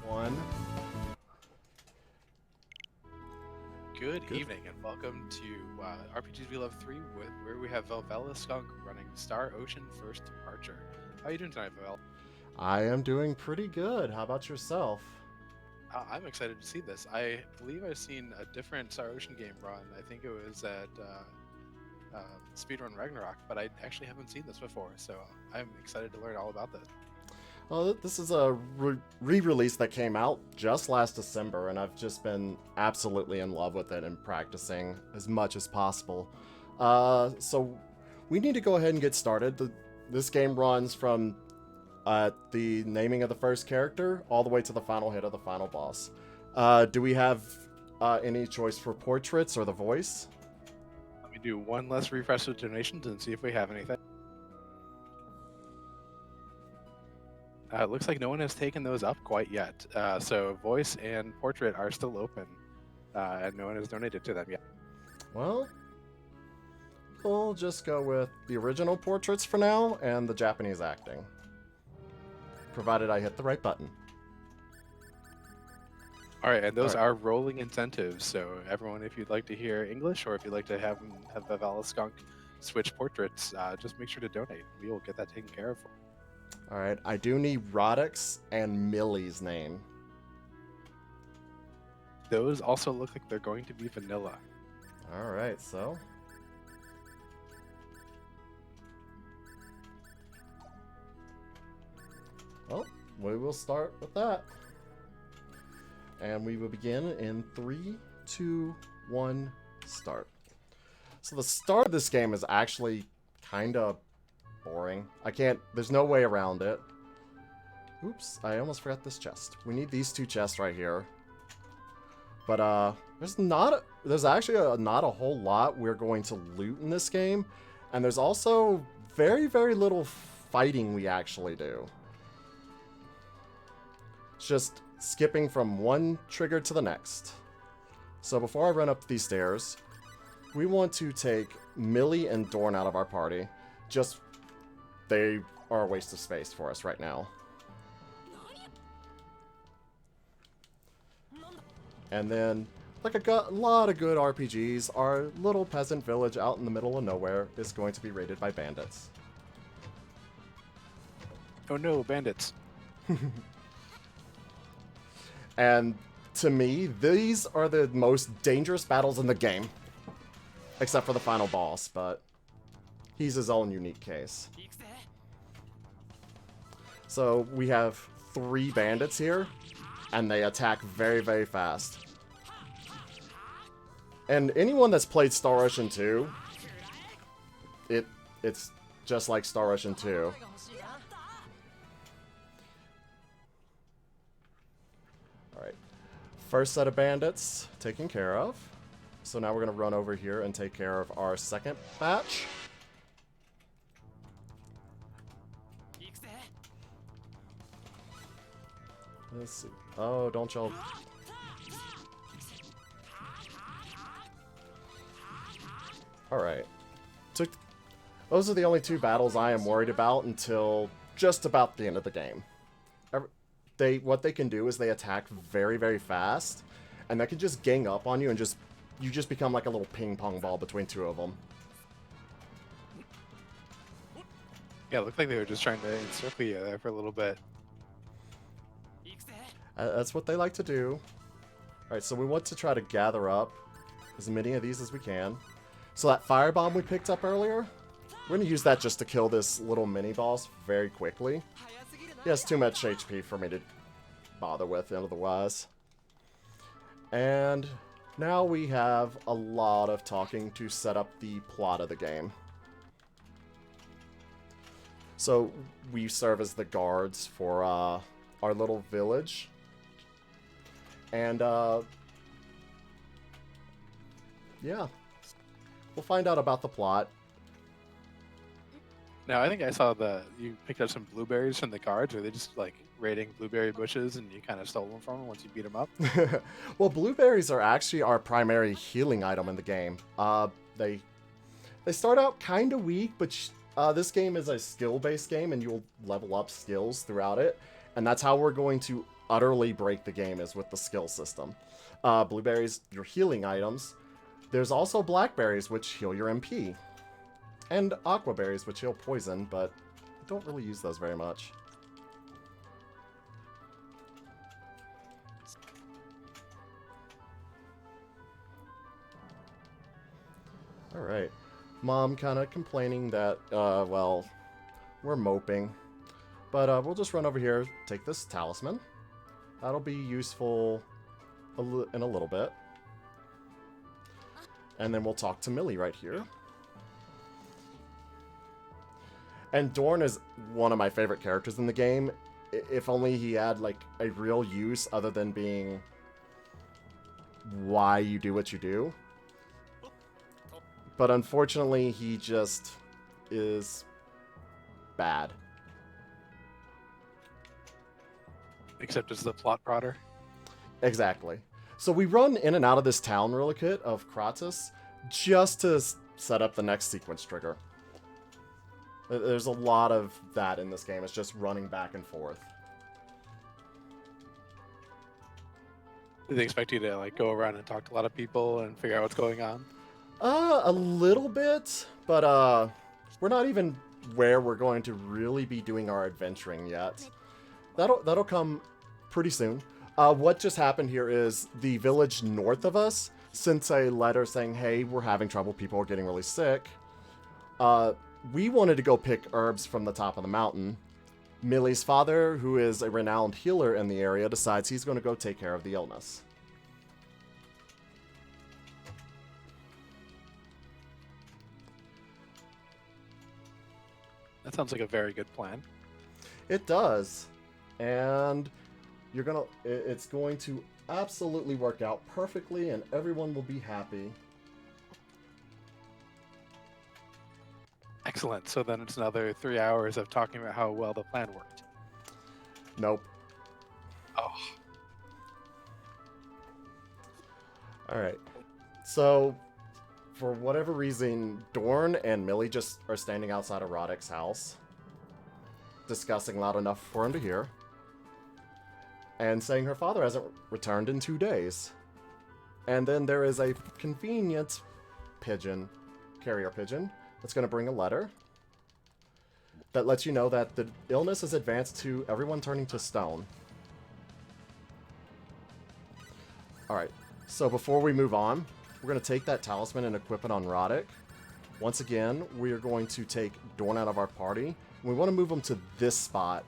One. Good evening and welcome to RPGs We Love 3, where we have Valvalisskunk running Star Ocean First Departure. How are you doing tonight, Val? I am doing pretty good. How about yourself? I'm excited to see this. I believe I've seen a different Star Ocean game run. I think it was at Speedrun Ragnarok, but I actually haven't seen this before, so I'm excited to learn all about this. Well, this is a re-release that came out just last December, and I've just been absolutely in love with it and practicing as much as possible. So we need to go ahead and get started. This game runs from the naming of the first character all the way to the final hit of the final boss. Do we have any choice for portraits or the voice? Let me do one less refresh of donations and see if we have anything. It looks like no one has taken those up quite yet. So voice and portrait are still open, and no one has donated to them yet. Well, we'll just go with the original portraits for now and the Japanese acting. Provided I hit the right button. All right, and those are rolling incentives. So everyone, if you'd like to hear English or if you'd like to have the valvalisskunk switch portraits, just make sure to donate. We will get that taken care of. Alright, I do need Roddick's and Millie's name. Those also look like they're going to be vanilla. Alright, so... well, we will start with that. And we will begin in 3, 2, 1, start. So the start of this game is actually kind of boring. There's no way around it. Oops, I almost forgot this chest. We need these two chests right here. But there's actually not a whole lot we're going to loot in this game. And there's also very, very little fighting we actually do. It's just skipping from one trigger to the next. So before I run up these stairs, we want to take Millie and Dorn out of our party. They are a waste of space for us right now. And then, like a lot of good RPGs, our little peasant village out in the middle of nowhere is going to be raided by bandits. Oh no, bandits. And to me, these are the most dangerous battles in the game. Except for the final boss, but he's his own unique case. So we have 3 bandits here, and they attack very, very fast. And anyone that's played Star Ocean 2, it's just like Star Ocean 2. Alright. First set of bandits taken care of. So now we're going to run over here and take care of our second batch. Let's see. Oh, don't y'all... Alright. Those are the only 2 battles I am worried about until just about the end of the game. What they can do is they attack very, very fast, and they can just gang up on you and you just become like a little ping pong ball between 2 of them. Yeah, it looked like they were just trying to encircle you there for a little bit. That's what they like to do. Alright, so we want to try to gather up as many of these as we can. So that firebomb we picked up earlier, we're going to use that just to kill this little mini-boss very quickly. He has too much HP for me to bother with otherwise. And now we have a lot of talking to set up the plot of the game. So we serve as the guards for our little village. And, yeah. We'll find out about the plot. Now, I think I saw you picked up some blueberries from the guards. Or they just, like, raiding blueberry bushes and you kind of stole them from them once you beat them up? Well, blueberries are actually our primary healing item in the game. They start out kind of weak, but this game is a skill-based game and you'll level up skills throughout it. And that's how we're going to utterly break the game is with the skill system. Blueberries, your healing items. There's also blackberries, which heal your MP. And aquaberries, which heal poison, but I don't really use those very much. Alright. Mom kind of complaining that, well, we're moping. But we'll just run over here, take this talisman. That'll be useful in a little bit. And then we'll talk to Millie right here. And Dorn is one of my favorite characters in the game. If only he had, like, a real use other than being why you do what you do. But unfortunately, he just is bad. Except as the plot prodder. Exactly. So we run in and out of this town really quick of Kratos just to set up the next sequence trigger. There's a lot of that in this game. It's just running back and forth. Do they expect you to like go around and talk to a lot of people and figure out what's going on? A little bit, but we're not even where we're going to really be doing our adventuring yet. That'll come pretty soon. What just happened here is the village north of us sent a letter saying, hey, we're having trouble, people are getting really sick. We wanted to go pick herbs from the top of the mountain. Millie's father, who is a renowned healer in the area, decides he's going to go take care of the illness. That sounds like a very good plan. It does. And it's going to absolutely work out perfectly and everyone will be happy. Excellent. So then it's another 3 hours of talking about how well the plan worked. Nope. Oh. Alright. So, for whatever reason, Dorn and Millie just are standing outside of Roddick's house, discussing loud enough for him to hear, and saying her father hasn't returned in 2 days. And then there is a convenient pigeon, carrier pigeon, that's going to bring a letter that lets you know that the illness has advanced to everyone turning to stone. Alright, so before we move on, we're going to take that talisman and equip it on Roddick. Once again, we are going to take Dorn out of our party. We want to move him to this spot.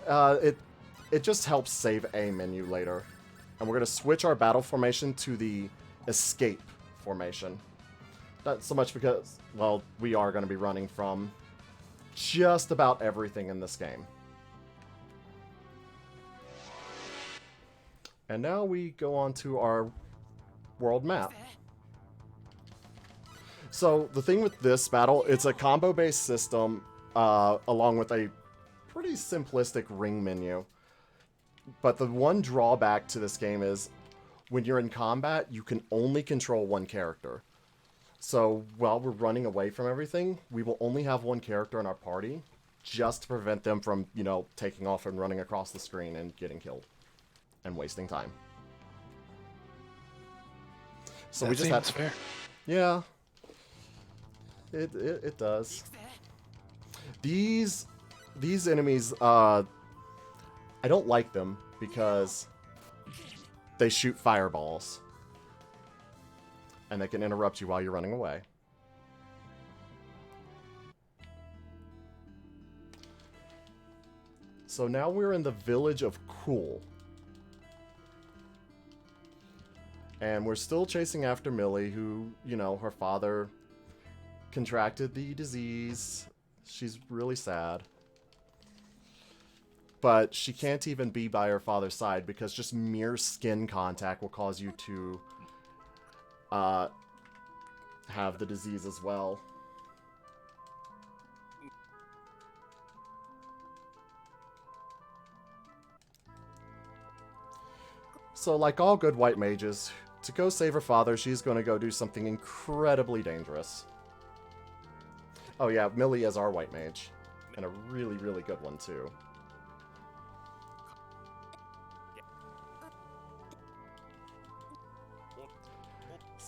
It just helps save a menu later. And we're going to switch our battle formation to the escape formation. Not so much because, well, we are going to be running from just about everything in this game. And now we go on to our world map. So the thing with this battle, it's a combo-based system along with a pretty simplistic ring menu. But the one drawback to this game is when you're in combat, you can only control one character. So while we're running away from everything, we will only have one character in our party just to prevent them from, you know, taking off and running across the screen and getting killed and wasting time. So that we just seems have fair. Yeah. It does. These enemies, I don't like them because they shoot fireballs. And they can interrupt you while you're running away. So now we're in the village of Cool. And we're still chasing after Millie, who, you know, her father contracted the disease. She's really sad. But she can't even be by her father's side because just mere skin contact will cause you to have the disease as well. So like all good white mages, to go save her father, she's going to go do something incredibly dangerous. Oh yeah, Millie is our white mage. And a really, really good one too.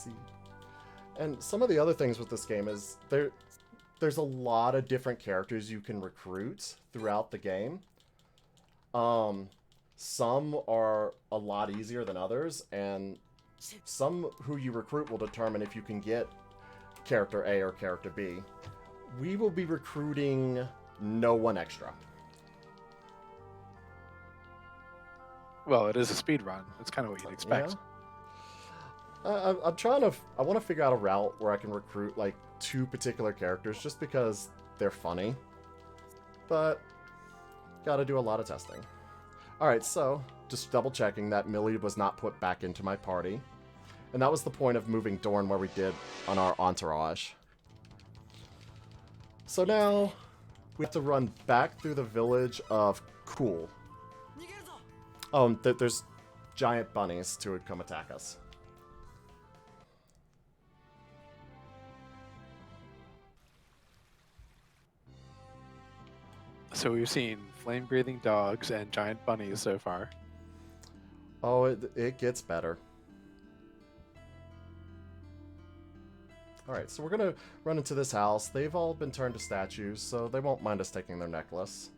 see. And some of the other things with this game is there's a lot of different characters you can recruit throughout the game. Some are a lot easier than others, and some who you recruit will determine if you can get character A or character B. We will be recruiting no one extra. Well, it is a speed run. That's kind of what you'd expect. Yeah. I'm trying to... I want to figure out a route where I can recruit, like, 2 particular characters just because they're funny. But, gotta do a lot of testing. Alright, so, just double checking that Millie was not put back into my party. And that was the point of moving Dorn where we did on our entourage. So now, we have to run back through the village of Cool. Oh, there's giant bunnies to come attack us. So we've seen flame-breathing dogs and giant bunnies so far. Oh, it gets better. Alright, so we're gonna run into this house. They've all been turned to statues, so they won't mind us taking their necklace.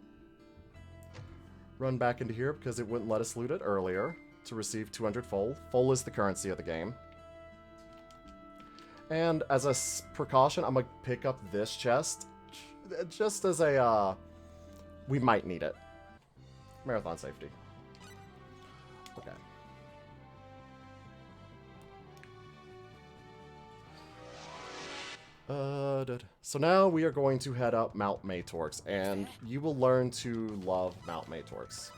Run back into here because it wouldn't let us loot it earlier to receive 200 Foal. Foal is the currency of the game. And as a precaution, I'm gonna pick up this chest just as a, we might need it. Marathon safety. Okay. So now we are going to head up Mount Maytorx, and you will learn to love Mount Maytorx.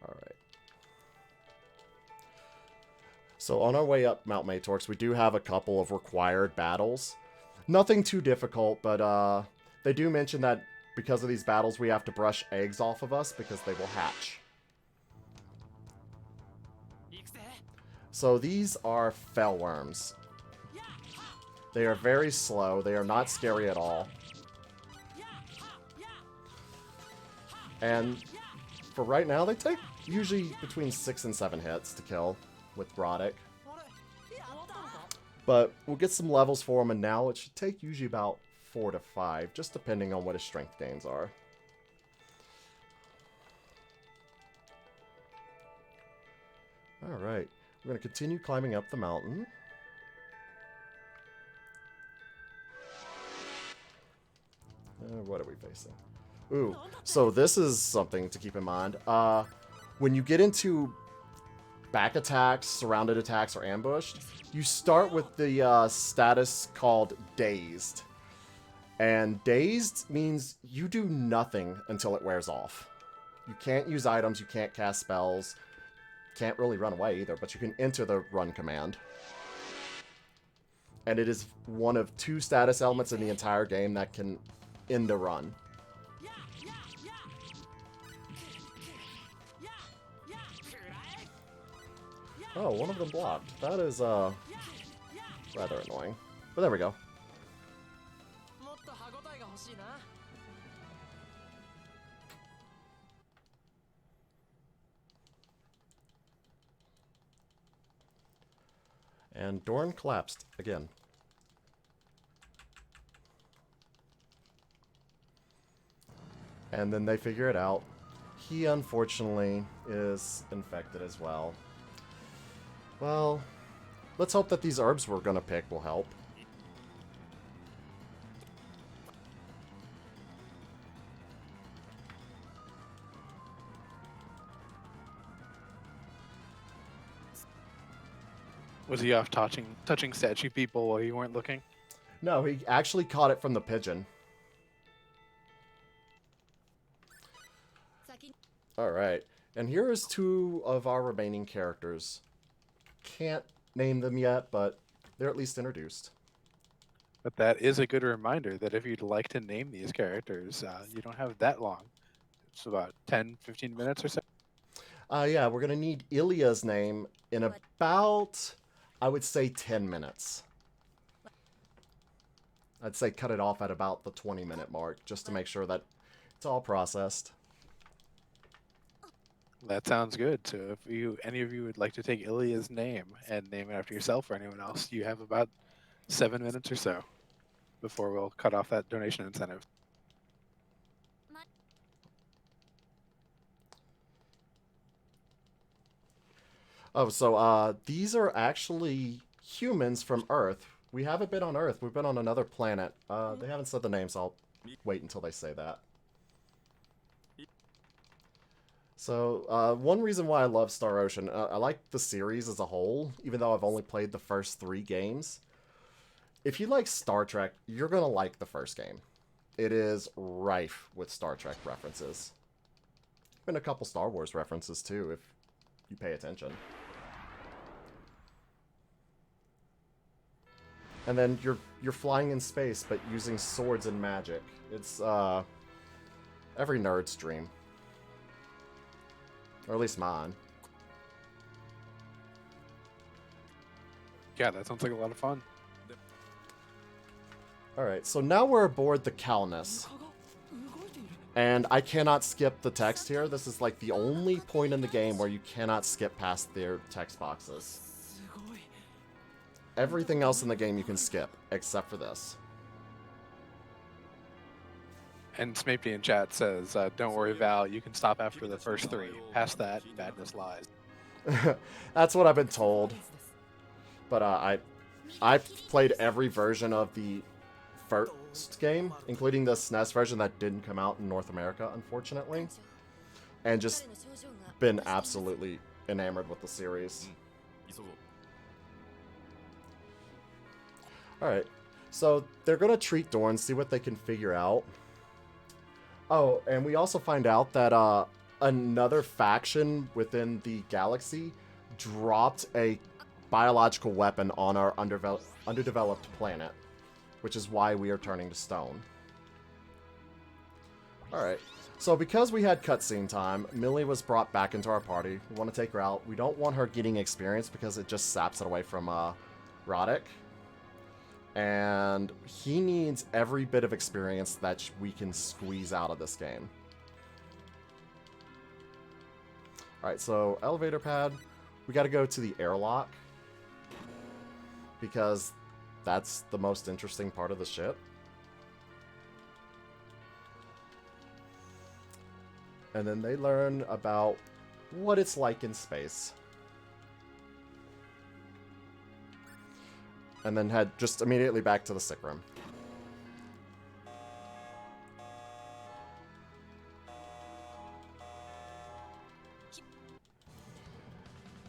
Alright. So on our way up Mount Maytorx, we do have a couple of required battles. Nothing too difficult, but they do mention that because of these battles, we have to brush eggs off of us because they will hatch. So these are fell worms. They are very slow. They are not scary at all. And for right now, they take usually between 6 and 7 hits to kill with Roddick. But we'll get some levels for him, and now it should take usually about 4 to 5, just depending on what his strength gains are. Alright, we're going to continue climbing up the mountain. What are we facing? Ooh, so this is something to keep in mind. When you get into back attacks, surrounded attacks, or ambushed, you start with the status called Dazed. And Dazed means you do nothing until it wears off. You can't use items, you can't cast spells, can't really run away either, but you can enter the run command. And it is one of 2 status elements in the entire game that can end a run. Oh, one of them blocked. That is, rather annoying. But there we go. And Dorn collapsed again. And then they figure it out. He, unfortunately, is infected as well. Well, let's hope that these herbs we're gonna pick will help. Was he off touching statue people while you weren't looking? No, he actually caught it from the pigeon. Alright, and here is 2 of our remaining characters. Can't name them yet, but they're at least introduced. But that is a good reminder that if you'd like to name these characters, you don't have that long. It's about 10, 15 minutes or so. Yeah, we're going to need Ilya's name in about, I would say, 10 minutes. I'd say cut it off at about the 20-minute mark, just to make sure that it's all processed. That sounds good. So if any of you would like to take Ilya's name and name it after yourself or anyone else, you have about 7 minutes or so before we'll cut off that donation incentive. Oh, so these are actually humans from Earth. We haven't been on Earth. We've been on another planet. They haven't said the name, so I'll wait until they say that. So, one reason why I love Star Ocean, I like the series as a whole, even though I've only played the first 3 games. If you like Star Trek, you're going to like the first game. It is rife with Star Trek references. Even a couple Star Wars references, too, if you pay attention. And then you're flying in space, but using swords and magic. It's, every nerd's dream. Or at least mine. Yeah, that sounds like a lot of fun. Alright, so now we're aboard the Calnus. And I cannot skip the text here. This is like the only point in the game where you cannot skip past their text boxes. Everything else in the game you can skip, except for this. And Smapey in chat says, don't worry, Val, you can stop after the first 3. Past that, badness lies. That's what I've been told. But I played every version of the first game, including the SNES version that didn't come out in North America, unfortunately. And just been absolutely enamored with the series. Alright, so they're going to treat Dorn, see what they can figure out. Oh, and we also find out that another faction within the galaxy dropped a biological weapon on our underdeveloped planet, which is why we are turning to stone. Alright, so because we had cutscene time, Millie was brought back into our party. We want to take her out. We don't want her getting experience because it just saps it away from Roddick. And he needs every bit of experience that we can squeeze out of this game. Alright, so elevator pad. We gotta go to the airlock. Because that's the most interesting part of the ship. And then they learn about what it's like in space. And then head just immediately back to the sick room.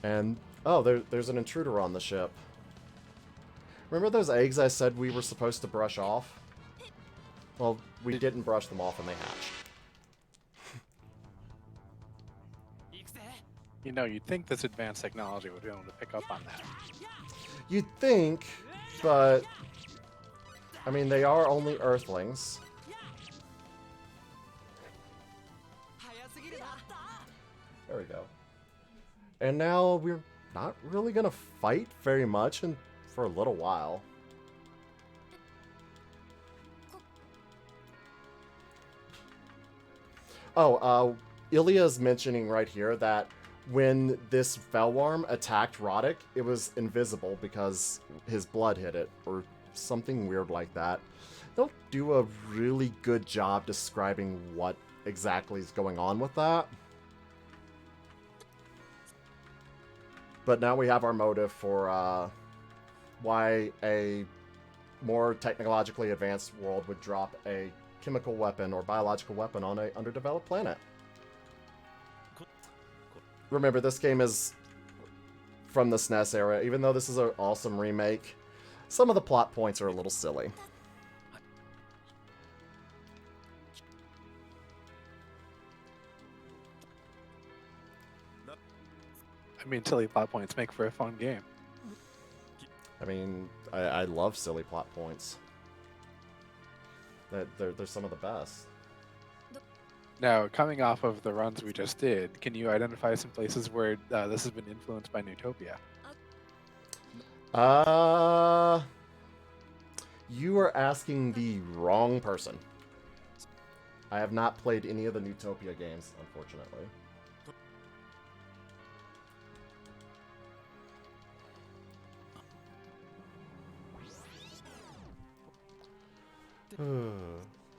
And, oh, there's an intruder on the ship. Remember those eggs I said we were supposed to brush off? Well, we didn't brush them off and they hatched. You know, you'd think this advanced technology would be able to pick up on that. You'd think, but I mean, they are only Earthlings. There we go. And now we're not really gonna fight very much and for a little while. Oh, Ilya's mentioning right here that when this Velworm attacked Roddick, it was invisible because his blood hit it, or something weird like that. They'll do a really good job describing what exactly is going on with that. But now we have our motive for why a more technologically advanced world would drop a chemical weapon or biological weapon on an underdeveloped planet. Remember, this game is from the SNES era. Even though this is an awesome remake, some of the plot points are a little silly. I mean, silly plot points make for a fun game. I mean, I love silly plot points. They're some of the best. Now, coming off of the runs we just did, can you identify some places where this has been influenced by Newtopia? You are asking the wrong person. I have not played any of the Newtopia games, unfortunately.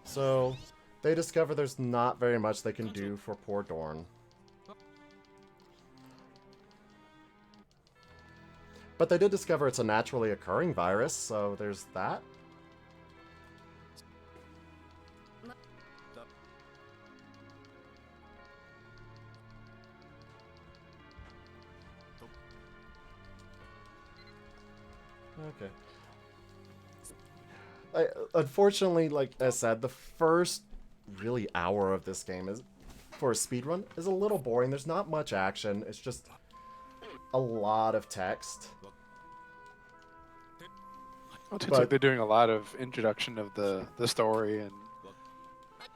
So, they discover there's not very much they can do for poor Dorn. But they did discover it's a naturally occurring virus, so there's that. Okay. Unfortunately, like I said, the first really hour of this game is, for a speedrun, is a little boring. There's not much action. It's just a lot of text. Well, it seems like they're doing a lot of introduction of the story and,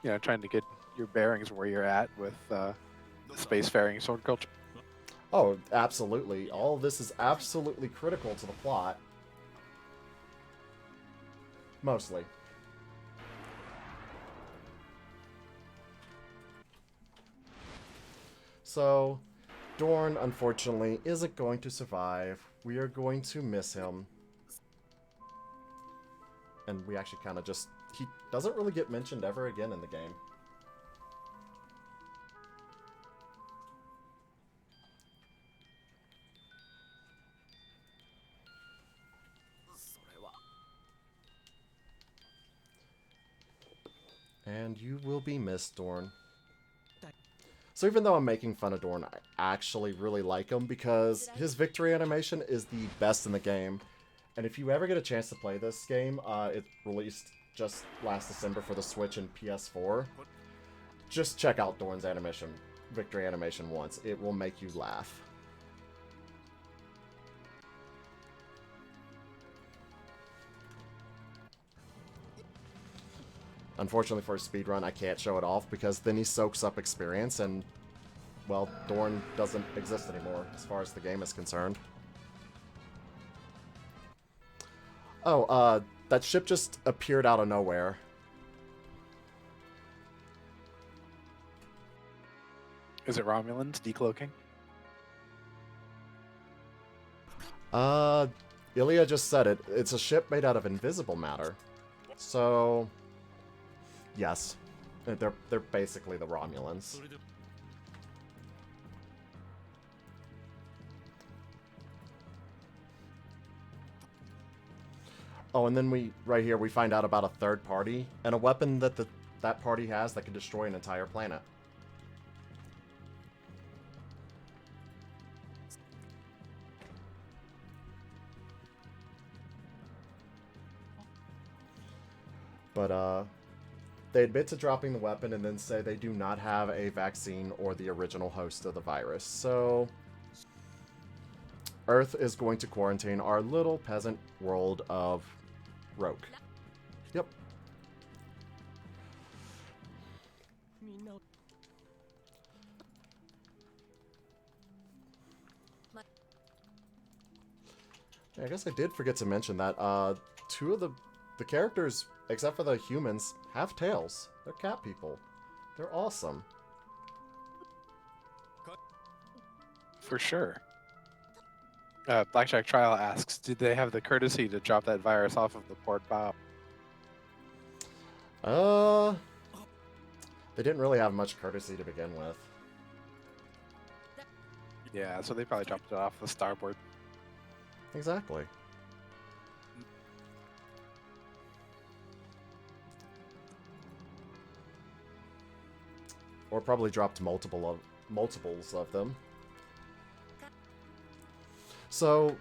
you know, trying to get your bearings where you're at with spacefaring sword culture. Oh, absolutely. All of this is absolutely critical to the plot. Mostly. So, Dorn, unfortunately, isn't going to survive. We are going to miss him. And we actually kind of just... He doesn't really get mentioned ever again in the game. And you will be missed, Dorn. So even though I'm making fun of Dorn, I actually really like him because his victory animation is the best in the game. And if you ever get a chance to play this game, it released just last December for the Switch and PS4. Just check out Dorn's victory animation once. It will make you laugh. Unfortunately for a speedrun, I can't show it off because then he soaks up experience and, well, Dorn doesn't exist anymore as far as the game is concerned. Oh, that ship just appeared out of nowhere. Is it Romulans decloaking? Ilya just said it. It's a ship made out of invisible matter. So, yes. They're basically the Romulans. Oh, and then right here, we find out about a third party and a weapon that that party has that can destroy an entire planet. But, they admit to dropping the weapon and then say they do not have a vaccine or the original host of the virus. So, Earth is going to quarantine our little peasant world of Roke. Yep. Yeah, I guess I did forget to mention that two of the characters, except for the humans, have tails. They're cat people. They're awesome. For sure. Blackjack Trial asks, did they have the courtesy to drop that virus off of the port bow? They didn't really have much courtesy to begin with. Yeah, so they probably dropped it off the starboard. Exactly. Or probably dropped multiples of them. So,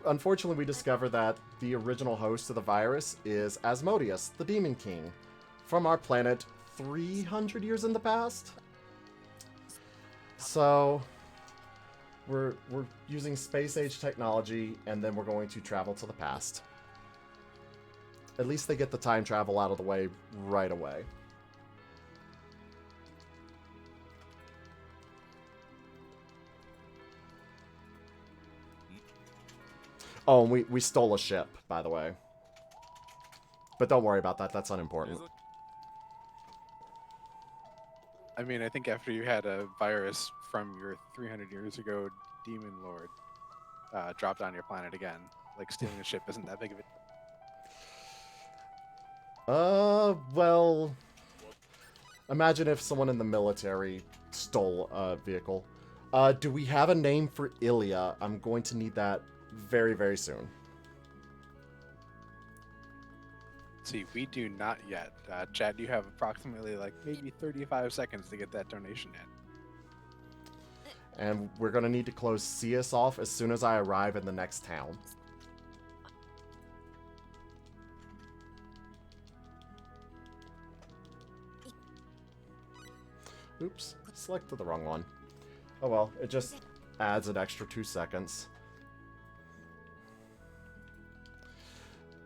unfortunately, we discover that the original host of the virus is Asmodeus, the Demon King, from our planet 300 years in the past. So, we're using space-age technology, and then we're going to travel to the past. At least they get the time travel out of the way right away. Oh, and we stole a ship, by the way. But don't worry about that. That's unimportant. I mean, I think after you had a virus from your 300 years ago demon lord dropped on your planet again, like stealing a ship isn't that big of a... Well, imagine if someone in the military stole a vehicle. Do we have a name for Ilya? I'm going to need that very, very soon. See, we do not yet. Chad, you have approximately like maybe 35 seconds to get that donation in. And we're going to need to close CS off as soon as I arrive in the next town. Oops, selected the wrong one. Oh well, it just adds an extra 2 seconds.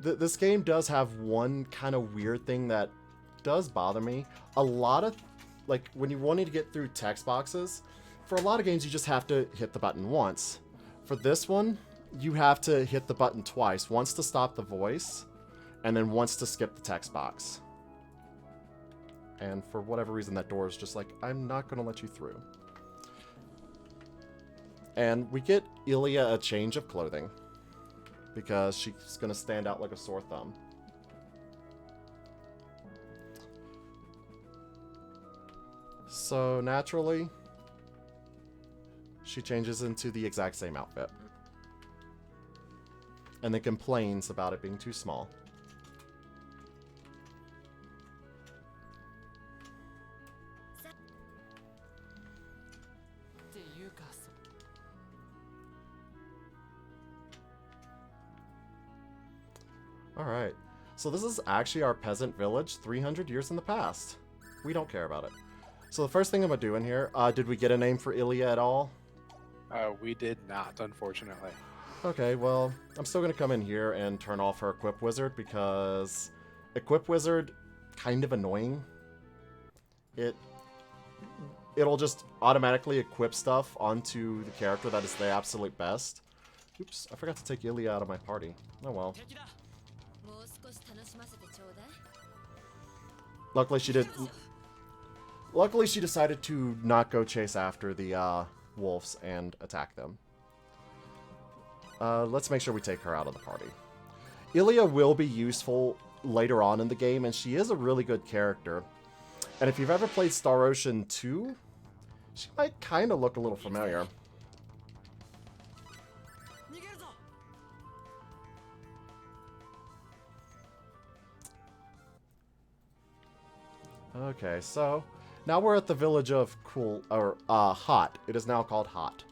This game does have one kind of weird thing that does bother me. A lot of, like, when you're wanting to get through text boxes, for a lot of games you just have to hit the button once. For this one, you have to hit the button twice. Once to stop the voice, and then once to skip the text box. And for whatever reason, that door is just like, I'm not going to let you through. And we get Ilya a change of clothing, because she's going to stand out like a sore thumb. So naturally, she changes into the exact same outfit. And then complains about it being too small. Alright, so this is actually our peasant village 300 years in the past. We don't care about it. So the first thing I'm going to do in here, did we get a name for Ilya at all? We did not, unfortunately. Okay, well, I'm still going to come in here and turn off her Equip Wizard because Equip Wizard, kind of annoying. It'll just automatically equip stuff onto the character that is the absolute best. Oops, I forgot to take Ilya out of my party. Oh well. Luckily she decided to not go chase after the wolves and attack them. Let's make sure we take her out of the party. Ilya will be useful later on in the game, and she is a really good character. And if you've ever played Star Ocean 2, she might kind of look a little familiar. Okay, so now we're at the village of Hot. It is now called Hot.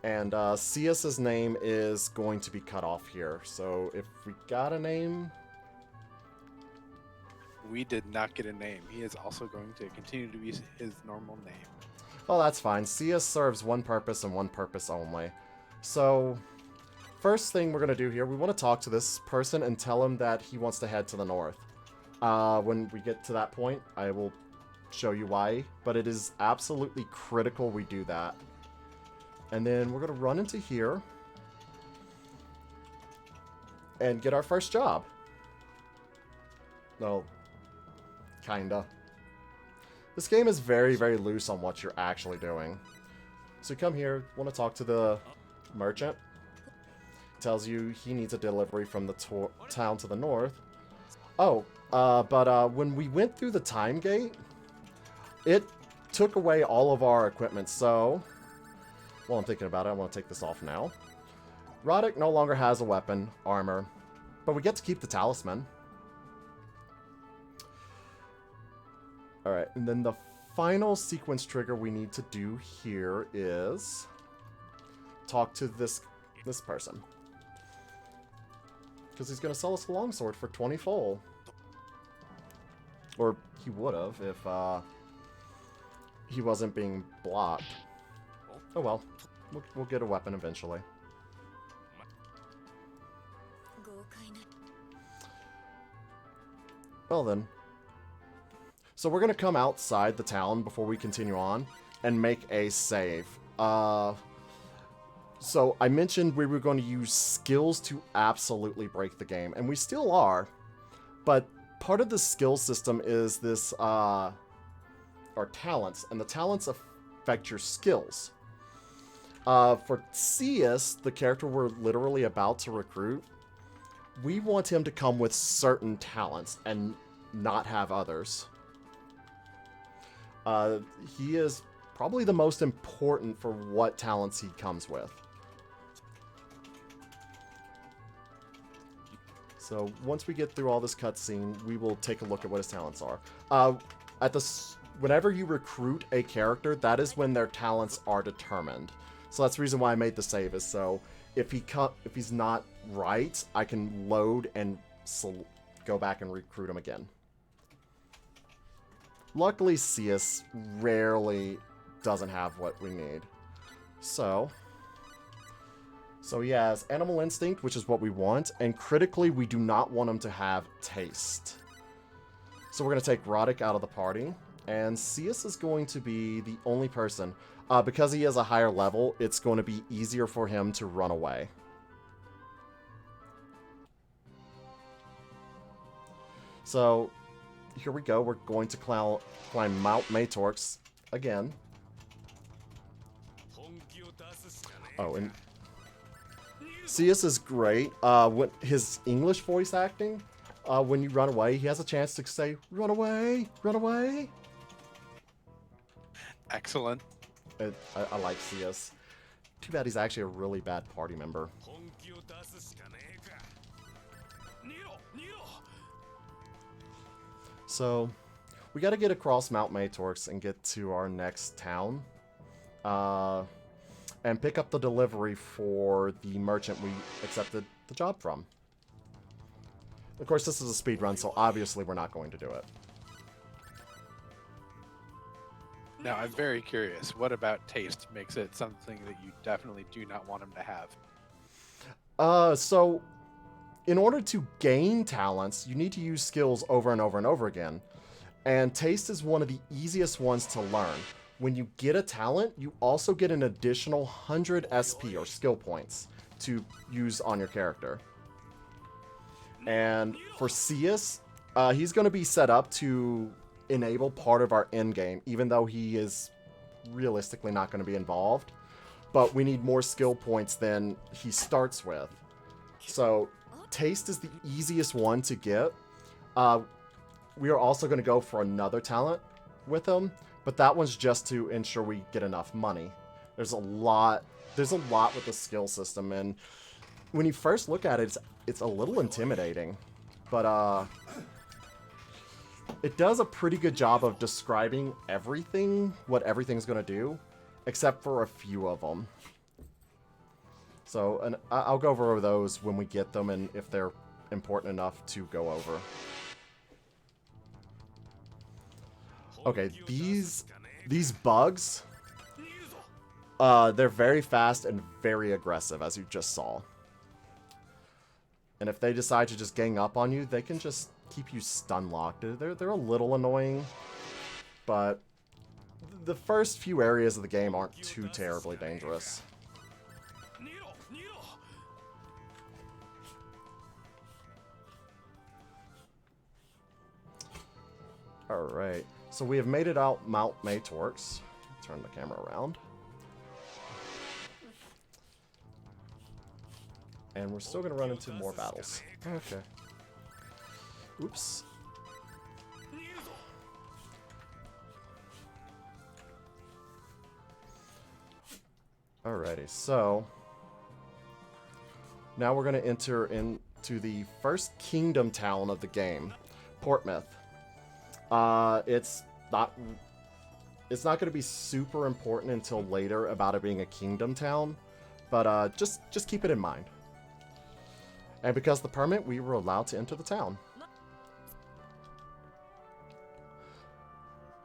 And Cias's name is going to be cut off here. So if we got a name... We did not get a name. He is also going to continue to be his normal name. Oh, that's fine. Cias serves one purpose and one purpose only. So, first thing we're going to do here, we want to talk to this person and tell him that he wants to head to the north. When we get to that point, I will show you why. But it is absolutely critical we do that. And then we're going to run into here and get our first job. No, kinda. This game is very, very loose on what you're actually doing. So you come here, want to talk to the merchant. Tells you he needs a delivery from the town to the north. Oh, but when we went through the time gate, it took away all of our equipment. So, while I'm thinking about it, I want to take this off now. Roddick no longer has a weapon, armor, but we get to keep the talisman. Alright, and then the final sequence trigger we need to do here is talk to this person. Because he's going to sell us a longsword for 20 full. Or he would have if he wasn't being blocked. Oh well, we'll get a weapon eventually. Well then. So we're going to come outside the town before we continue on and make a save. So I mentioned we were going to use skills to absolutely break the game, and we still are. But part of the skill system is this, our talents, and the talents affect your skills. For Cius, the character we're literally about to recruit, we want him to come with certain talents and not have others. He is probably the most important for what talents he comes with. So once we get through all this cutscene, we will take a look at what his talents are. Whenever you recruit a character, that is when their talents are determined. So that's the reason why I made the save, is so if he's not right, I can load and go back and recruit him again. Luckily, Cius rarely doesn't have what we need. So he has Animal Instinct, which is what we want, and critically, we do not want him to have Taste. So we're going to take Roddick out of the party, and Cius is going to be the only person. Because he has a higher level, it's going to be easier for him to run away. So, here we go. We're going to climb Mount Matorx again. Oh, and Cius is great. When his English voice acting, when you run away, he has a chance to say, "Run away, run away." Excellent. I like Cius. Too bad he's actually a really bad party member. So, we gotta get across Mount Matorx and get to our next town. And pick up the delivery for the merchant we accepted the job from. Of course, this is a speed run, so obviously we're not going to do it. Now, I'm very curious. What about Taste makes it something that you definitely do not want him to have? So, in order to gain talents, you need to use skills over and over and over again. And Taste is one of the easiest ones to learn. When you get a talent, you also get an additional 100 SP, or skill points, to use on your character. And for Cius, he's going to be set up to enable part of our end game, even though he is realistically not going to be involved. But we need more skill points than he starts with. So Taste is the easiest one to get. We are also going to go for another talent with him, but that one's just to ensure we get enough money. There's a lot with the skill system, and when you first look at it, it's a little intimidating, but it does a pretty good job of describing everything, what everything's going to do, except for a few of them. So, and I'll go over those when we get them, and if they're important enough to go over. Okay, these bugs, they're very fast and very aggressive, as you just saw. And if they decide to just gang up on you, they can just keep you stun locked. They're a little annoying, but the first few areas of the game aren't too terribly dangerous. Alright, so we have made it out Mount Matorx. Turn the camera around. And we're still going to run into more battles. Okay. Oops. Alrighty, so now we're going to enter into the first kingdom town of the game, Portmouth. It's not going to be super important until later about it being a kingdom town, but just keep it in mind. And because of the permit, we were allowed to enter the town.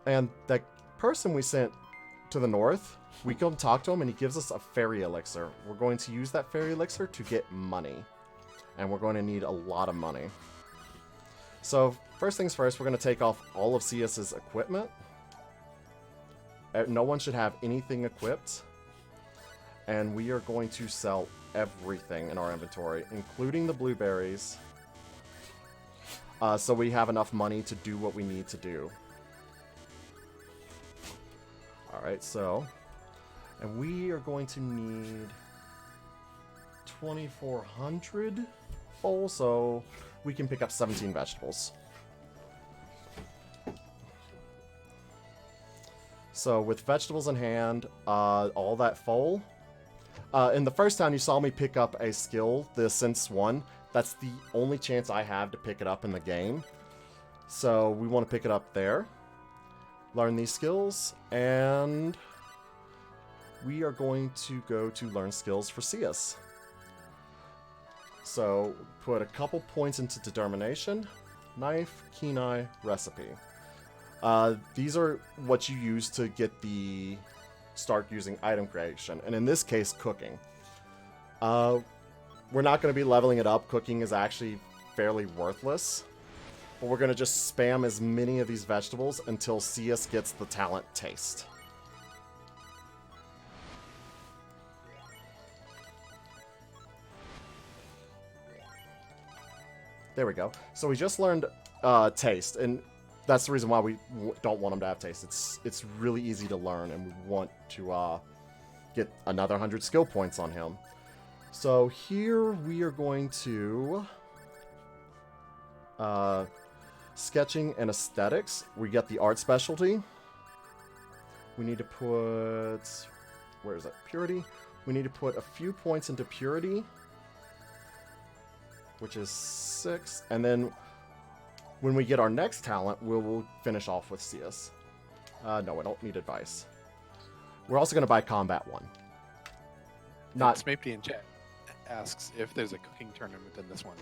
And that person we sent to the north, we go and talk to him, and he gives us a fairy elixir. We're going to use that fairy elixir to get money. And we're going to need a lot of money. So, first things first, we're going to take off all of Cius's equipment. No one should have anything equipped. And we are going to sell everything in our inventory, including the blueberries, so we have enough money to do what we need to do. Alright, so... And we are going to need 2,400 full, so we can pick up 17 vegetables. So with vegetables in hand, all that full. In the first town you saw me pick up a skill, the Sense 1. That's the only chance I have to pick it up in the game. So we want to pick it up there. Learn these skills, and we are going to go to learn skills for CS. So put a couple points into determination, knife, keen eye, recipe. These are what you use to get the start using item creation, and in this case, cooking. We're not going to be leveling it up. Cooking is actually fairly worthless, but we're going to just spam as many of these vegetables until CS gets the talent taste. There we go. So we just learned taste, and that's the reason why we don't want him to have taste. It's really easy to learn, and we want to get another 100 skill points on him. So here we are going to sketching and aesthetics. We get the art specialty. We need to put, where is it? Purity. We need to put a few points into purity, which is 6, and then when we get our next talent, we'll finish off with CS. No, I don't need advice. We're also going to buy Combat 1. Not Smapey in chat asks if there's a cooking tournament in this one.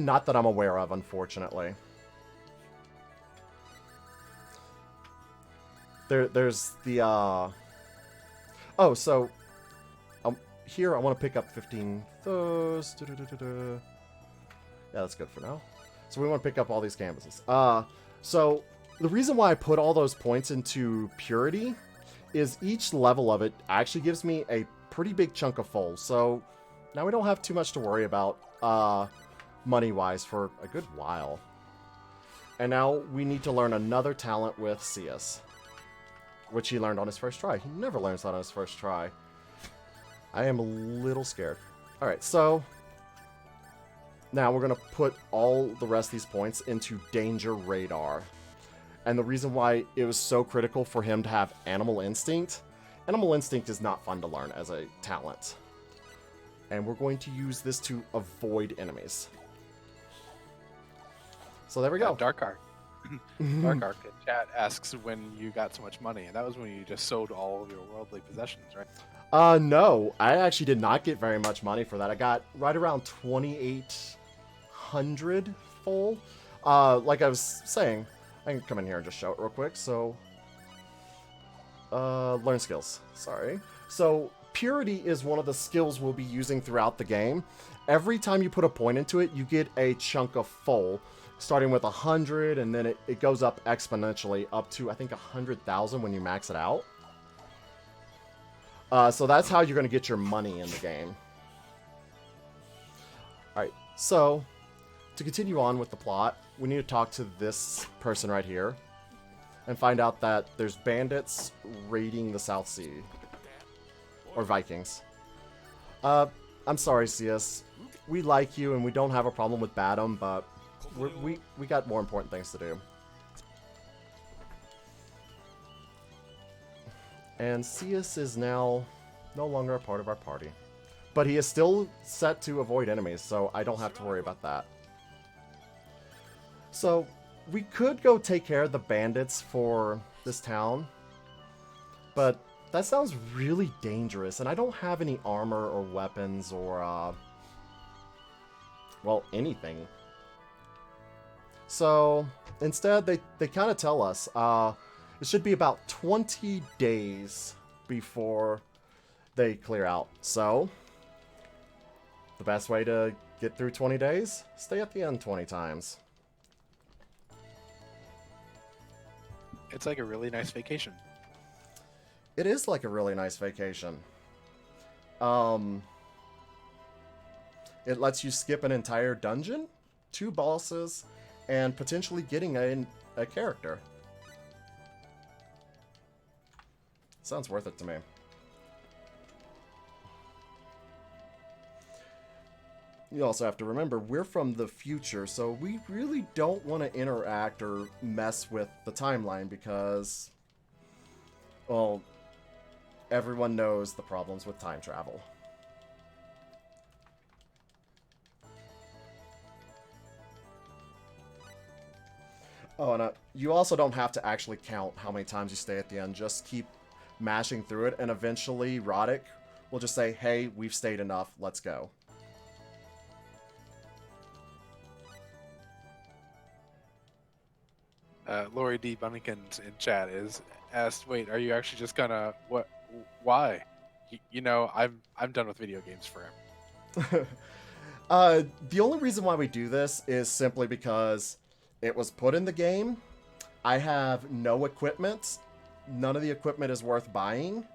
Not that I'm aware of, unfortunately. There's the, Oh, so... here, I want to pick up 15 those. Yeah, that's good for now. So we want to pick up all these canvases. So the reason why I put all those points into purity is each level of it actually gives me a pretty big chunk of full. So now we don't have too much to worry about money-wise for a good while. And now we need to learn another talent with CS, which he learned on his first try. He never learns that on his first try. I am a little scared. Alright, so now we're going to put all the rest of these points into Danger Radar. And the reason why it was so critical for him to have Animal Instinct, Animal Instinct is not fun to learn as a talent. And we're going to use this to avoid enemies. So there we go. Dark Arc. Dark Arc in chat asks when you got so much money, and that was when you just sold all of your worldly possessions, right? No, I actually did not get very much money for that. I got right around 2,800 full. Like I was saying, I can come in here and just show it real quick. So, learn skills. Sorry. So, purity is one of the skills we'll be using throughout the game. Every time you put a point into it, you get a chunk of full, starting with 100, and then it goes up exponentially up to, I think, 100,000 when you max it out. So that's how you're going to get your money in the game. Alright, so to continue on with the plot, we need to talk to this person right here and find out that there's bandits raiding the South Sea. Or Vikings. I'm sorry, CS. We like you and we don't have a problem with Badum, but we got more important things to do. And CS is now no longer a part of our party. But he is still set to avoid enemies, so I don't have to worry about that. So, we could go take care of the bandits for this town. But that sounds really dangerous, and I don't have any armor or weapons or, well, anything. So, instead, they kind of tell us, it should be about 20 days before they clear out. So, the best way to get through 20 days? Stay at the end 20 times. It's like a really nice vacation. It is like a really nice vacation. It lets you skip an entire dungeon, 2 bosses, and potentially getting a character. Sounds worth it to me. You also have to remember, we're from the future, so we really don't want to interact or mess with the timeline because, well, everyone knows the problems with time travel. Oh, and you also don't have to actually count how many times you stay at the end. Just keep mashing through it, and eventually Roddick will just say, hey, we've stayed enough, let's go. Lori D. Bunnykins in chat is asked, "Wait, are you actually just gonna what? Why? You know, I'm done with video games for him." The only reason why we do this is simply because it was put in the game. I have no equipment. None of the equipment is worth buying.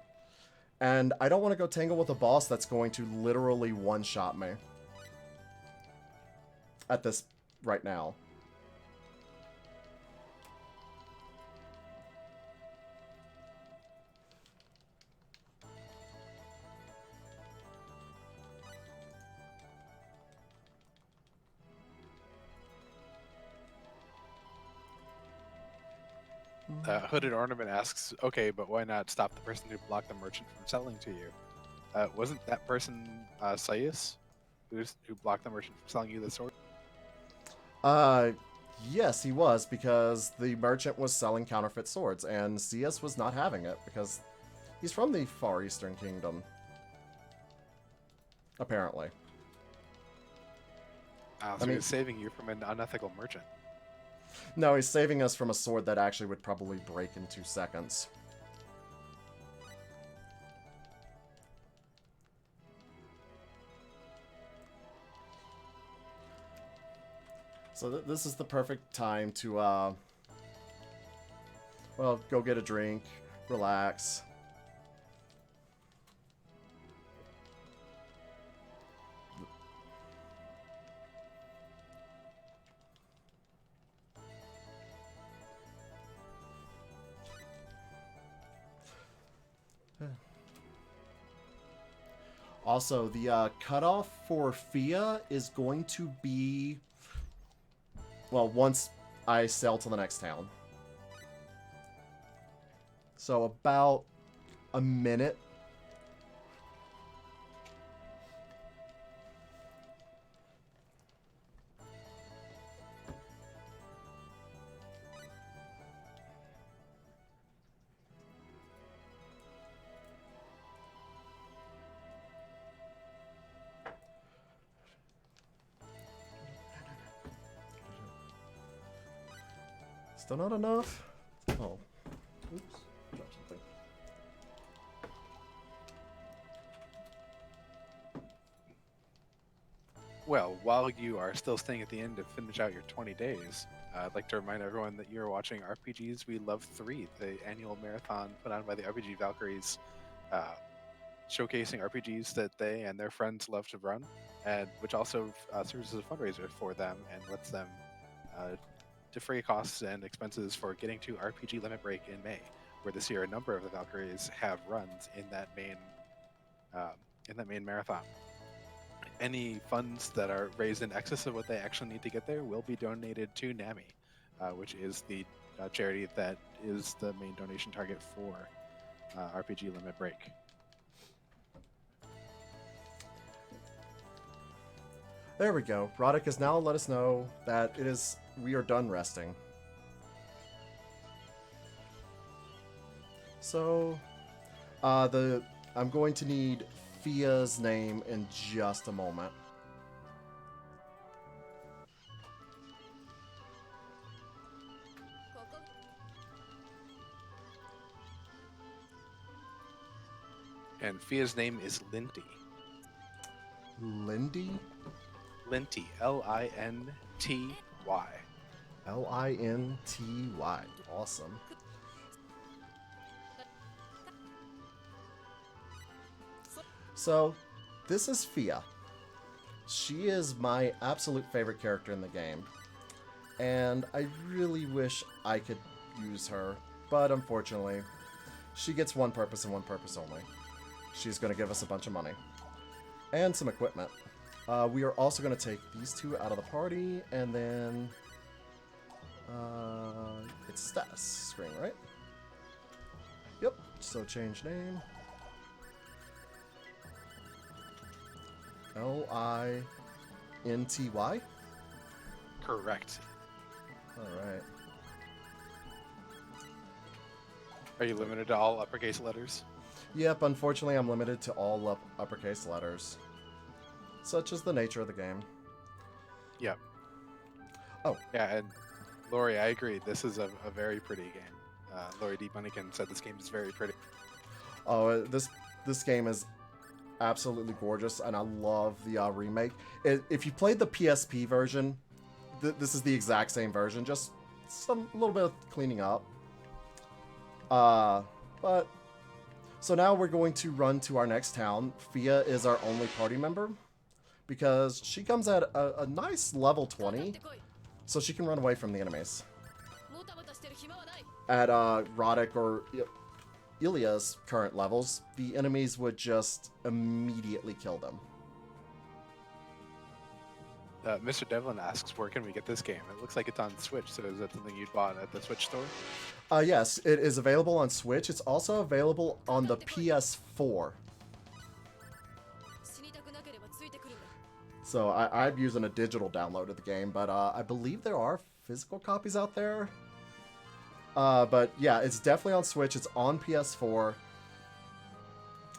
And I don't want to go tangle with a boss that's going to literally one-shot me. At this right now. Hooded Ornament asks, "Okay, but why not stop the person who blocked the merchant from selling to you? Wasn't that person Sayus, who blocked the merchant from selling you the sword?" Yes, he was, because the merchant was selling counterfeit swords, and CS was not having it, because he's from the Far Eastern Kingdom. Apparently. So he was saving you from an unethical merchant. No, he's saving us from a sword that actually would probably break in 2 seconds. So this is the perfect time to, well, go get a drink, relax. Also, the cutoff for Fia is going to be, well, once I sail to the next town. So about a minute. Still not enough? Oh. Oops. Dropped something. Well, while you are still staying at the end to finish out your 20 days, I'd like to remind everyone that you're watching RPGs We Love 3, the annual marathon put on by the RPG Valkyries, showcasing RPGs that they and their friends love to run, and which also serves as a fundraiser for them and lets them defray costs and expenses for getting to RPG Limit Break in May, where this year a number of the Valkyries have runs in that main marathon. Any funds that are raised in excess of what they actually need to get there will be donated to NAMI, which is the charity that is the main donation target for RPG Limit Break. There we go. Roddick has now let us know that we are done resting. So, I'm going to need Fia's name in just a moment. And Fia's name is Linty. Lindy? Linty. L-I-N-T-Y. L-I-N-T-Y. Awesome. So, this is Fia. She is my absolute favorite character in the game. And I really wish I could use her, but unfortunately, she gets one purpose and one purpose only. She's going to give us a bunch of money. And some equipment. We are also going to take these two out of the party, and then... it's status screen, right? Yep, so change name. Linty. Correct. Alright. Are you limited to all uppercase letters? Yep, unfortunately I'm limited to all uppercase letters. Such is the nature of the game. Yep. Oh. Yeah, and Lori, I agree. This is a very pretty game. Lori D. Bunnigan said this game is very pretty. Oh, this game is absolutely gorgeous, and I love the remake. If you played the PSP version, this is the exact same version, just a little bit of cleaning up. But so now we're going to run to our next town. Fia is our only party member because she comes at a nice level 20, so she can run away from the enemies. At Roddick or Ilya's current levels, the enemies would just immediately kill them. Mr. Devlin asks, where can we get this game? It looks like it's on Switch, so is that something you'd bought at the Switch store? Yes, it is available on Switch. It's also available on the PS4. So I'm using a digital download of the game, but I believe there are physical copies out there. But yeah, it's definitely on Switch. It's on PS4.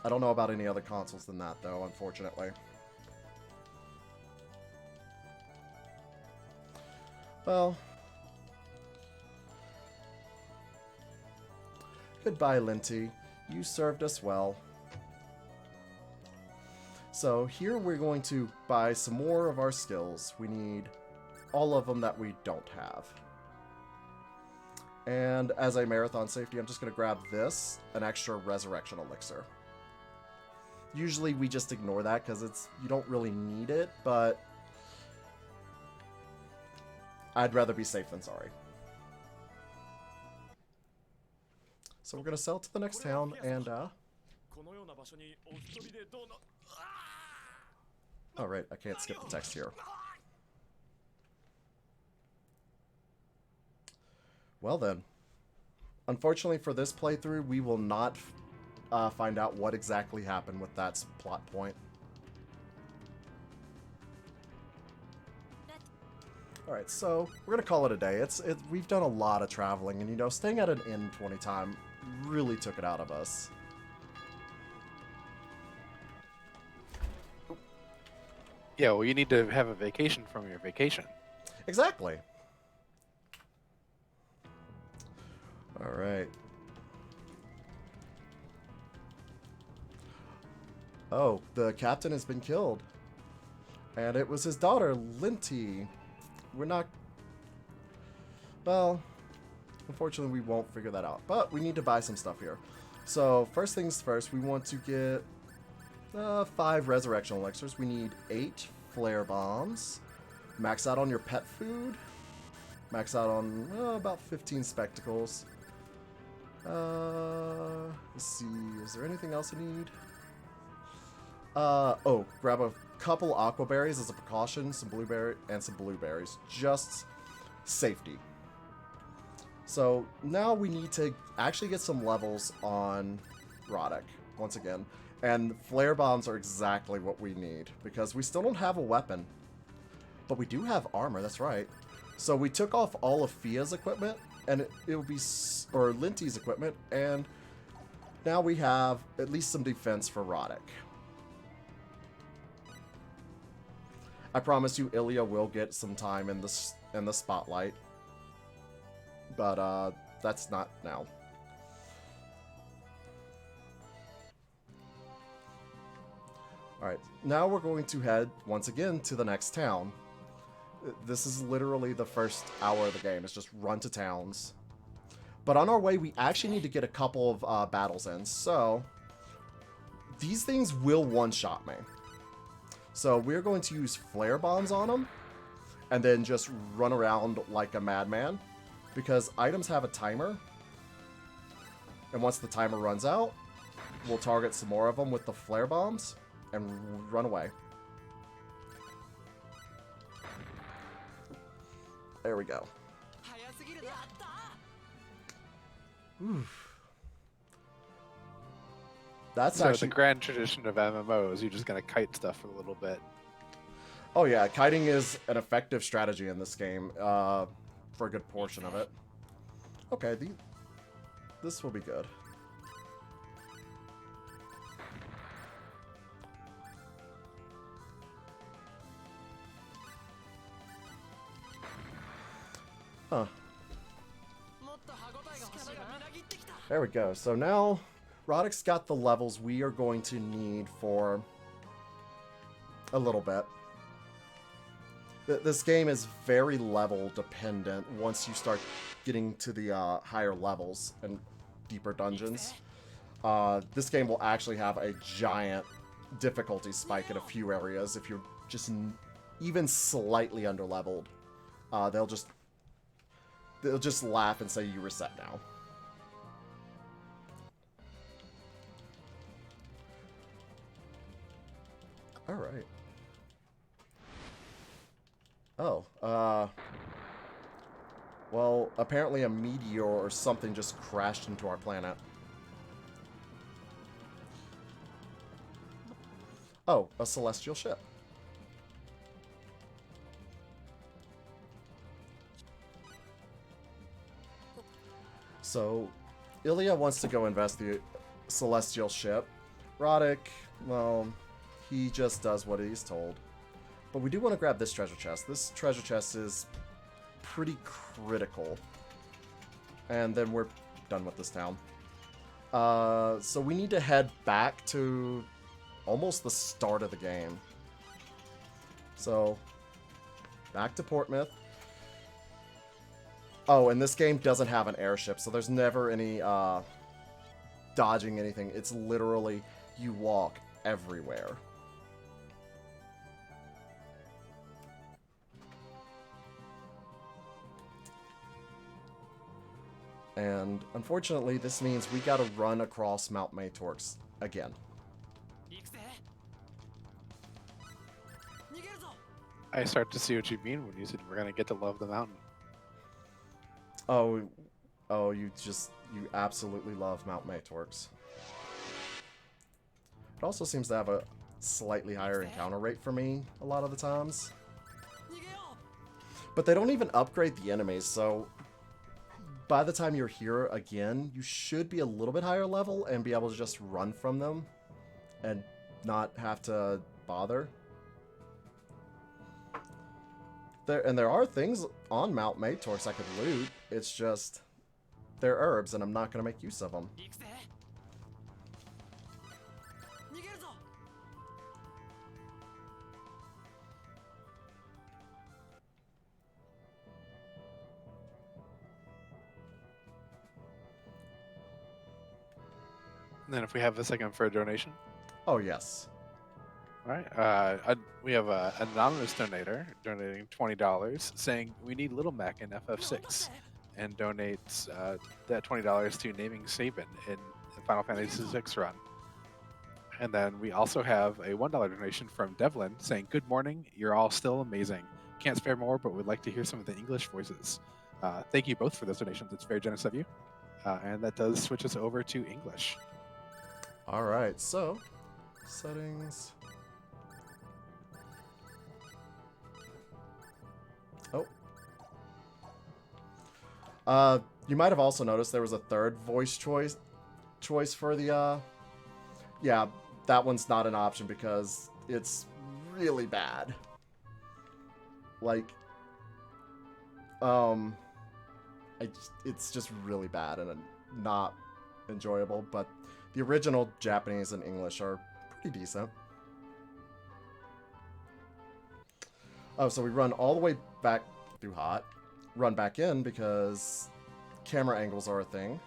I don't know about any other consoles than that, though, unfortunately. Well, goodbye, Linty. You served us well. So here we're going to buy some more of our skills. We need all of them that we don't have. And as a marathon safety, I'm just going to grab this, an extra resurrection elixir. Usually we just ignore that because you don't really need it, but I'd rather be safe than sorry. So we're going to sell to the next town, and oh, right, I can't skip the text here. Well then, unfortunately for this playthrough, we will not find out what exactly happened with that plot point. Alright, so we're going to call it a day. We've done a lot of traveling, and you know, staying at an inn 20 times really took it out of us. Yeah, well, you need to have a vacation from your vacation. Exactly. Alright. Oh, the captain has been killed. And it was his daughter, Linty. We're not... Well, unfortunately we won't figure that out. But we need to buy some stuff here. So, first things first, we want to get 5 resurrection elixirs. We need 8 flare bombs. Max out on your pet food. Max out on about 15 spectacles. Let's see, is there anything else I need? Oh, grab a couple aqua berries as a precaution, some blueberries, just safety. So now we need to actually get some levels on Roddick once again, and flare bombs are exactly what we need because we still don't have a weapon, but we do have armor. That's right. So we took off all of Fia's equipment, and it will be, or Linty's equipment, and now we have at least some defense for Roddick. I promise you, Ilya will get some time in the spotlight, but that's not now. All right, now we're going to head once again to the next town. This is literally the first hour of the game. It's just run to towns. But on our way, we actually need to get a couple of battles in. So these things will one-shot me. So we're going to use flare bombs on them, and then just run around like a madman, because items have a timer. And once the timer runs out, we'll target some more of them with the flare bombs and run away. There we go. Oof. That's So actually the grand tradition of MMOs, you're just gonna kite stuff for a little bit. Oh yeah, kiting is an effective strategy in this game, for a good portion of it. Okay, this will be good. Huh. There we go. So now, Roddick's got the levels we are going to need for a little bit. This game is very level dependent once you start getting to the higher levels and deeper dungeons. This game will actually have a giant difficulty spike in a few areas if you're just even slightly underleveled. They'll just laugh and say you reset now. All right. Oh, well, apparently a meteor or something just crashed into our planet. Oh, a celestial ship. So, Ilya wants to go investigate celestial ship. Roddick, well, he just does what he's told. But we do want to grab this treasure chest. This treasure chest is pretty critical. And then we're done with this town. So we need to head back to almost the start of the game. So, back to Portmouth. Oh, and this game doesn't have an airship, so there's never any dodging anything. It's literally, you walk everywhere. And unfortunately, this means we gotta run across Mount Maytorx again. I start to see what you mean when you said we're gonna get to love the mountain. Oh, you absolutely love Mount Maytorx. It also seems to have a slightly higher encounter rate for me a lot of the times. But they don't even upgrade the enemies, so by the time you're here again, you should be a little bit higher level and be able to just run from them and not have to bother. There are things on Mount Maytorx I could loot. It's just they're herbs, and I'm not going to make use of them. And then if we have a second for a donation. Oh, yes. All right. We have an anonymous donator donating $20, saying we need Little Mac in FF6, and donates that $20 to naming Sabin in the Final Fantasy VI run. And then we also have a $1 donation from Devlin saying, "Good morning. You're all still amazing. Can't spare more, but would like to hear some of the English voices." Thank you both for those donations. It's very generous of you. And that does switch us over to English. All right. So, settings. Oh. You might have also noticed there was a third voice choice for the, yeah, that one's not an option because it's really bad. Like, it's just really bad and not enjoyable, but the original Japanese and English are pretty decent. Oh, so we run all the way back through Hot, run back in because camera angles are a thing.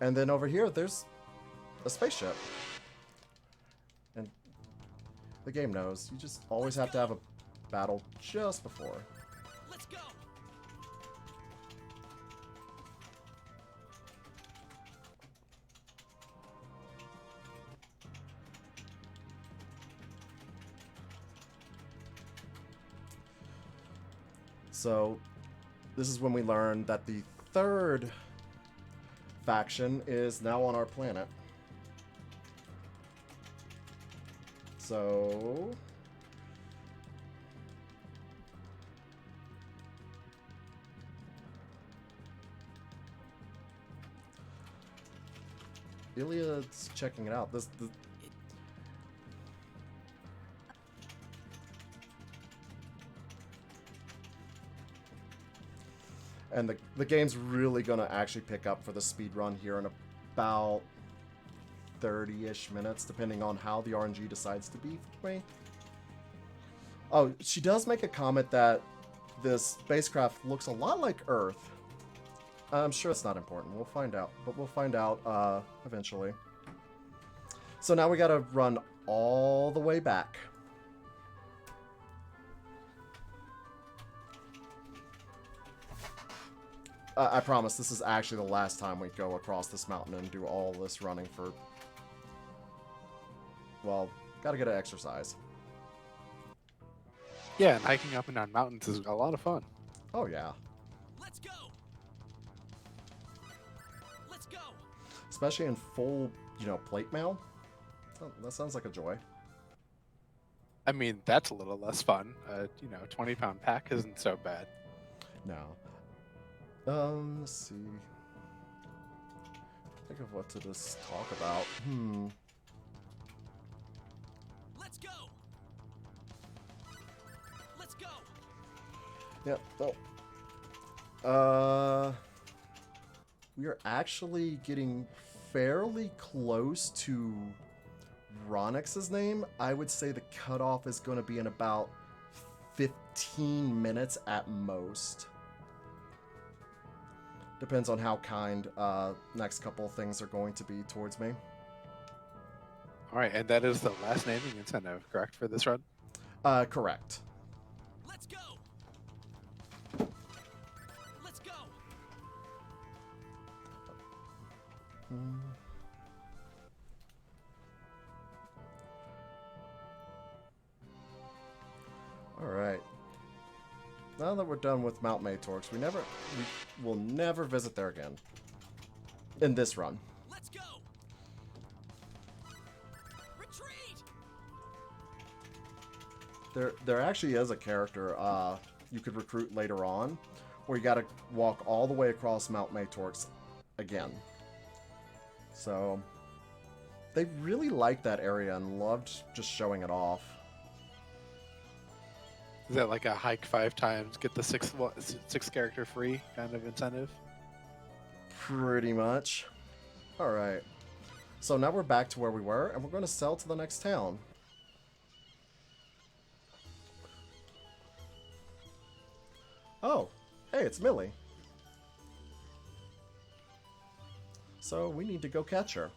And then over here, there's a spaceship. And the game knows. You just always have to have a battle just before. Let's go. So, this is when we learn that the third faction is now on our planet. So... Iliad's checking it out. And the game's really gonna actually pick up for the speed run here in about 30-ish minutes, depending on how the RNG decides to be for me. Oh, she does make a comment that this spacecraft looks a lot like Earth. I'm sure it's not important. We'll find out. But we'll find out eventually. So now we gotta run all the way back. I promise this is actually the last time we go across this mountain and do all this running for... Well, gotta get an exercise. Yeah, and hiking up and down mountains is a lot of fun. Oh, yeah. Let's go. Let's go. Especially in full, plate mail. That sounds like a joy. I mean, that's a little less fun. 20-pound pack isn't so bad. No. Let's see. Think of what to just talk about. Let's go. Let's go. Yep. Oh. We are actually getting fairly close to Ronix's name. I would say the cutoff is going to be in about 15 minutes at most. Depends on how kind next couple things are going to be towards me. All right, and that is the last naming incentive, correct, for this run? Correct. Let's go. Let's go. All right. Now that we're done with Mount Maytorx, we will never visit there again. In this run. Let's go. Retreat. There actually is a character you could recruit later on, where you got to walk all the way across Mount Maytorx again. So they really liked that area and loved just showing it off. Is that like a hike 5 times, get the sixth character free kind of incentive? Pretty much. All right. So now we're back to where we were, and we're going to sell to the next town. Oh, hey, it's Millie. So we need to go catch her.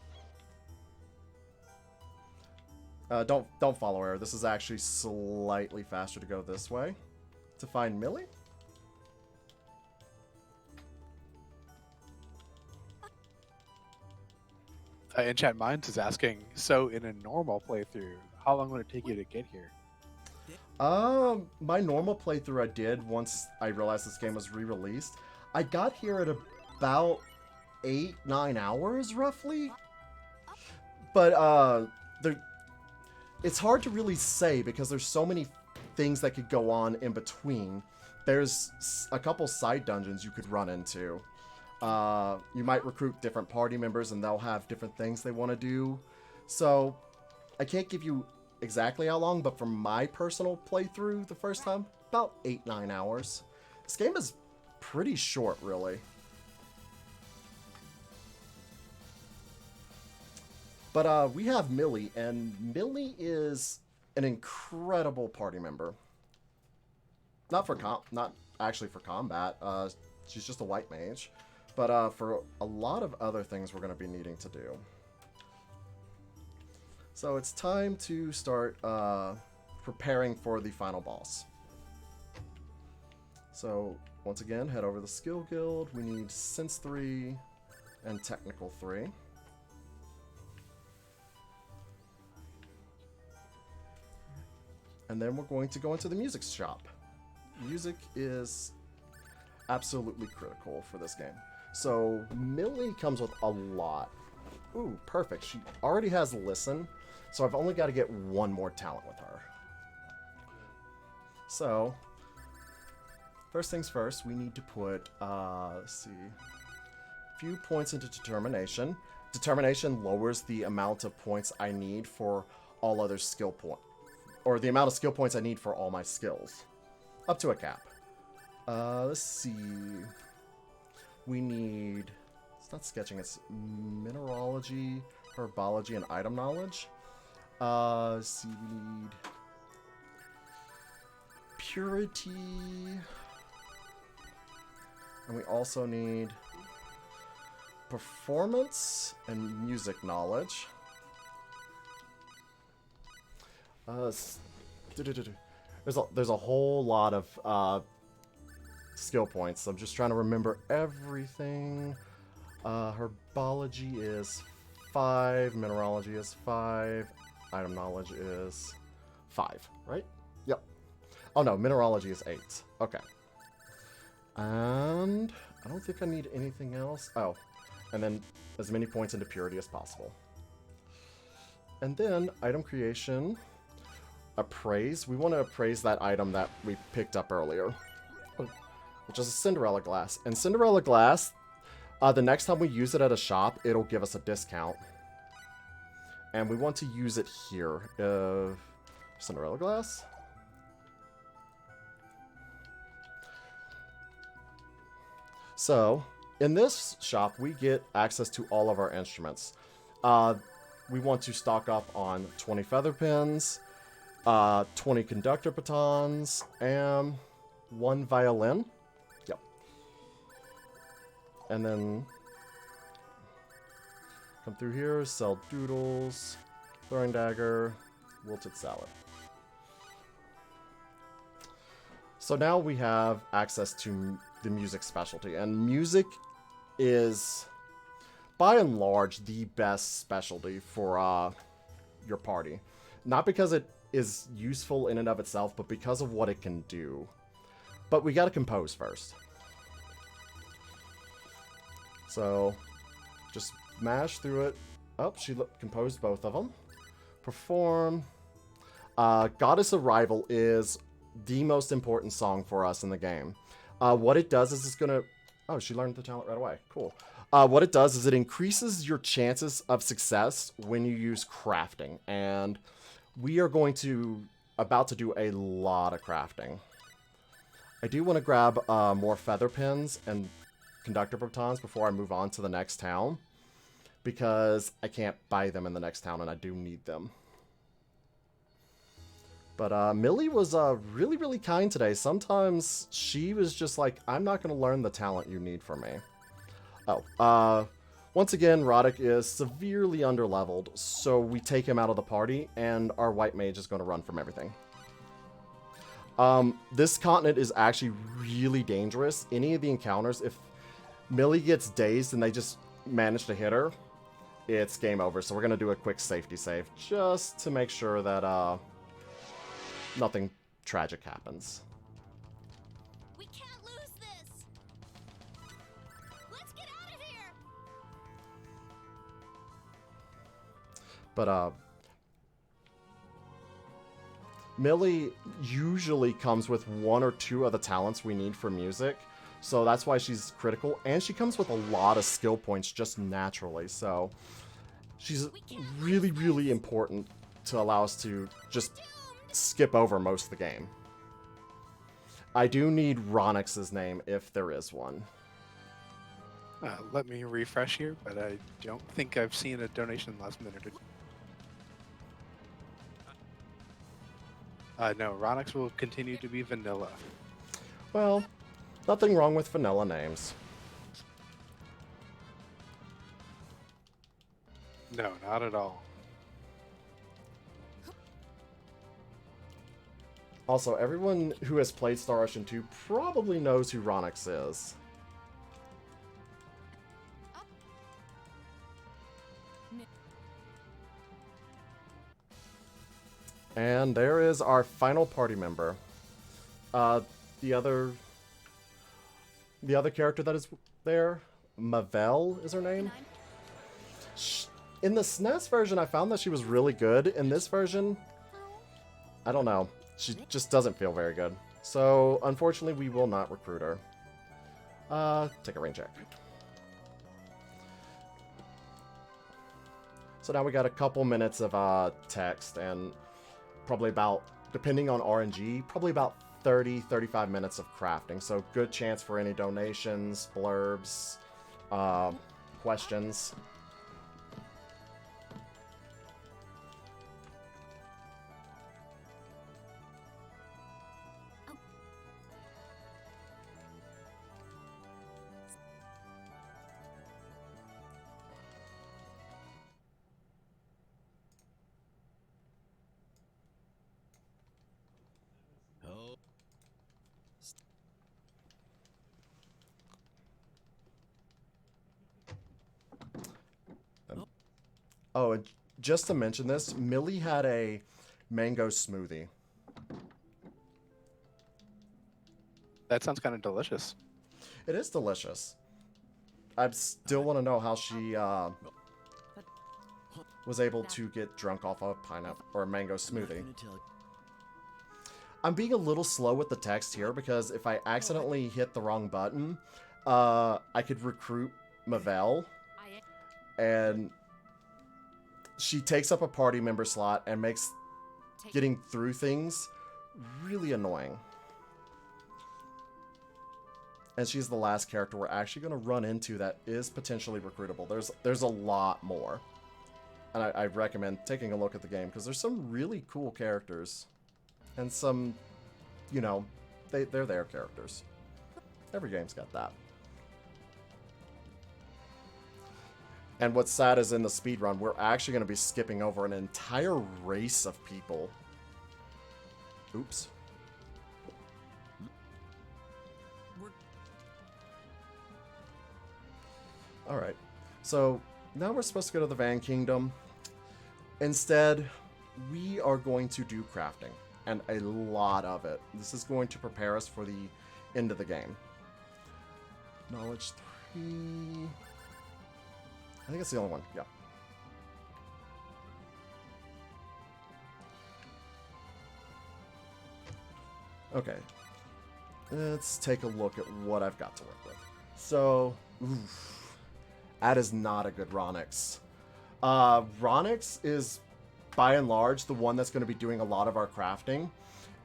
Don't follow her. This is actually slightly faster to go this way to find Millie. In chat, Minds is asking, so in a normal playthrough, how long would it take you to get here? My normal playthrough I did once I realized this game was re-released. I got here at about 8-9 hours, roughly. But, it's hard to really say because there's so many things that could go on in between. There's a couple side dungeons you could run into. You might recruit different party members and they'll have different things they want to do. So, I can't give you exactly how long, but from my personal playthrough the first time, about 8-9 hours. This game is pretty short, really. But we have Millie, and Millie is an incredible party member. Not actually for combat. She's just a white mage. But for a lot of other things we're going to be needing to do. So it's time to start preparing for the final boss. So once again, head over to the Skill Guild. We need Sense 3 and Technical 3. And then we're going to go into the music shop. Music is absolutely critical for this game. So Millie comes with a lot. Ooh, perfect. She already has Listen, so I've only got to get one more talent with her. So, first things first, we need to put, let's see, a few points into Determination. Determination lowers the amount of points I need for all other skill points. Or the amount of skill points I need for all my skills. Up to a cap. Let's see. We need... It's not sketching, it's mineralogy, herbology, and item knowledge. Let's see, we need... purity. And we also need... performance and music knowledge. There's a whole lot of skill points. I'm just trying to remember everything. Herbology is 5. Mineralogy is 5. Item knowledge is 5, right? Yep. Oh no, mineralogy is 8. Okay. And I don't think I need anything else. Oh, and then as many points into purity as possible. And then item creation. Appraise. We want to appraise that item that we picked up earlier, which is a Cinderella glass. And Cinderella glass, the next time we use it at a shop, it'll give us a discount. And we want to use it here. Cinderella glass. So, in this shop, we get access to all of our instruments. We want to stock up on 20 feather pins, 20 conductor batons, and 1 violin. Yep. And then come through here, sell doodles, throwing dagger, wilted salad. So now we have access to the music specialty, and music is by and large the best specialty for your party. Not because it is useful in and of itself, but because of what it can do. But we gotta compose first. So, just mash through it. Oh, she composed both of them. Perform. Goddess Arrival is the most important song for us in the game. What it does is it's gonna... Oh, she learned the talent right away. Cool. What it does is it increases your chances of success when you use crafting. And we are about to do a lot of crafting. I do want to grab more feather pins and conductor batons before I move on to the next town, because I can't buy them in the next town and I do need them. But Millie was really, really kind today. Sometimes she was just like, I'm not going to learn the talent you need from me. Oh, once again, Roddick is severely underleveled, so we take him out of the party, and our white mage is going to run from everything. This continent is actually really dangerous. Any of the encounters, if Millie gets dazed and they just manage to hit her, it's game over. So we're going to do a quick safety save, just to make sure that nothing tragic happens. We can't lose this. Let's get out of here. But Millie usually comes with 1 or 2 of the talents we need for music, so that's why she's critical, and she comes with a lot of skill points just naturally, so she's really, really important to allow us to just skip over most of the game. I do need Ronix's name if there is one. Let me refresh here, but I don't think I've seen a donation last minute. No, Ronix will continue to be vanilla. Well, nothing wrong with vanilla names. No, not at all. Also, everyone who has played Star Ocean 2 probably knows who Ronix is. And there is our final party member. The other character that is there, Mavel is her name. In the SNES version, I found that she was really good. In this version, I don't know. She just doesn't feel very good. So, unfortunately, we will not recruit her. Take a rain check. So now we got a couple minutes of text and probably about, depending on RNG, probably about 30-35 minutes of crafting. So good chance for any donations, blurbs, questions. Oh, and just to mention this, Millie had a mango smoothie. That sounds kind of delicious. It is delicious. I still want to know how she was able to get drunk off a pineapple or a mango smoothie. I'm being a little slow with the text here because if I accidentally hit the wrong button, I could recruit Mavel, and she takes up a party member slot and makes getting through things really annoying. And she's the last character we're actually going to run into that is potentially recruitable. There's a lot more. And I recommend taking a look at the game because there's some really cool characters. And some, you know, they're their characters. Every game's got that. And what's sad is in the speedrun, we're actually going to be skipping over an entire race of people. Oops. Alright. So, now we're supposed to go to the Van Kingdom. Instead, we are going to do crafting. And a lot of it. This is going to prepare us for the end of the game. Knowledge 3... I think it's the only one, yeah. Okay. Let's take a look at what I've got to work with. So, oof, that is not a good Ronix. Ronix is, by and large, the one that's going to be doing a lot of our crafting.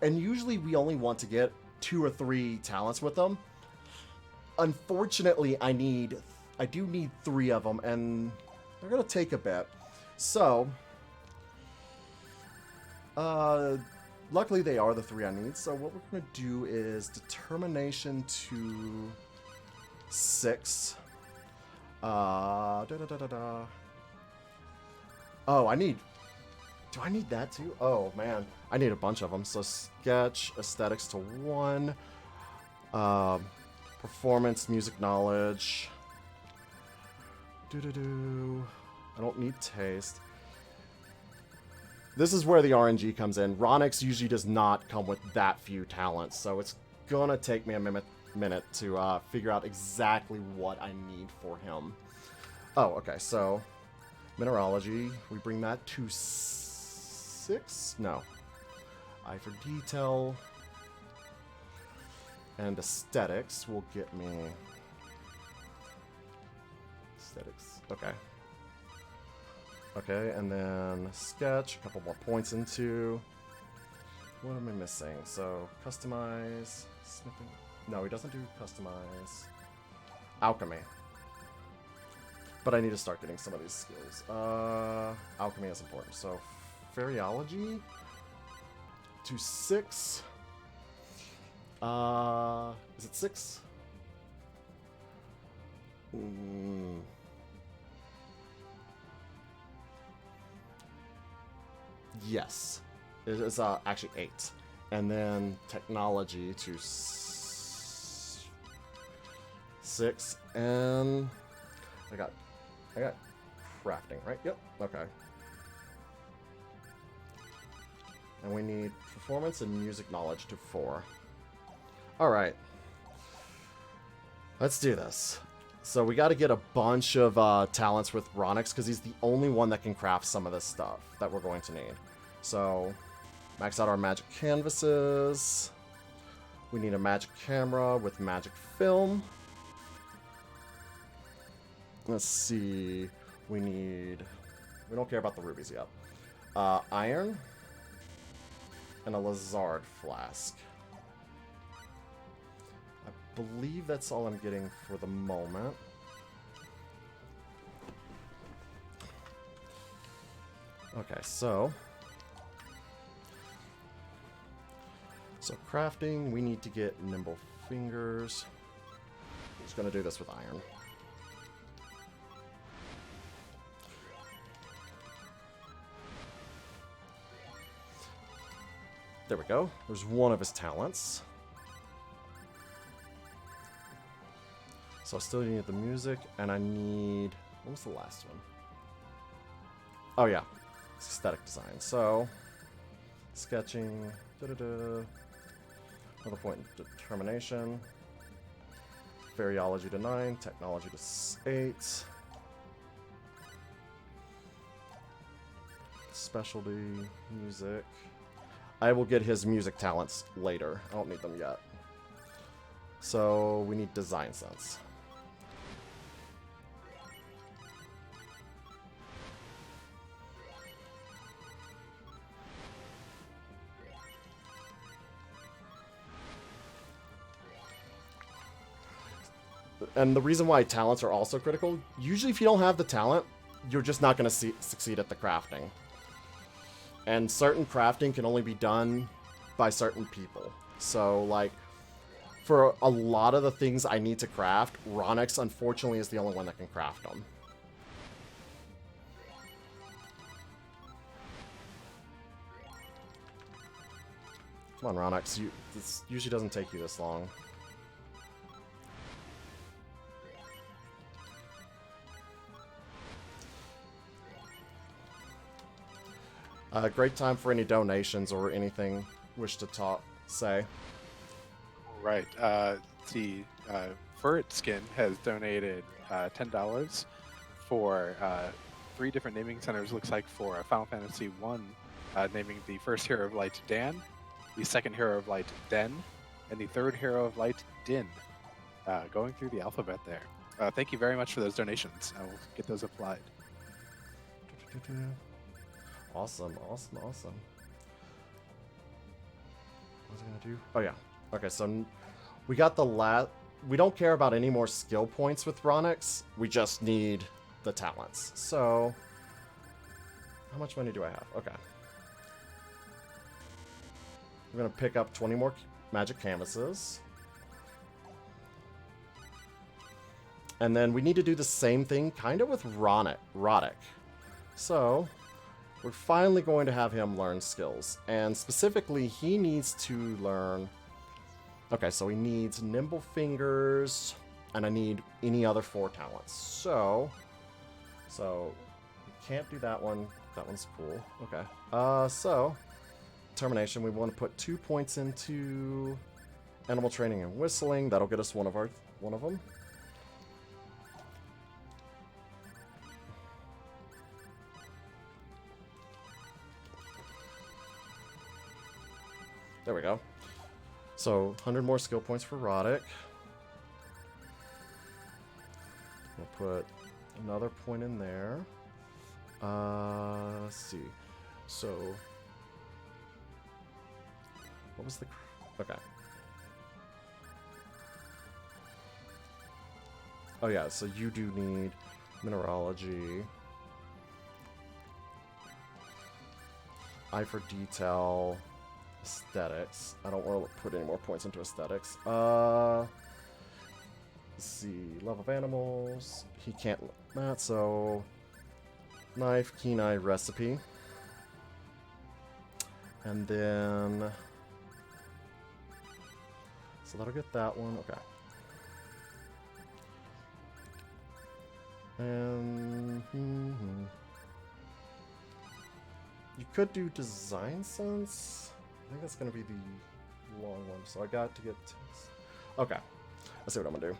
And usually we only want to get 2 or 3 talents with them. Unfortunately, I do need 3 of them, and they're going to take a bit. So, luckily they are the 3 I need. So what we're going to do is determination to 6. Oh, do I need that too? Oh, man. I need a bunch of them. So sketch, aesthetics to 1. Performance, music knowledge. I don't need taste. This is where the RNG comes in. Ronix usually does not come with that few talents, so it's gonna take me a minute to figure out exactly what I need for him. Oh, okay, so mineralogy, we bring that to 6? No. Eye for detail. And aesthetics will get me... Aesthetics, okay. Okay, and then sketch, a couple more points into... What am I missing? So, customize, smithing... No, he doesn't do customize. Alchemy. But I need to start getting some of these skills. Alchemy is important. So, Fairyology to 6. Is it 6? Yes. It is actually 8. And then technology to 6, and I got crafting, right? Yep. Okay. And we need performance and music knowledge to 4. All right. Let's do this. So we got to get a bunch of talents with Ronix because he's the only one that can craft some of this stuff that we're going to need. So max out our magic canvases. We need a magic camera with magic film. Let's see. We don't care about the rubies yet. Iron and a Lazard flask. I believe that's all I'm getting for the moment. Okay, so crafting, we need to get nimble fingers. I'm just gonna do this with iron. There we go. There's one of his talents. So I still need the music, and I need... What was the last one? Oh, yeah. Aesthetic design. So, sketching. Another point in determination. Variology to 9. Technology to 8. Specialty. Music. I will get his music talents later. I don't need them yet. So we need design sense. And the reason why talents are also critical, usually if you don't have the talent, you're just not going to succeed at the crafting. And certain crafting can only be done by certain people. So, like, for a lot of the things I need to craft, Ronix, unfortunately, is the only one that can craft them. Come on, Ronix. This usually doesn't take you this long. Great time for any donations or anything wish to say. Right. The Furret Skin has donated $10 for 3 different naming centers. Looks like for Final Fantasy 1, naming the first Hero of Light Dan, the second Hero of Light Den, and the third Hero of Light Din. Going through the alphabet there. Thank you very much for those donations. I will get those applied. Awesome, awesome, awesome. What was I gonna do? Oh yeah. Okay, so we got the we don't care about any more skill points with Ronix. We just need the talents. So, how much money do I have? Okay. We're gonna pick up 20 more magic canvases. And then we need to do the same thing kind of with Roddick. So, we're finally going to have him learn skills. And specifically, he needs to learn... Okay, so he needs nimble fingers, and I need any other 4 talents. So we can't do that one. That one's cool. Okay. So, determination, we want to put 2 points into animal training and whistling. That'll get us one of them. There we go. So, 100 more skill points for Roddick. We'll put another point in there. Let's see. So, what was the... Okay. Oh yeah, so you do need mineralogy. Eye for detail. Aesthetics. I don't want to put any more points into aesthetics. Let's see. Love of animals. He can't that, so knife, keen eye, recipe. And then So that'll get that one. Okay. And you could do design sense. I think that's gonna be the long one. So I got to get. Okay. Let's see what I'm gonna do.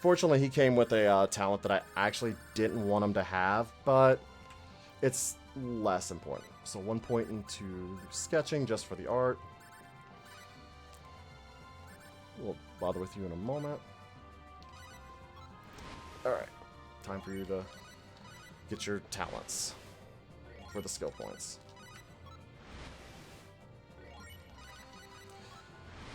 Fortunately, he came with a talent that I actually didn't want him to have, but it's less important. So 1 point into sketching just for the art. We'll bother with you in a moment. Alright. Time for you to get your talents for the skill points.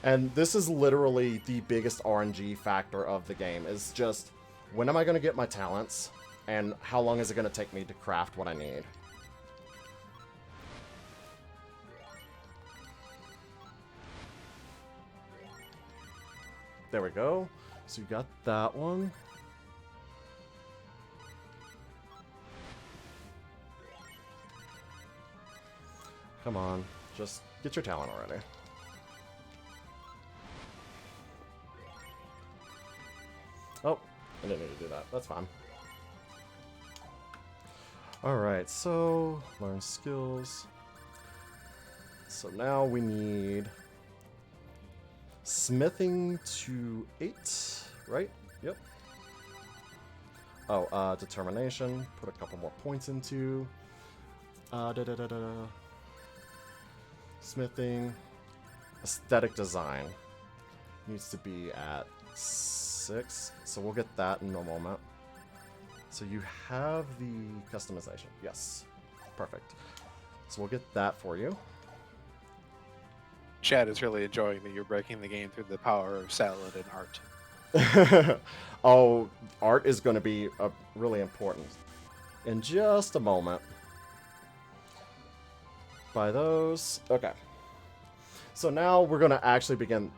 And this is literally the biggest RNG factor of the game, is just, when am I going to get my talents, and how long is it going to take me to craft what I need? There we go. So you got that one. Come on, just get your talent already. Oh, I didn't need to do that. That's fine. Alright, so learn skills. So now we need smithing to 8, right? Yep. Oh, determination. Put a couple more points into. Smithing. Aesthetic design. Needs to be at 6. So we'll get that in a moment. So you have the customization. Yes. Perfect. So we'll get that for you. Chad is really enjoying that you're breaking the game through the power of salad and art. Oh, art is going to be really important in just a moment. Buy those. Okay. So now we're going to actually begin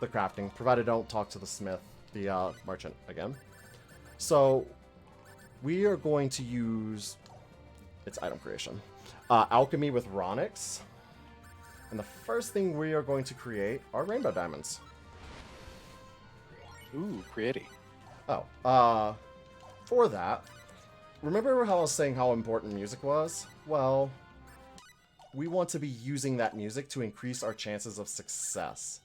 the crafting, provided I don't talk to the smith, the merchant again. So we are going to use its item creation. Alchemy with Ronix. And the first thing we are going to create are rainbow diamonds. Ooh, pretty. Oh, for that, remember how I was saying how important music was? Well, we want to be using that music to increase our chances of success.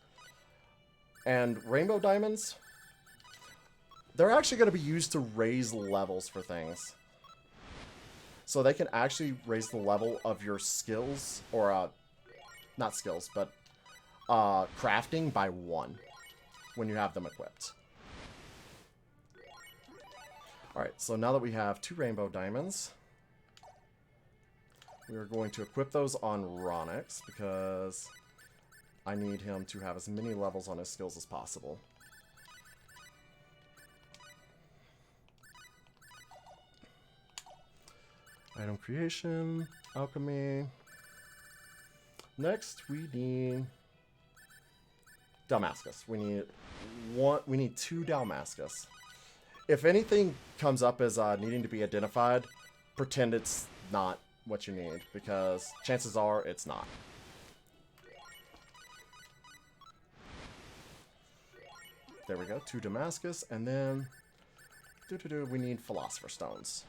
And rainbow diamonds, they're actually going to be used to raise levels for things. So they can actually raise the level of your skills, or not skills, but crafting by 1 when you have them equipped. Alright, so now that we have 2 rainbow diamonds, we are going to equip those on Ronix, because I need him to have as many levels on his skills as possible. Item creation, alchemy. Next, we need Damascus. We need 2 Damascus. If anything comes up as needing to be identified, pretend it's not what you need, because chances are it's not. There we go, 2 Damascus, and then we need Philosopher Stones.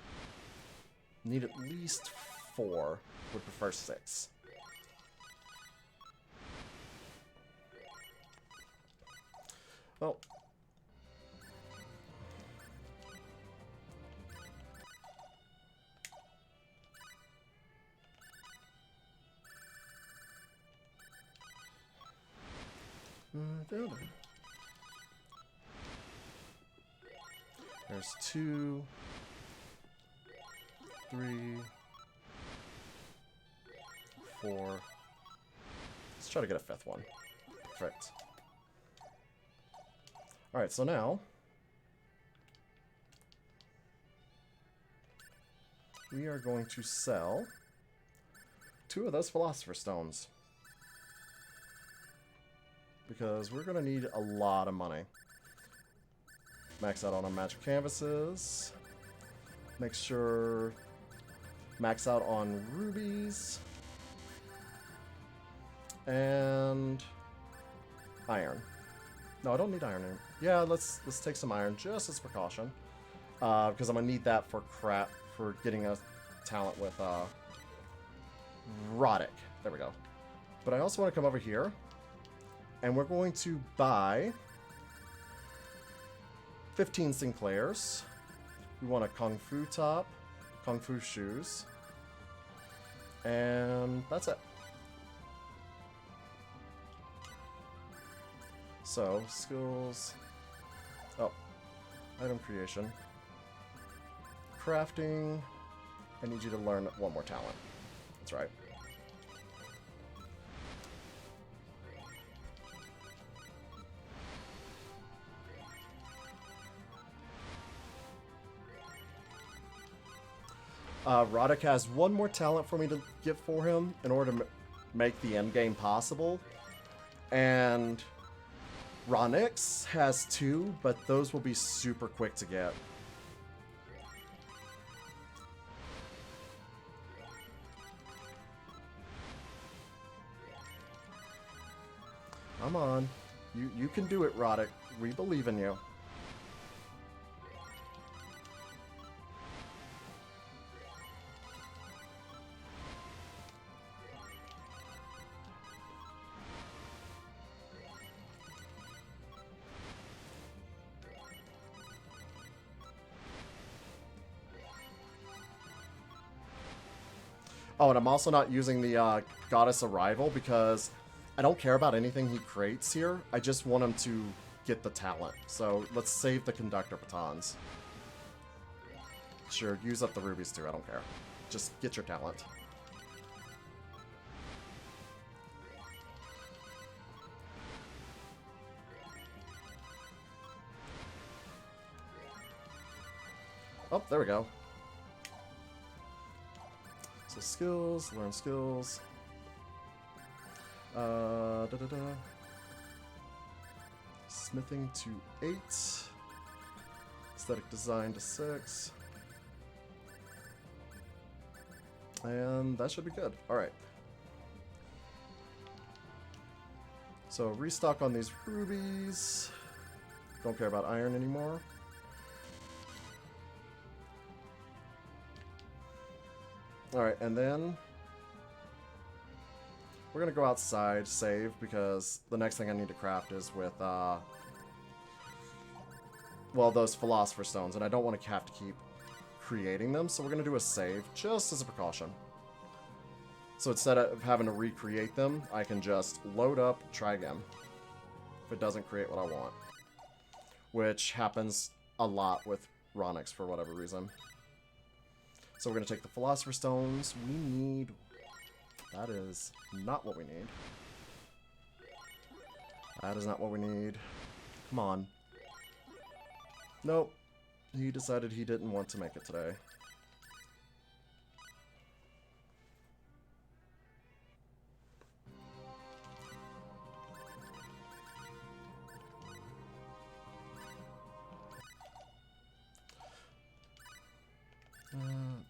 Need at least 4, would prefer 6. Well, there's 2, 3, 4. Let's try to get a 5th one. Perfect. Alright, so now we are going to sell 2 of those Philosopher Stones, because we're going to need a lot of money. Max out on our magic canvases. Make sure max out on rubies. And iron. No, I don't need iron. Yeah, let's take some iron just as precaution, because I'm gonna need that for getting a talent with Roddick. There we go. But I also want to come over here, and we're going to buy 15 Sinclairs. We want a Kung Fu top, Kung Fu shoes, and that's it. So, skills. Oh, item creation. Crafting. I need you to learn one more talent. That's right. Roddick has one more talent for me to get for him in order to make the end game possible. And Ronix has 2, but those will be super quick to get. Come on. You can do it, Roddick. We believe in you. Oh, and I'm also not using the Goddess Arrival because I don't care about anything he creates here. I just want him to get the talent. So let's save the Conductor Batons. Sure, use up the rubies too, I don't care. Just get your talent. Oh, there we go. So skills, learn skills. Smithing to 8. Aesthetic design to 6. And that should be good. Alright. So restock on these rubies. Don't care about iron anymore. Alright, and then we're going to go outside, save, because the next thing I need to craft is with, well, those Philosopher Stones, and I don't want to have to keep creating them, so we're going to do a save, just as a precaution. So instead of having to recreate them, I can just load up, try again, if it doesn't create what I want. Which happens a lot with Ronix for whatever reason. So we're going to take the Philosopher Stones. We need... That is not what we need. That is not what we need. Come on. Nope. He decided he didn't want to make it today.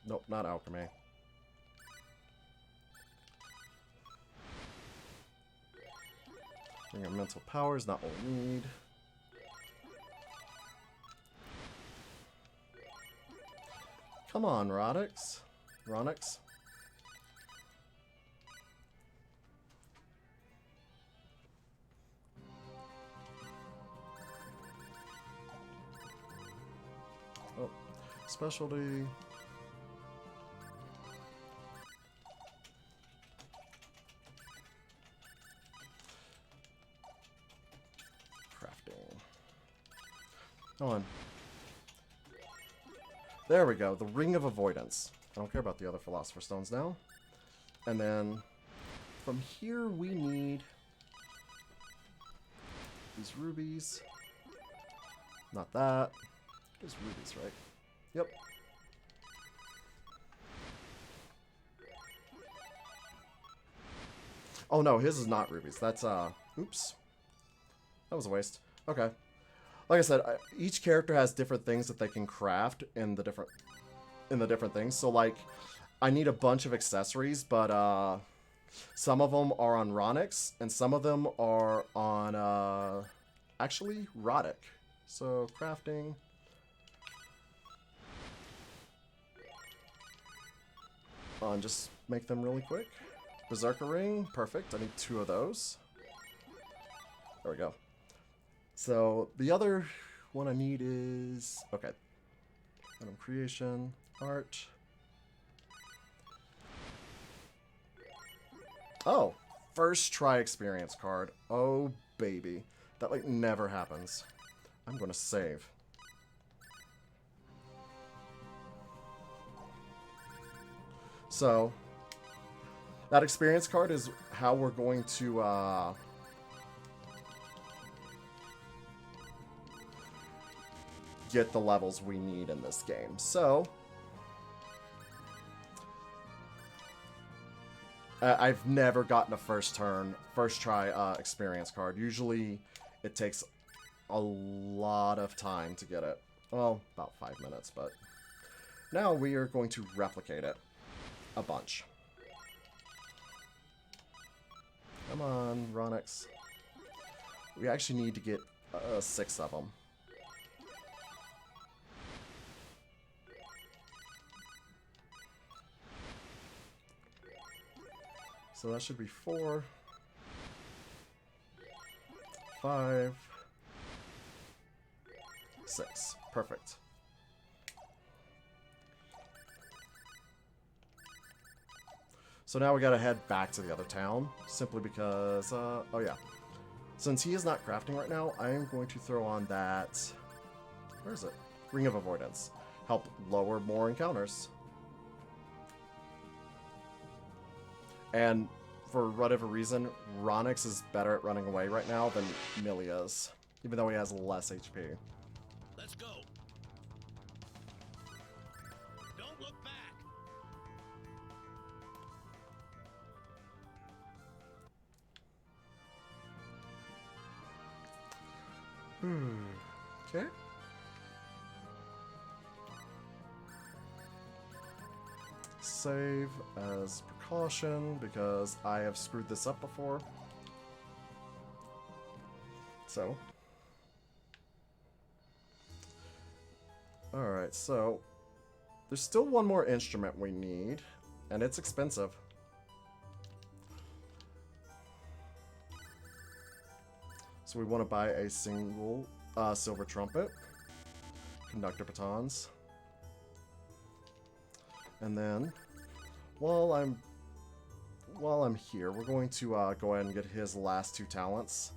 Nope, not alchemy. Bring our mental powers, not what we need. Come on, Ronix. Ronix. Oh, specialty. Come on. There we go. The Ring of Avoidance. I don't care about the other Philosopher Stones now. And then from here we need these rubies. Not that. There's rubies, right? Yep. Oh no, his is not rubies. That's, oops. That was a waste. Okay. Like I said, each character has different things that they can craft in the different things. So like, I need a bunch of accessories, but Some of them are on Ronix, and some of them are on, actually, Rodic. So, crafting. Just make them really quick. Berserker Ring, perfect. I need 2 of those. There we go. So, the other one I need is... Okay. Item creation, art. Oh, first try experience card. Oh, baby. That, like, never happens. I'm gonna save. So, that experience card is how we're going to, get the levels we need in this game. So, I've never gotten a first try experience card. Usually, it takes a lot of time to get it. Well, about 5 minutes, but now we are going to replicate it a bunch. Come on, Ronix. We actually need to get 6 of them. So that should be 4, 5, 6. Perfect. So now we gotta head back to the other town, simply because, oh yeah. Since he is not crafting right now, I am going to throw on that, where is it? Ring of Avoidance. Help lower more encounters. And for whatever reason, Ronix is better at running away right now than Millie is, even though he has less HP. Let's go. Don't look back. Okay. Save as precaution, because I have screwed this up before. So. Alright, so. There's still one more instrument we need, and it's expensive. So we want to buy a single silver trumpet, conductor batons, and then while I'm here, we're going to go ahead and get his last 2 talents.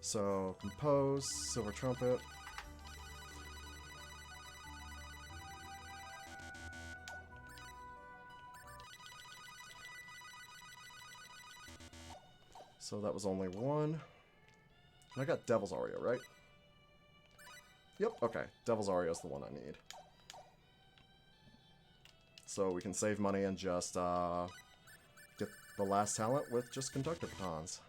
So compose, silver trumpet. So that was only 1. And I got Devil's Aria, right? Yep, okay. Devil's Aria is the one I need. So we can save money and just get the last talent with just conductor batons.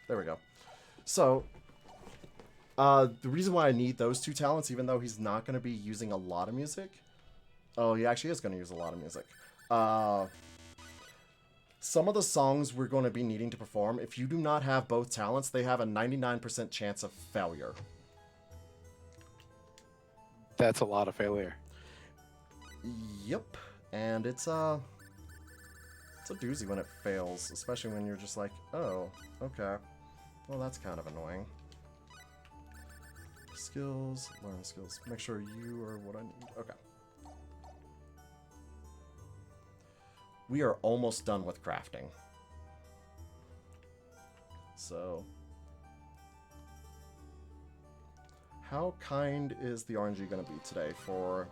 There we go. So, the reason why I need those 2 talents, even though he's not going to be using a lot of music... Oh, he actually is going to use a lot of music. Some of the songs we're going to be needing to perform, if you do not have both talents, they have a 99% chance of failure. That's a lot of failure. Yep. And it's a doozy when it fails, especially when you're just like, oh, okay. Well, that's kind of annoying. Skills, learn skills. Make sure you are what I need. Okay. We are almost done with crafting. So, how kind is the RNG going to be today for...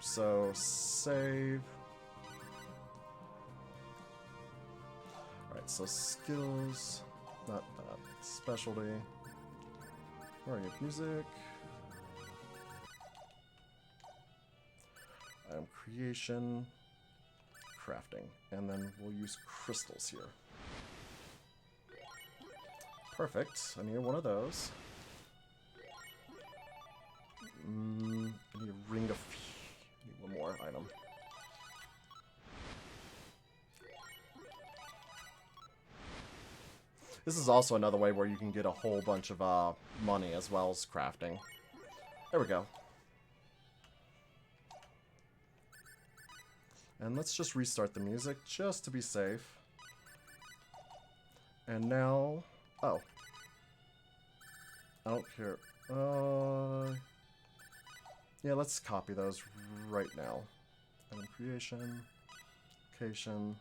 So, save. Alright, so skills, not specialty. Where are you? Music. Item creation. Crafting, and then we'll use crystals here. Perfect. I need one of those. This is also another way where you can get a whole bunch of money as well as crafting. There we go. And let's just restart the music just to be safe. And now... Oh. I don't care. Yeah, let's copy those right now. Item creation. Location.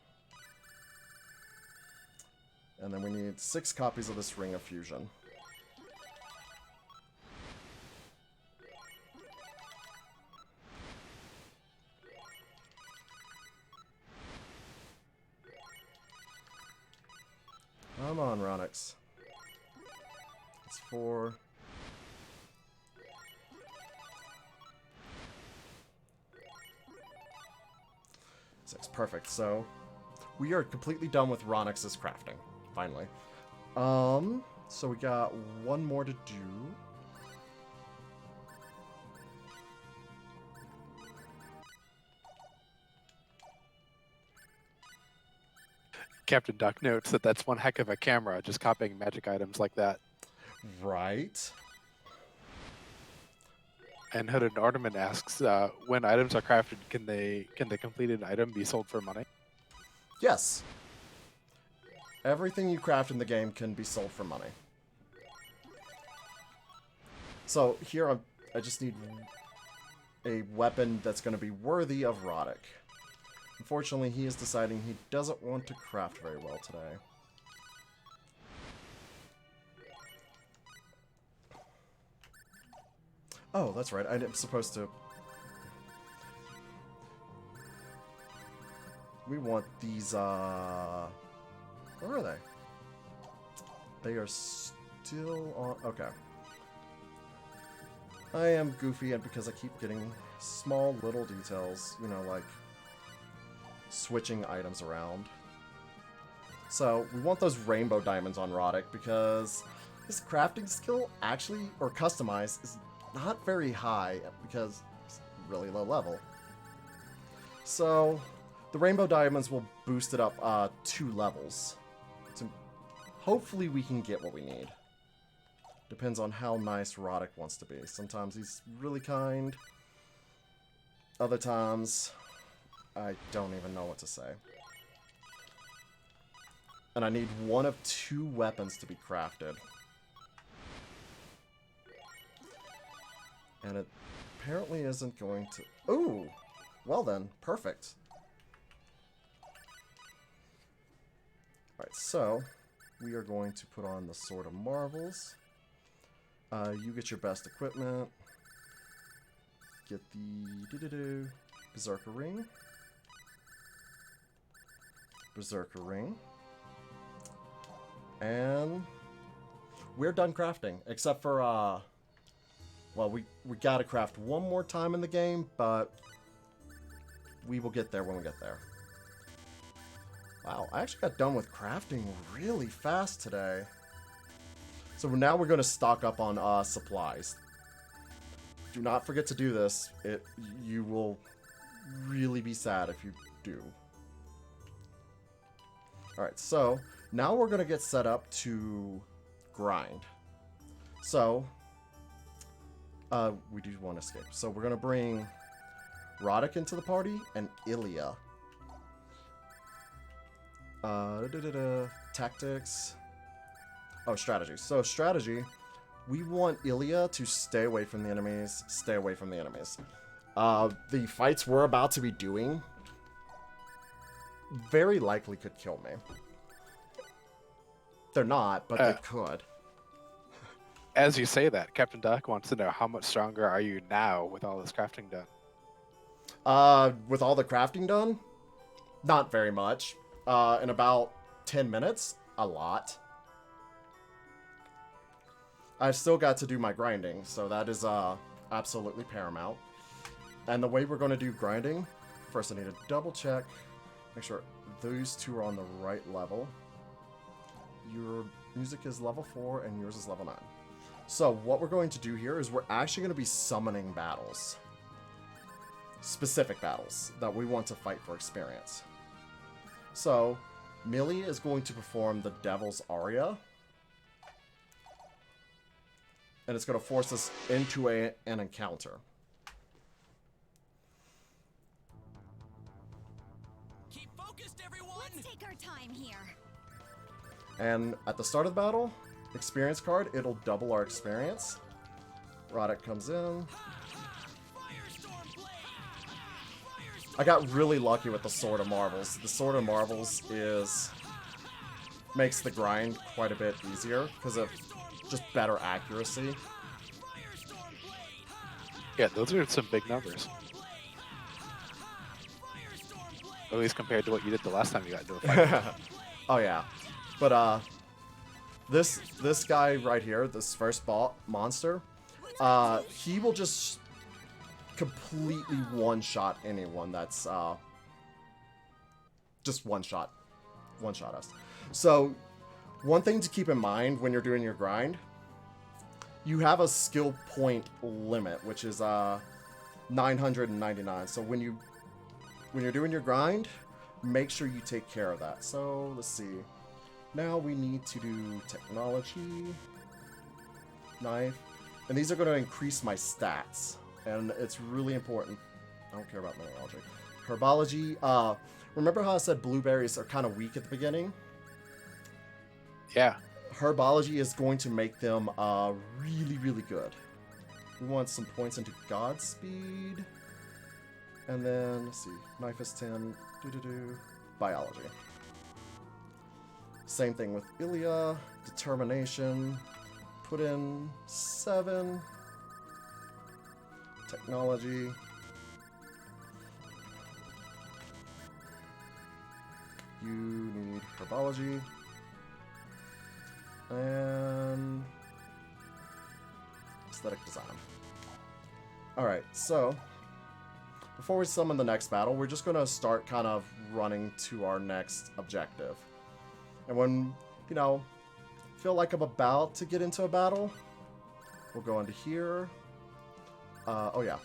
And then we need 6 copies of this Ring of Fusion. Come on, Ronix. It's 4. Perfect. So we are completely done with Ronix's crafting. Finally. So we got one more to do. Captain Duck notes that that's one heck of a camera, just copying magic items like that. Right. And Hooded Ornament asks, when items are crafted, can the completed item be sold for money? Yes. Everything you craft in the game can be sold for money. So here I just need a weapon that's going to be worthy of Roddick. Unfortunately, he is deciding he doesn't want to craft very well today. Oh, that's right. I'm supposed to... We want these, Where are they? They are still on... Okay. I am goofy, and because I keep getting small little details, you know, like switching items around. So, we want those rainbow diamonds on Roddick, because his crafting skill actually, or customize, is not very high, because it's really low level. So, the rainbow diamonds will boost it up 2 levels. So, hopefully we can get what we need. Depends on how nice Roddick wants to be. Sometimes he's really kind. Other times, I don't even know what to say. And I need one of 2 weapons to be crafted. And it apparently isn't going to... Ooh! Well then, perfect. Alright, so we are going to put on the Sword of Marvels. You get your best equipment. Get the Berserker Ring. Berserker Ring. And we're done crafting, except for well, we gotta craft one more time in the game, but we will get there when we get there. Wow, I actually got done with crafting really fast today. So now we're going to stock up on supplies. Do not forget to do this. You will really be sad if you do. Alright, so now we're going to get set up to grind. So, we do want to escape. So we're going to bring Roddick into the party and Ilya. Tactics. Oh, strategy. So, strategy, we want Ilya to stay away from the enemies, stay away from the enemies. The fights we're about to be doing very likely could kill me. They're not, but they could. As you say that, Captain Duck wants to know how much stronger are you now with all this crafting done? With all the crafting done? Not very much. In about 10 minutes, a lot. I've still got to do my grinding, so that is absolutely paramount. And the way we're going to do grinding, first I need to double check, make sure those 2 are on the right level. Your music is level 4 and yours is level 9. So what we're going to do here is we're actually going to be summoning battles. Specific battles that we want to fight for experience. So, Millie is going to perform the Devil's Aria, and it's going to force us into an encounter. Keep focused, everyone. Let's take our time here. And at the start of the battle, experience card, it'll double our experience. Roddick comes in. Firestorm blade. I got really lucky with the Sword of Marvels. The Sword of Marvels makes the grind quite a bit easier because of just better accuracy. Yeah, those are some big numbers. At least compared to what you did the last time you got into a fight. Oh yeah, but this guy right here, this first monster, he will just completely one-shot anyone that's just one-shot us. So one thing to keep in mind when you're doing your grind, you have a skill point limit, which is 999. So when you're doing your grind, make sure you take care of that. So let's see. Now we need to do technology, knife, and these are going to increase my stats, and it's really important. I don't care about mineralogy. Herbology. Remember how I said blueberries are kind of weak at the beginning? Yeah. Herbology is going to make them really, really good. We want some points into Godspeed. And then, let's see, knife is 10, biology. Same thing with Ilya, determination, put in 7, technology. You need herbology. And aesthetic design. Alright, so before we summon the next battle, we're just going to start kind of running to our next objective. And when, you know, feel like I'm about to get into a battle, we'll go into here. Oh yeah,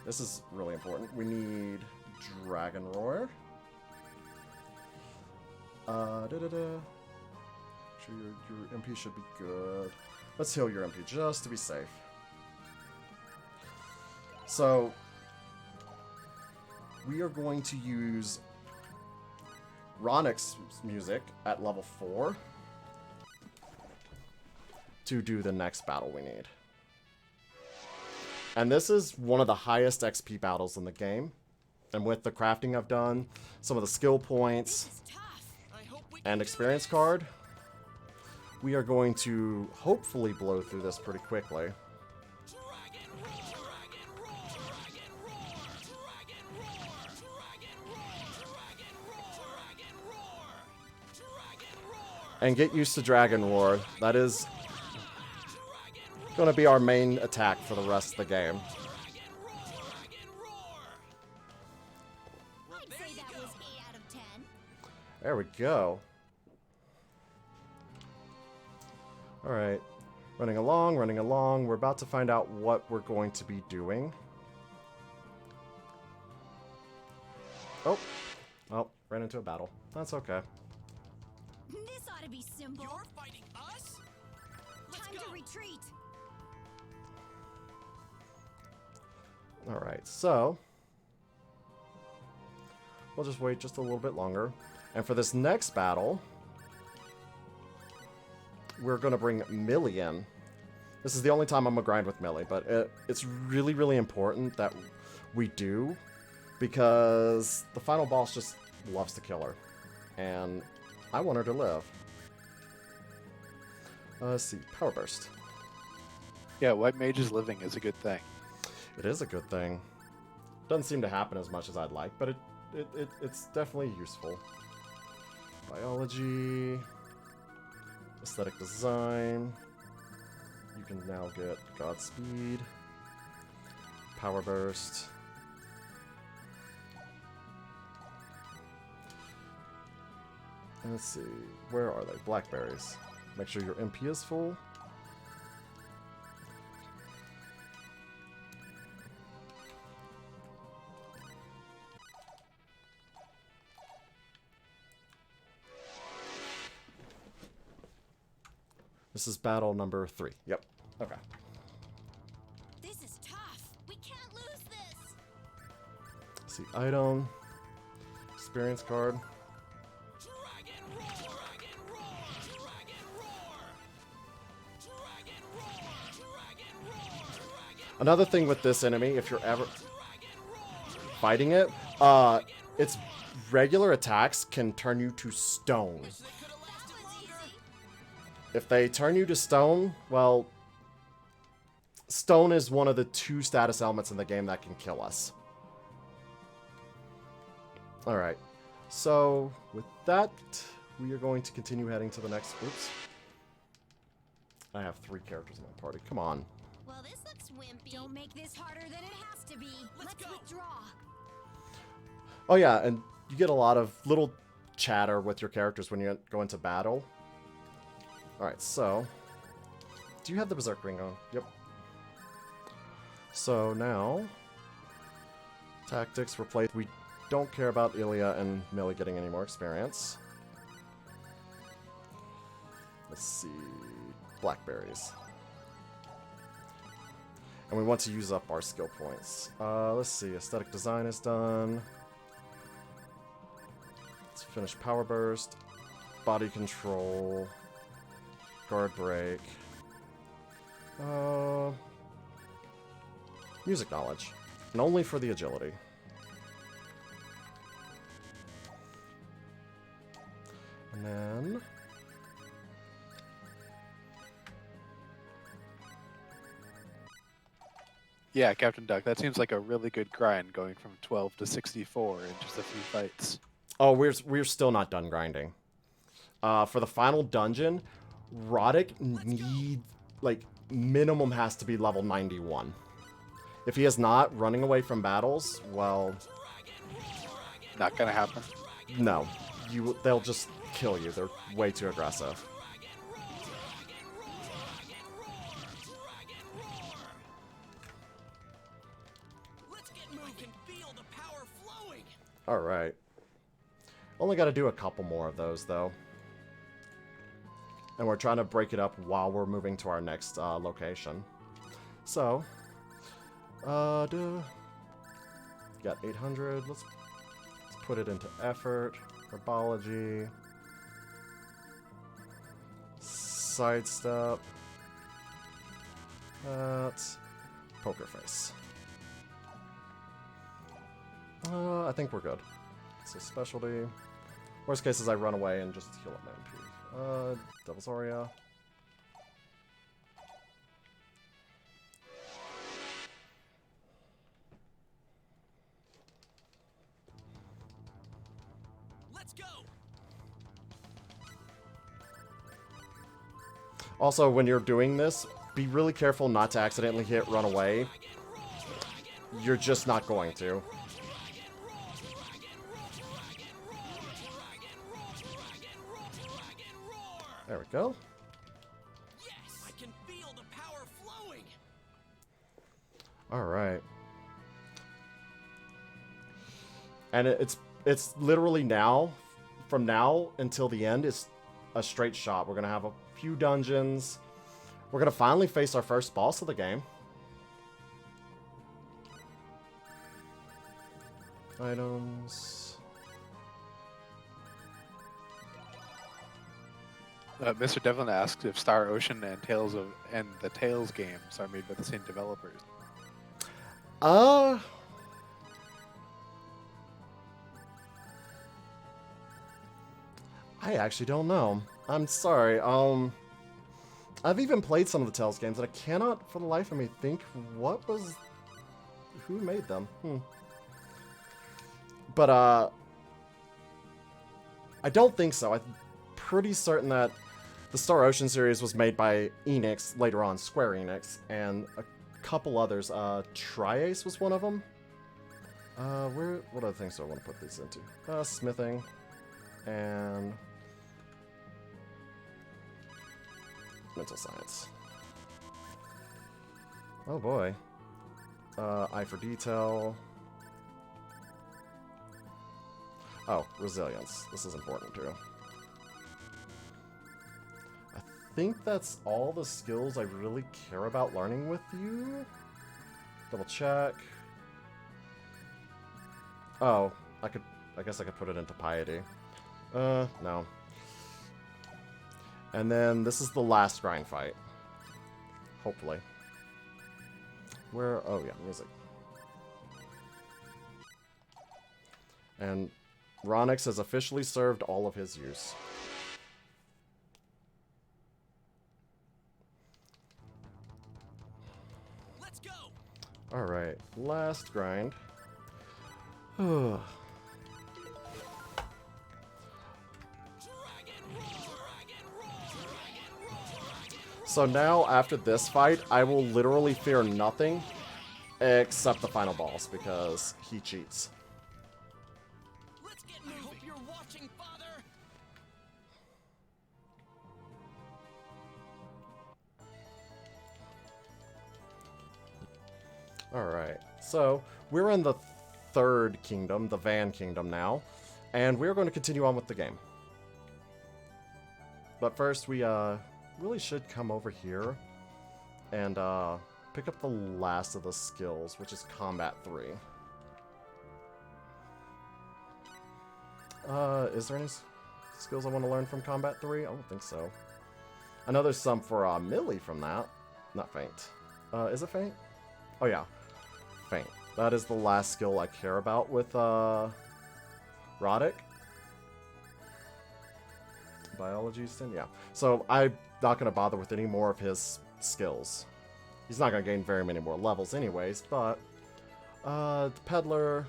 this is really important. We need Dragon Roar. Sure your MP should be good. Let's heal your MP just to be safe. So we are going to use Ronix's music at level 4 to do the next battle we need. And this is one of the highest XP battles in the game. And with the crafting I've done, some of the skill points, and experience card, we are going to hopefully blow through this pretty quickly. And get used to Dragon Roar. That is going to be our main attack for the rest of the game. I'd say that was 8 out of 10. There we go. Alright. Running along, running along. We're about to find out what we're going to be doing. Oh. Oh, ran into a battle. That's okay. This ought to be simple. You're fighting us? Let's Time go. to retreat. Alright, so we'll just wait just a little bit longer. And for this next battle, we're going to bring Millie in. This is the only time I'm going to grind with Millie, but it's really, really important that we do, because the final boss just loves to kill her. And I want her to live. Let's see, Power Burst. Yeah, White Mage is living is a good thing. It is a good thing. Doesn't seem to happen as much as I'd like, but it's definitely useful. Biology, aesthetic design. You can now get Godspeed, Power Burst. Let's see, where are they? Blackberries. Make sure your MP is full. This is battle number 3. Yep. Okay. Let's see, item, experience card. Dragon roar! Dragon roar! Dragon roar! Dragon roar! Dragon roar! Dragon Another thing with this enemy, if you're ever fighting it, its regular attacks can turn you to stone. Wish they could have lasted longer. If they turn you to stone, well, stone is one of the 2 status elements in the game that can kill us. Alright, so with that, we are going to continue heading to the next. Oops. I have 3 characters in my party. Come on. Well, this looks wimpy. Don't make this harder than it has to be. Let's go. withdraw. Oh yeah, and you get a lot of little chatter with your characters when you go into battle. Alright, so... do you have the Berserk Ring on? Yep. So now... tactics replace... we don't care about Ilya and Millie getting any more experience. Let's see... blackberries. And we want to use up our skill points. Let's see, aesthetic design is done. Let's finish power burst, body control, guard break, music knowledge, and only for the agility. And then Yeah, Captain Duck, that seems like a really good grind going from 12 to 64 in just a few fights. oh, we're still not done grinding. For the final dungeon, Roddick needs, like, minimum has to be level 91. If he is not running away from battles, well, Not gonna happen. no. They'll just kill you. They're way too aggressive. Let's get moving. I can feel the power flowing. Alright. Only got to do a couple more of those, though. And we're trying to break it up while we're moving to our next location. So, got 800. Let's put it into effort, herbology, sidestep. That's poker face. I think we're good. So specialty. Worst case is I run away and just heal up my MP. Devil's Aria. Let's go. Also, when you're doing this, be really careful not to accidentally hit run away. You're just not going to. There we go. Yes, I can feel the power flowing. All right. And it's literally now, from now until the end, is a straight shot. We're gonna have a few dungeons. We're gonna finally face our first boss of the game. Items. Mr. Devlin asked if Star Ocean and the Tales games are made by the same developers. I actually don't know. I'm sorry. I've even played some of the Tales games, and I cannot, for the life of me, think who made them. But I don't think so. I'm pretty certain that the Star Ocean series was made by Enix, later on Square Enix, and a couple others. Triace was one of them. What other things do I want to put these into? Smithing, and mental science. Oh boy. Eye for detail. Oh, resilience. This is important too. I think that's all the skills I really care about learning with you. Double check. Oh, I guess I could put it into piety. No. And then this is the last grind fight. Hopefully. Where? Oh yeah, music. And Ronix has officially served all of his use. Let's go. Alright, last grind. Ugh. So now, after this fight, I will literally fear nothing except the final boss, because he cheats. Let's get moving. I hope you're watching, Father. Alright, so we're in the third kingdom, the Van Kingdom now, and we're going to continue on with the game. But first, we really should come over here and pick up the last of the skills, which is Combat 3. Is there any skills I want to learn from Combat 3? I don't think so. I know there's some for Millie from that. Not Feint. Is it Feint? Oh yeah, Feint. That is the last skill I care about with Roddick. Biology Sin? Yeah. So I'm not going to bother with any more of his skills. He's not going to gain very many more levels anyways, but the Peddler,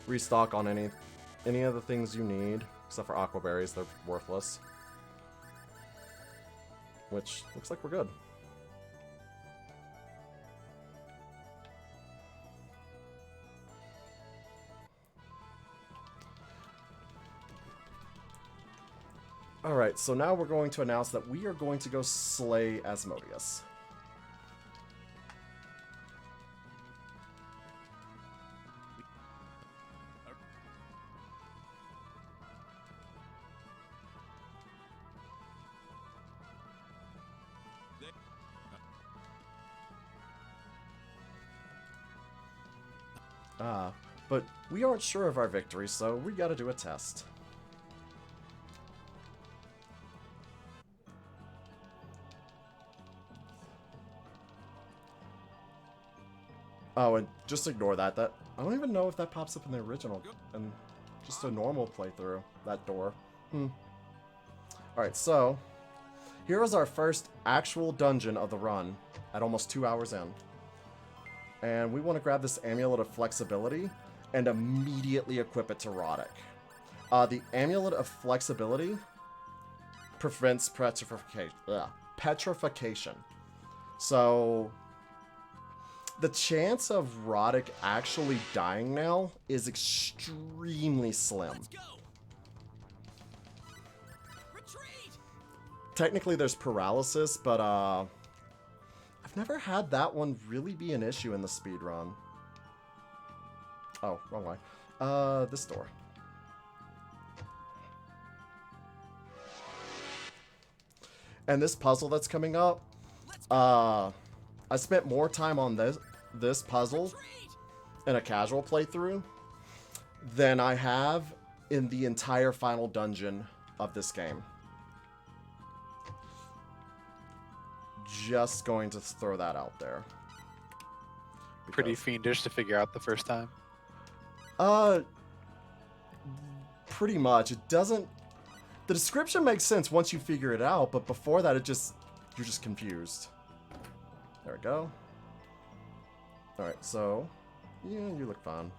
restock on any of the things you need, except for Aqua Berries, they're worthless. Which looks like we're good. Alright, so now we're going to announce that we are going to go slay Asmodeus. But we aren't sure of our victory, so we gotta do a test. Oh, and just ignore that. I don't even know if that pops up in the original, and just a normal playthrough, that door. Alright, so here is our first actual dungeon of the run at almost 2 hours in. And we want to grab this Amulet of Flexibility and immediately equip it to Roddick. The Amulet of Flexibility prevents petrification. So the chance of Roddick actually dying now is extremely slim. Let's go. Retreat. Technically there's paralysis, but I've never had that one really be an issue in the speedrun. Oh, wrong way. This door. And this puzzle that's coming up, I spent more time on this puzzle in a casual playthrough than I have in the entire final dungeon of this game. Just going to throw that out there. Pretty fiendish to figure out the first time. Pretty much. It doesn't... The description makes sense once you figure it out, but before that you're just confused. There we go. Alright, so... Yeah, you look fine.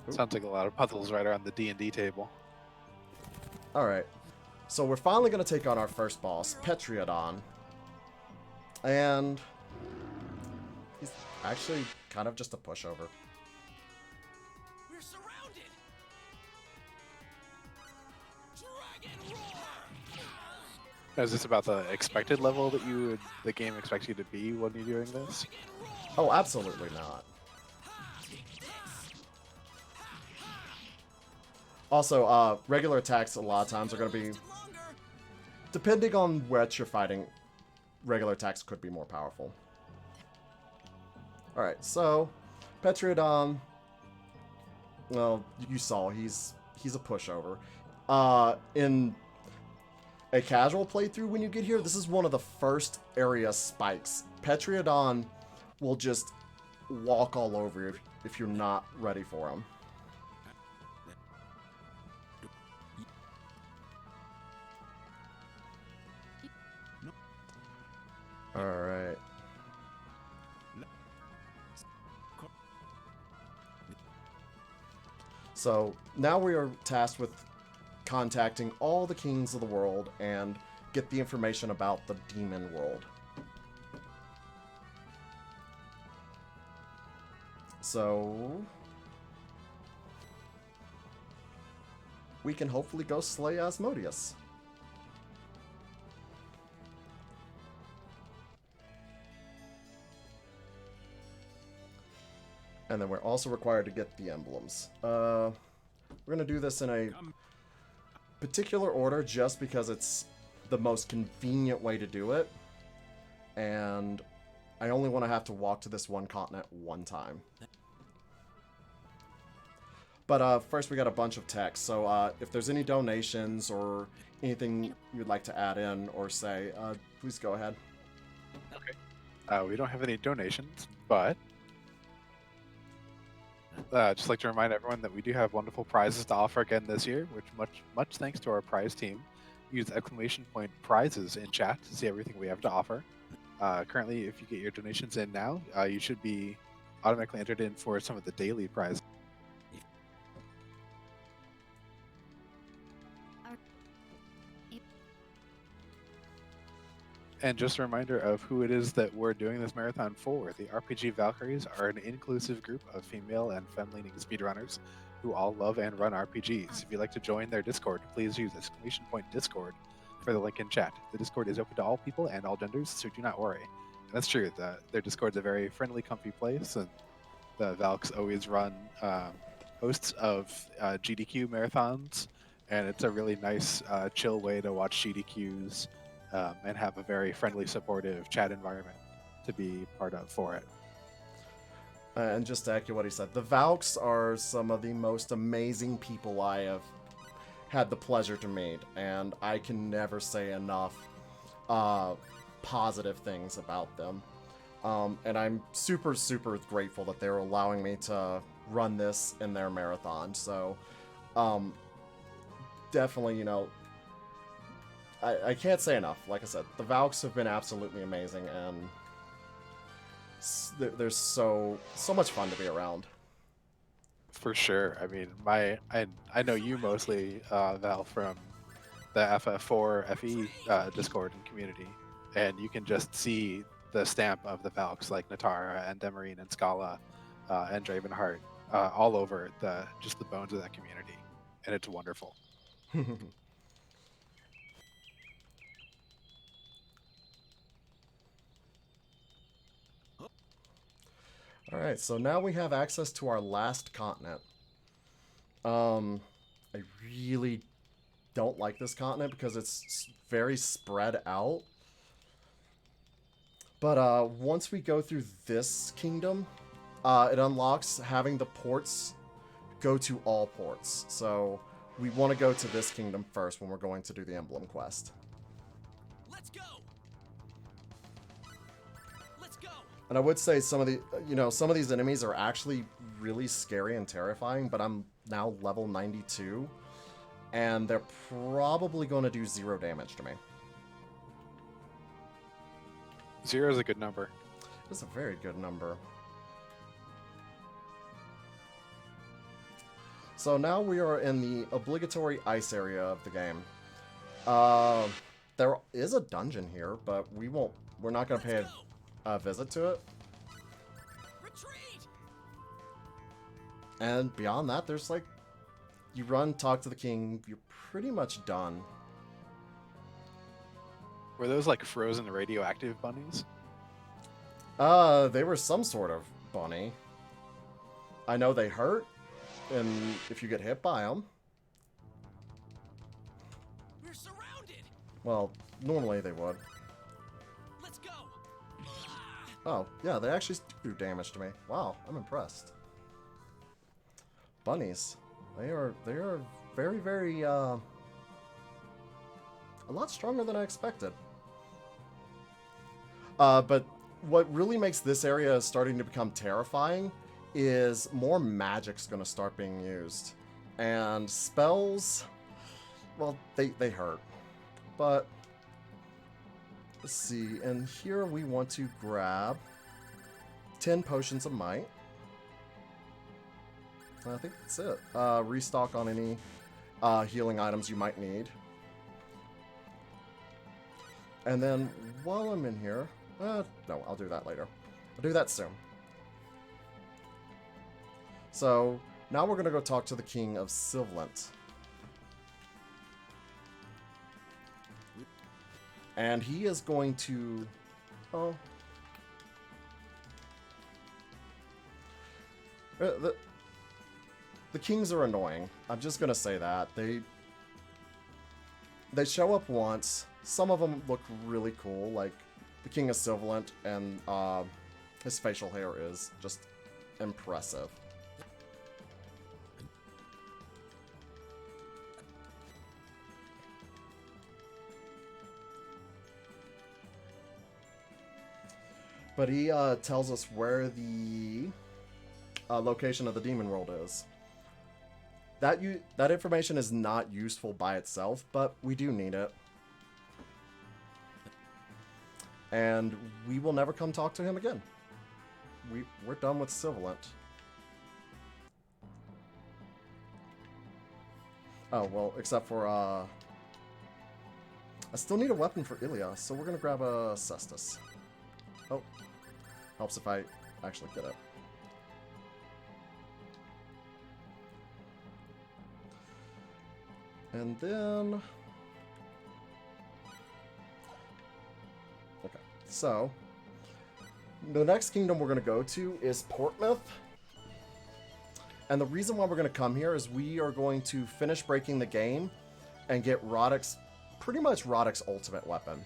Ooh. Sounds like a lot of puzzles right around the D&D table. Alright. So we're finally going to take on our first boss, Petriodon. And... he's actually kind of just a pushover. We're surrounded. Dragon roar. Is this about the expected level that the game expects you to be when you're doing this? Oh, absolutely not. Also, regular attacks a lot of times are going to be... Depending on what you're fighting, regular attacks could be more powerful. Alright, so, Petriodon Well, you saw he's a pushover. In a casual playthrough, when you get here, this is one of the first area spikes. Petriodon will just walk all over you if you're not ready for him. Alright. So, now we are tasked with contacting all the kings of the world and get the information about the demon world. So, we can hopefully go slay Asmodeus. And then we're also required to get the emblems. We're going to do this in a particular order just because it's the most convenient way to do it. And I only want to have to walk to this one continent one time. But first we got a bunch of text. So if there's any donations or anything you'd like to add in or say, please go ahead. Okay. We don't have any donations, but just like to remind everyone that we do have wonderful prizes to offer again this year, which much thanks to our prize team. Use ! prizes in chat to see everything we have to offer. Currently, if you get your donations in now, you should be automatically entered in for some of the daily prizes. And just a reminder of who it is that we're doing this marathon for. The RPG Valkyries are an inclusive group of female and femme-leaning speedrunners who all love and run RPGs. If you'd like to join their Discord, please use !Discord for the link in chat. The Discord is open to all people and all genders, so do not worry. And that's true. Their Discord's a very friendly, comfy place, and the Valks always run hosts of GDQ marathons, and it's a really nice, chill way to watch GDQs. And have a very friendly, supportive chat environment to be part of for it. And just to echo what he said, the Valks are some of the most amazing people I have had the pleasure to meet, and I can never say enough positive things about them. And I'm super, super grateful that they're allowing me to run this in their marathon. So, definitely, you know, I can't say enough. Like I said, the Valks have been absolutely amazing, and they're so much fun to be around. For sure. I mean, I know you mostly, Val, from the FF4 FE Discord and community, and you can just see the stamp of the Valks, like Natara and Demarine and Scala and Dravenheart, all over just the bones of that community, and it's wonderful. Alright, so now we have access to our last continent. I really don't like this continent because it's very spread out. But once we go through this kingdom, it unlocks having the ports go to all ports. So we want to go to this kingdom first when we're going to do the emblem quest. Let's go. Let's go. And I would say some of the, some of these enemies are actually really scary and terrifying, but I'm now level 92, and they're probably going to do 0 damage to me. 0 is a good number. It's a very good number. So now we are in the obligatory ice area of the game. There is a dungeon here, but we're not going to pay a visit to it. Retreat. And beyond that, there's like, you run, talk to the king, you're pretty much done. Were those like frozen radioactive bunnies? They were some sort of bunny. I know they hurt, and if you get hit by them. We're surrounded. Well, normally they would. Let's go. Oh, yeah, they actually do damage to me. Wow, I'm impressed. bunnies. They are very, very a lot stronger than I expected. But what really makes this area starting to become terrifying is more magic's going to start being used. And spells, well, they hurt. But, let's see, and here we want to grab 10 potions of might. I think that's it. Restock on any healing items you might need. And then, while I'm in here, no, I'll do that later. I'll do that soon. So, now we're going to go talk to the King of Sylvant. And he is going to... Oh. The kings are annoying. I'm just going to say that. They show up once. Some of them look really cool, like the King of Sylvant, and his facial hair is just impressive. But he tells us where the location of the demon world is. That information is not useful by itself, but we do need it. And we will never come talk to him again. We're done with Sylvant. Oh, well, except for, I still need a weapon for Ilya, so we're gonna grab a Cestus. Oh, helps if I actually get it. And then... Okay, so... the next kingdom we're going to go to is Portmouth. And the reason why we're going to come here is we are going to finish breaking the game and get Roddick's... pretty much Roddick's ultimate weapon.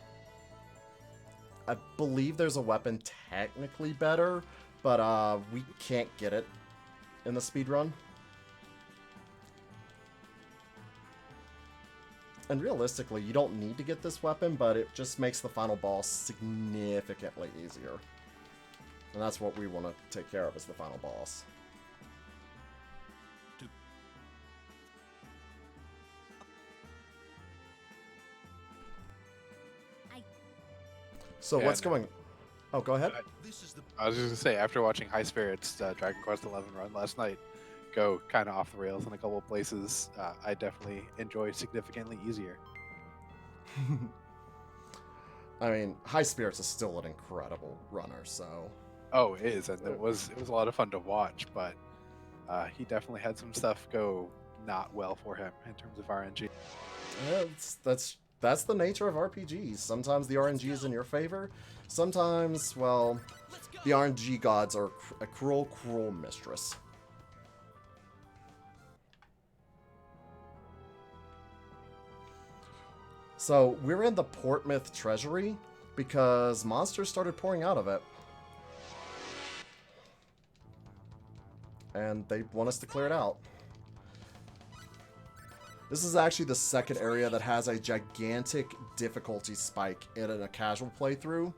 I believe there's a weapon technically better, but we can't get it in the speedrun. And realistically, you don't need to get this weapon, but it just makes the final boss significantly easier. And that's what we want to take care of, is the final boss. So yeah, what's going... Oh, go ahead. I was just going to say, after watching High Spirits Dragon Quest XI run last night, go kind of off the rails in a couple of places, I definitely enjoy significantly easier. I mean, High Spirits is still an incredible runner, so... Oh, it is, and it was a lot of fun to watch, but he definitely had some stuff go not well for him in terms of RNG. Yeah, that's the nature of RPGs. Sometimes the RNG is in your favor. Sometimes, well, the RNG gods are a cruel, cruel mistress. So, we're in the Portmouth Treasury because monsters started pouring out of it. And they want us to clear it out. This is actually the second area that has a gigantic difficulty spike in a casual playthrough.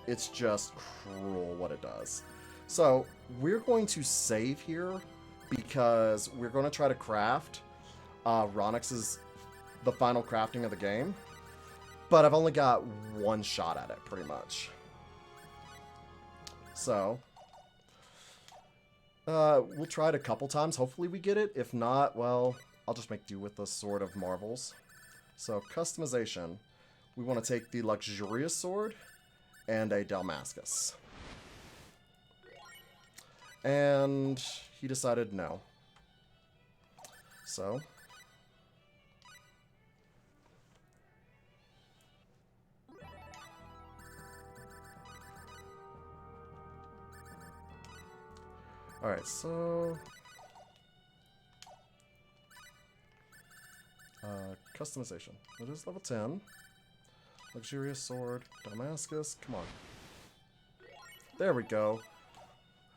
It's just cruel what it does. So, we're going to save here because we're going to try to craft Ronix's the final crafting of the game. But I've only got one shot at it, pretty much. So, we'll try it a couple times. Hopefully we get it. If not, well, I'll just make do with the Sword of Marvels. So, customization. We want to take the Luxurious Sword and a Damascus. And he decided no. So... Alright, so... customization. It is level 10. Luxurious Sword, Damascus, come on. There we go.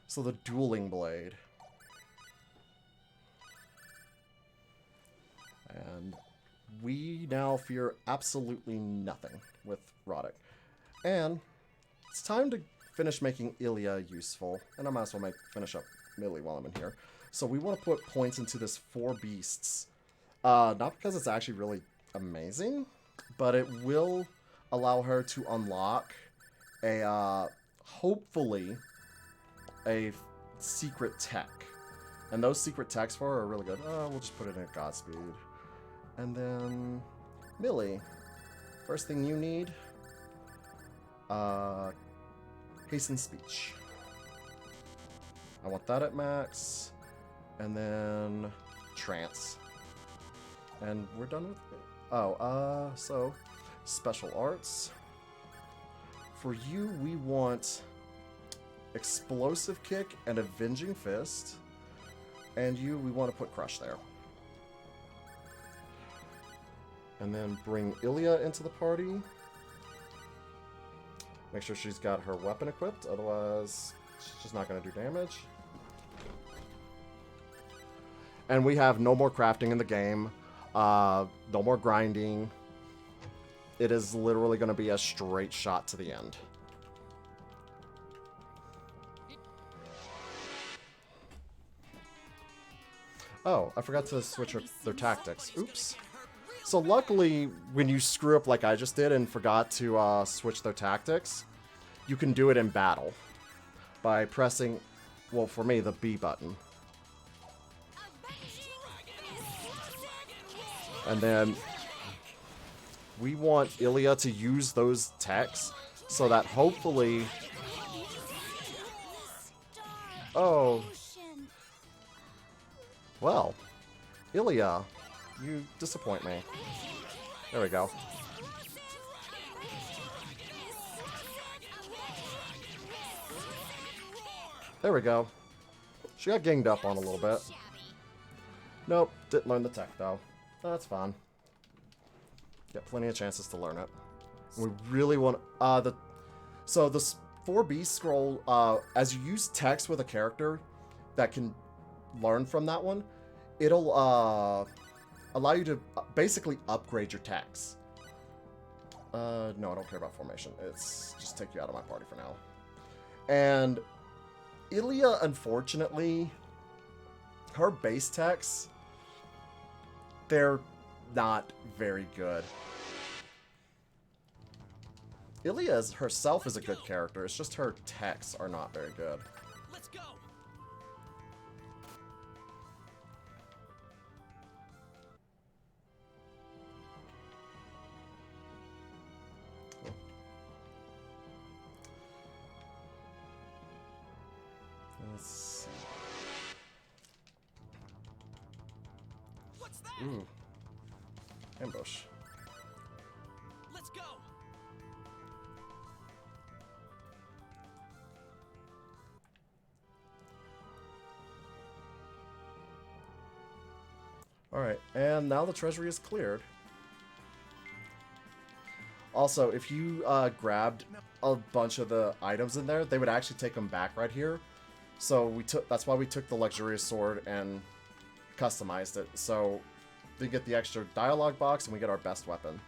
So the dueling blade. And we now fear absolutely nothing with Roddick. And it's time to finish making Ilya useful. And I might as well finish up Millie while I'm in here. So we want to put points into this 4 beasts. Not because it's actually really amazing, but it will allow her to unlock a, hopefully, a secret tech. And those secret techs for her are really good. We'll just put it in Godspeed. And then, Millie, first thing you need, hasten speech. I want that at max, and then trance. And we're done with it. So, special arts. For you, we want explosive kick and avenging fist. And you, we want to put crush there. And then bring Ilya into the party. Make sure she's got her weapon equipped, otherwise she's just not going to do damage. And we have no more crafting in the game. No more grinding. It is literally going to be a straight shot to the end. Oh, I forgot to switch their tactics. Oops. So luckily, when you screw up like I just did and forgot to switch their tactics, you can do it in battle by pressing, well, for me, the B button. And then we want Ilya to use those techs so that hopefully... Oh. Well, Ilya, you disappoint me. There we go. There we go. She got ganged up on a little bit. Nope, didn't learn the tech though. That's fine. Got plenty of chances to learn it. We really want so this 4B scroll, as you use text with a character that can learn from that one, it'll allow you to basically upgrade your tax. No, I don't care about formation. It's just take you out of my party for now. And Ilya, unfortunately, her base tax, they're not very good. Ilya herself is a good character. It's just her techs are not very good. Let's go. Let's see. What's that? Ooh. Ambush. Let's go. Alright, and now the treasury is cleared. Also, if you grabbed a bunch of the items in there, they would actually take them back right here. So that's why we took the luxurious sword and customized it. So we get the extra dialogue box and we get our best weapon.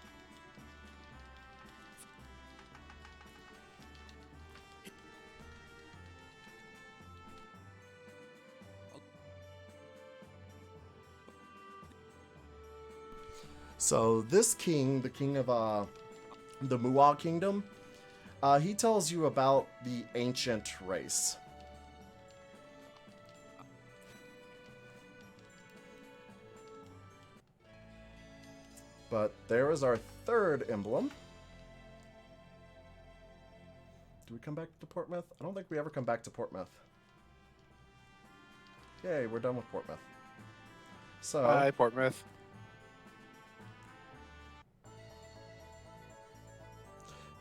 So this king, the king of the Muad Kingdom, he tells you about the ancient race. But there is our third emblem. Do we come back to Portmouth? I don't think we ever come back to Portmouth. Yay, we're done with Portmouth. So, Hi, Portmouth.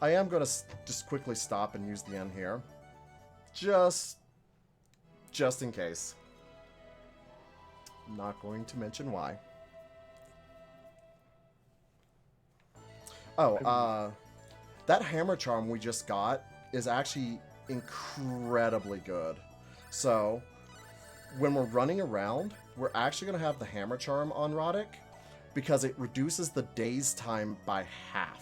I am going to just quickly stop and use the N here. Just in case. Not going to mention why. Oh, that hammer charm we just got is actually incredibly good. So when we're running around, we're actually going to have the hammer charm on Roddick because it reduces the daze time by half.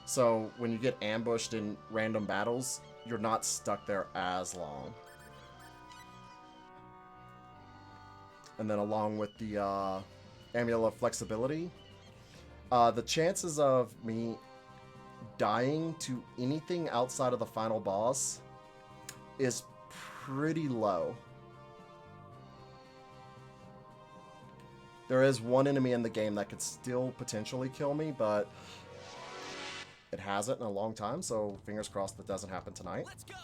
So when you get ambushed in random battles, you're not stuck there as long. And then along with the Amulet of Flexibility, the chances of me dying to anything outside of the final boss is pretty low. There is one enemy in the game that could still potentially kill me, but it hasn't in a long time, so fingers crossed that doesn't happen tonight. Let's go.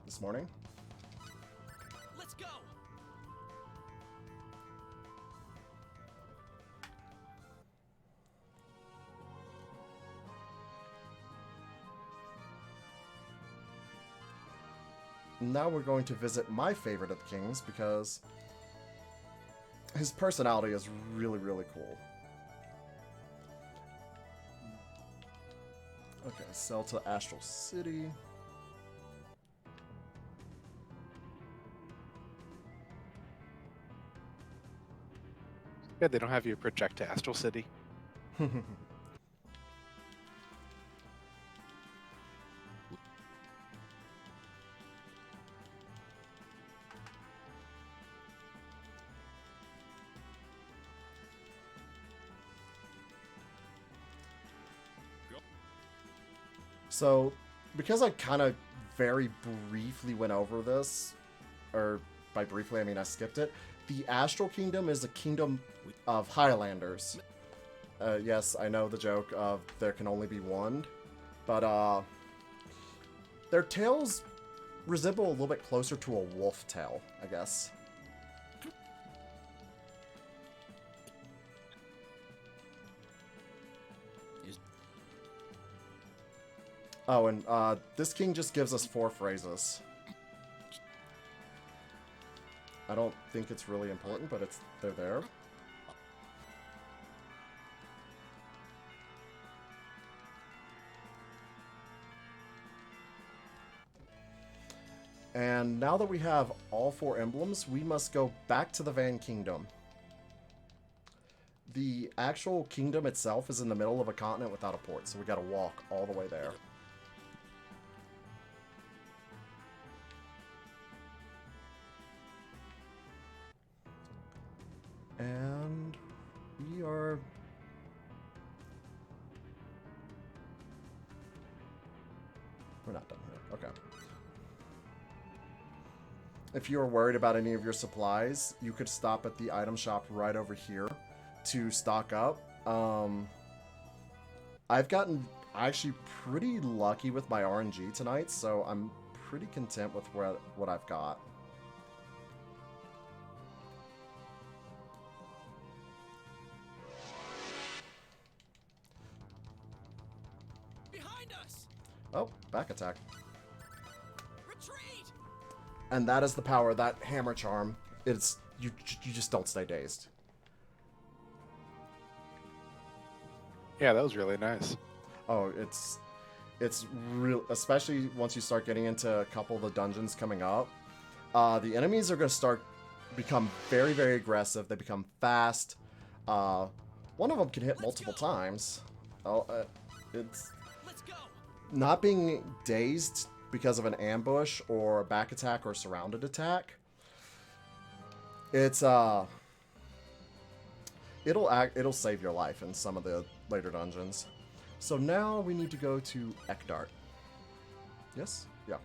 This morning. Let's go. Now we're going to visit my favorite of the kings because his personality is really, really cool. Okay, sell to Astral City. Yeah, they don't have you project to Astral City. So, because I kind of very briefly went over this, or by briefly I mean I skipped it, the Astral Kingdom is a kingdom of Highlanders. Yes, I know the joke of there can only be one, but their tails resemble a little bit closer to a wolf tail, I guess. Oh, and this king just gives us 4 phrases. I don't think it's really important, but they're there. And now that we have all 4 emblems, we must go back to the Van Kingdom. The actual kingdom itself is in the middle of a continent without a port, so we gotta walk all the way there. And we are... We're not done here. Okay. If you're worried about any of your supplies, you could stop at the item shop right over here to stock up. I've gotten actually pretty lucky with my RNG tonight, so I'm pretty content with what I've got. Behind us. Oh, back attack. Retreat. And that is the power of that hammer charm. It's you just don't stay dazed. Yeah, that was really nice. Oh, it's real, especially once you start getting into a couple of the dungeons coming up. The enemies are going to become very, very aggressive. They become fast. One of them can hit multiple times. Oh, it's Let's go. not being dazed because of an ambush or a back attack or surrounded attack. It's it'll save your life in some of the later dungeons. So now we need to go to Ekdart. Yes? Yeah.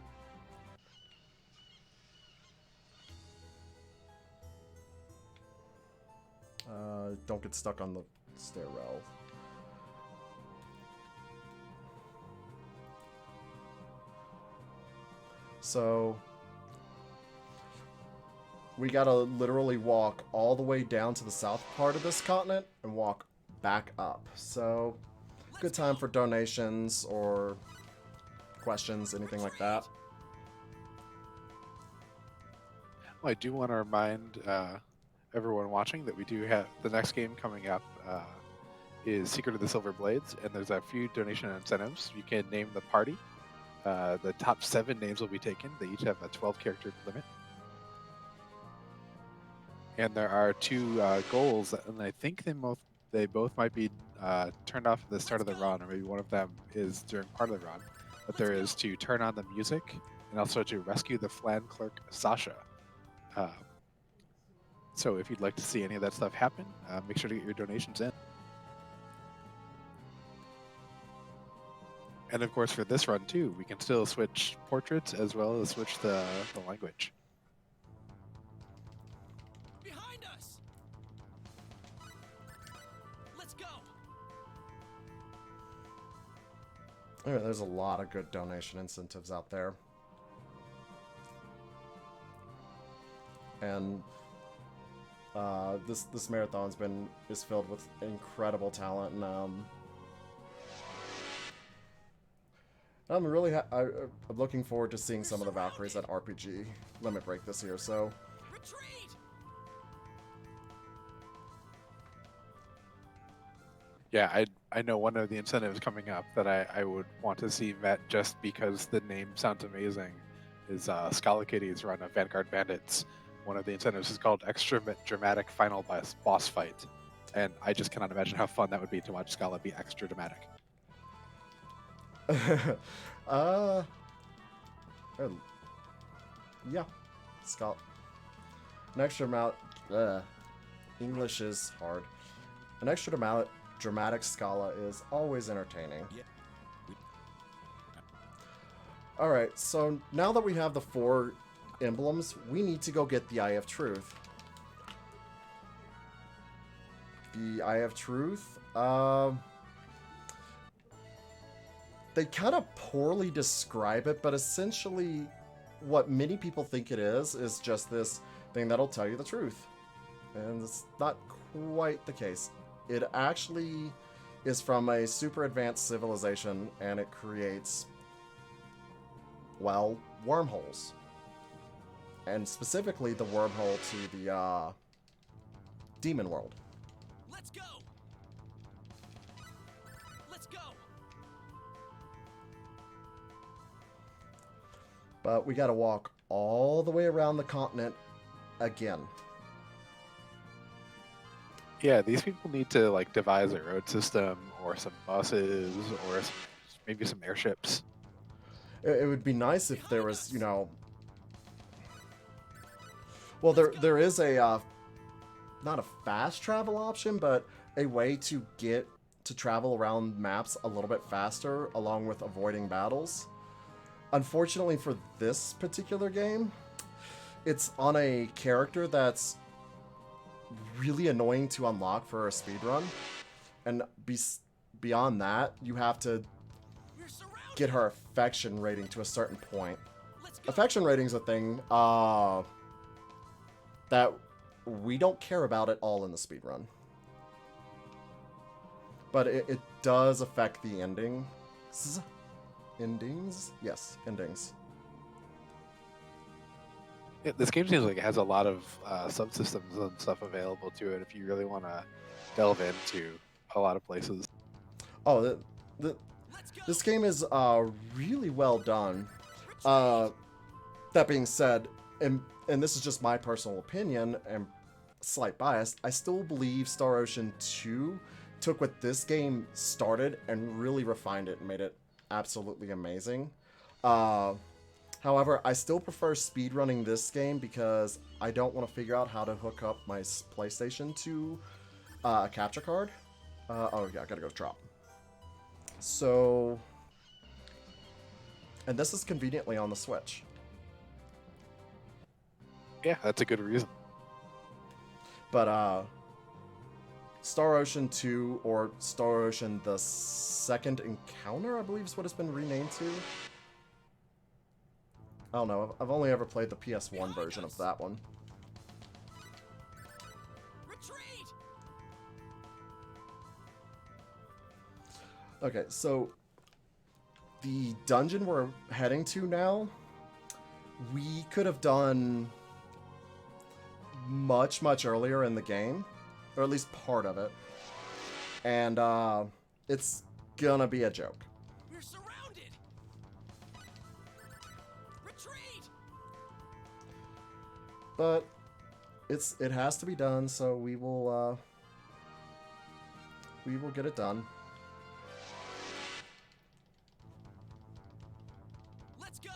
Don't get stuck on the stairwell. So we gotta literally walk all the way down to the south part of this continent and walk back up. So good time for donations or questions, anything like that. Well, I do want to remind everyone watching that we do have the next game coming up is Secret of the Silver Blades, and there's a few donation incentives. You can name the party. The top 7 names will be taken. They each have a 12-character limit. And there are two goals, and I think they both might be turned off at the start of the run, or maybe one of them is during part of the run. But there is to turn on the music and also to rescue the flan clerk Sasha. Uh, so if you'd like to see any of that stuff happen, make sure to get your donations in. And of course, for this run too, we can still switch portraits as well as switch the language. Behind us! Let's go! All right, there's a lot of good donation incentives out there. And this marathon's is filled with incredible talent, and I'm really I'm looking forward to seeing some of the Valkyries at RPG Limit Break this year. So Retreat! Yeah, I know one of the incentives coming up that I would want to see met just because the name sounds amazing is Scala Kitty's run of Vanguard Bandits. One of the incentives is called Extra Dramatic Final Boss Fight. And I just cannot imagine how fun that would be to watch Scala be extra dramatic. oh, yeah, Scala. An extra amount. English is hard. An extra dramatic Scala is always entertaining. Yeah. Alright, so now that we have the 4 emblems, we need to go get the Eye of Truth. The Eye of Truth, they kind of poorly describe it, but essentially what many people think it is just this thing that'll tell you the truth. And it's not quite the case. It actually is from a super advanced civilization, and it creates, well, wormholes. And specifically the wormhole to the demon world. Let's go! Let's go! But we gotta walk all the way around the continent again. Yeah, these people need to like devise a road system or some buses or maybe some airships. It would be nice if there was, you know... Well, there is a, not a fast travel option, but a way to get to travel around maps a little bit faster, along with avoiding battles. Unfortunately for this particular game, it's on a character that's really annoying to unlock for a speedrun. And beyond that, you have to get her affection rating to a certain point. Affection rating's a thing that we don't care about at all in the speedrun. But it does affect the endings. Endings? Yes, endings. Yeah, this game seems like it has a lot of subsystems and stuff available to it if you really want to delve into a lot of places. Oh, this game is really well done. That being said, and this is just my personal opinion and slight bias, I still believe Star Ocean 2 took what this game started and really refined it and made it absolutely amazing. However, I still prefer speedrunning this game because I don't want to figure out how to hook up my PlayStation to a capture card. Oh yeah, I gotta go drop. So, and this is conveniently on the Switch. Yeah, that's a good reason. But Star Ocean 2, or Star Ocean The Second Encounter, I believe is what it's been renamed to. I don't know, I've only ever played the PS1 version of that one. Retreat! Okay, so the dungeon we're heading to now, we could have done much earlier in the game, or at least part of it, and it's gonna be a joke. We're surrounded! Retreat! But it has to be done, so we will get it done. Let's go.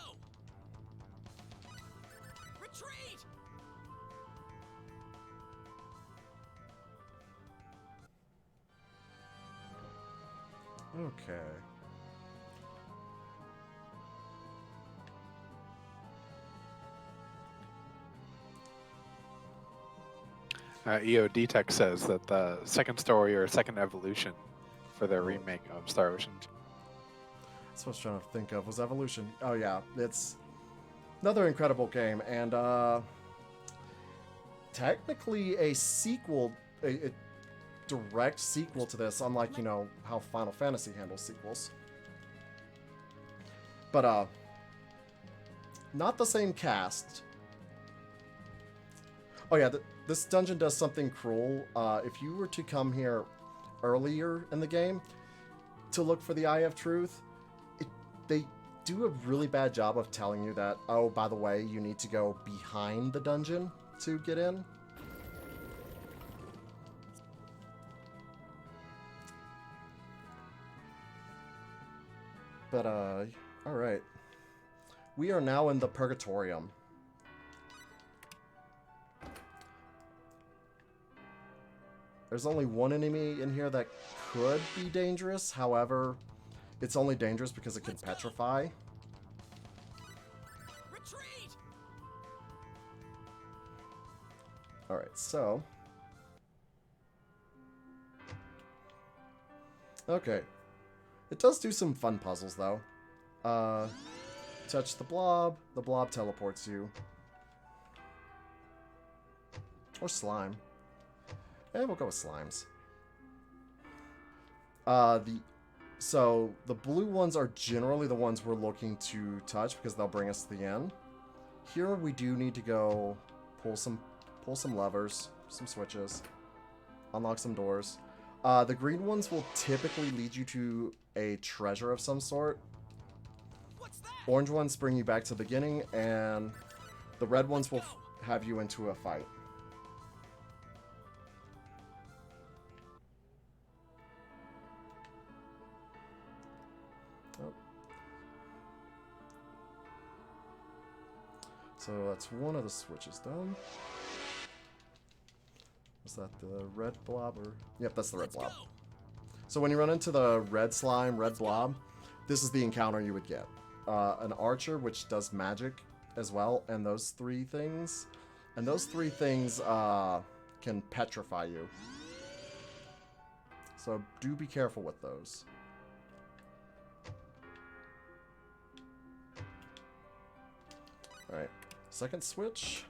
Retreat. Okay. EOD Tech says that the second story or second evolution for their remake of Star Ocean. That's what I was trying to think of. Was Evolution? Oh yeah, it's another incredible game, and technically a sequel, a direct sequel to this, unlike, you know, how Final Fantasy handles sequels. But not the same cast. Oh yeah, this dungeon does something cruel. If you were to come here earlier in the game to look for the Eye of Truth, they do a really bad job of telling you that, oh, by the way, you need to go behind the dungeon to get in. But, alright. We are now in the Purgatorium. There's only one enemy in here that could be dangerous. However, it's only dangerous because it can petrify. Retreat. Alright, so... Okay. It does do some fun puzzles, though. Touch the blob teleports you. Or slime. We'll go with slimes. So the blue ones are generally the ones we're looking to touch because they'll bring us to the end. Here we do need to go pull some levers, some switches, unlock some doors. The green ones will typically lead you to a treasure of some sort. What's that? Orange ones bring you back to the beginning, and the red ones will have you into a fight. Oh. So that's one of the switches done. Was that the red blob or... Yep, that's the red blob. So when you run into the red slime, red blob, this is the encounter you would get. An archer, which does magic as well, and those three things. And those three things can petrify you. So do be careful with those. Alright, second switch.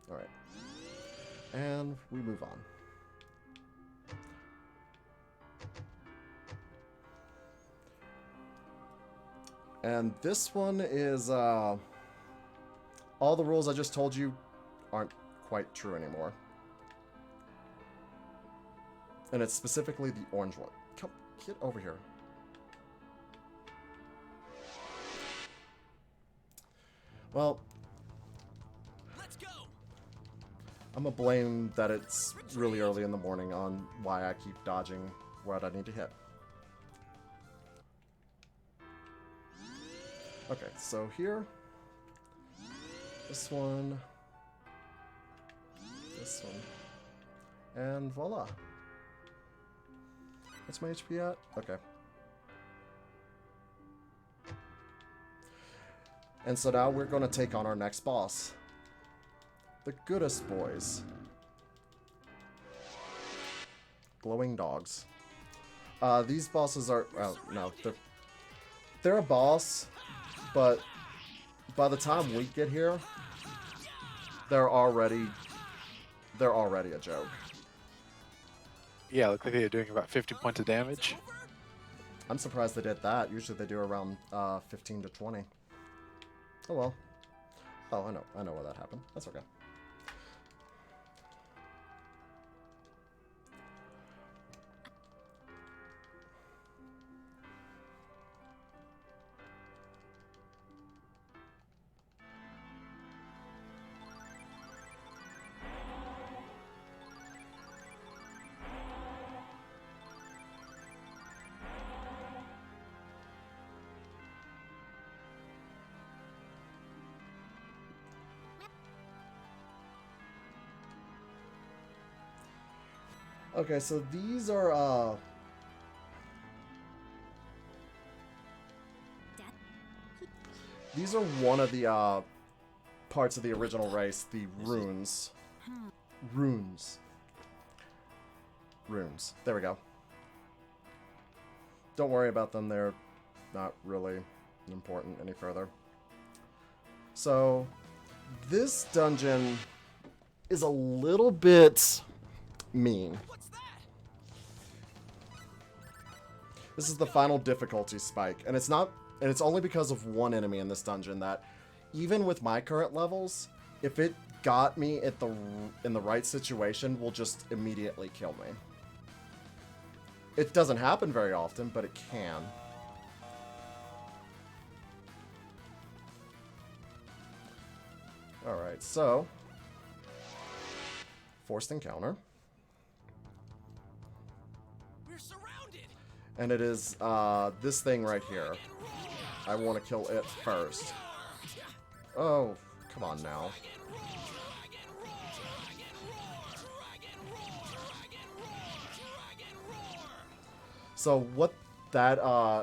Alright. And we move on. And this one is, all the rules I just told you aren't quite true anymore. And it's specifically the orange one. Come, get over here. Well, I'm gonna blame that it's really early in the morning on why I keep dodging what I need to hit. Okay, so here, this one, and voila. What's my HP at? Okay. And so now we're gonna take on our next boss. The goodest boys. Glowing dogs. These bosses are... Oh, no. They're a boss, but by the time we get here, they're already a joke. Yeah, look like they're doing about 50 points of damage. I'm surprised they did that. Usually they do around 15 to 20. Oh well. Oh, I know why that happened. That's okay. Okay, so these are these are one of the parts of the original race, the runes. Runes. Runes. There we go. Don't worry about them, they're not really important any further. So, this dungeon is a little bit mean. What's that? This is the final difficulty spike, and it's only because of one enemy in this dungeon that, even with my current levels, if it got me in the right situation, will just immediately kill me. It doesn't happen very often, but it can. Alright, so forced encounter. We're surrounded. And it is this thing right here. I want to kill it first. Oh, come on now. So what that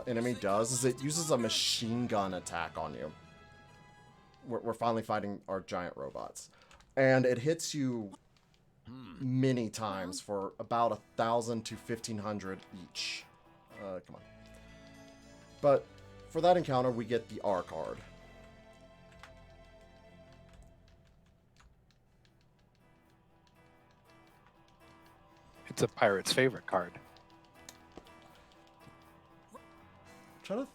enemy does is it uses a machine gun attack on you. We're finally fighting our giant robots. And it hits you many times for about 1,000 to 1,500 each. Come on. But for that encounter, we get the R card. It's a pirate's favorite card. Trying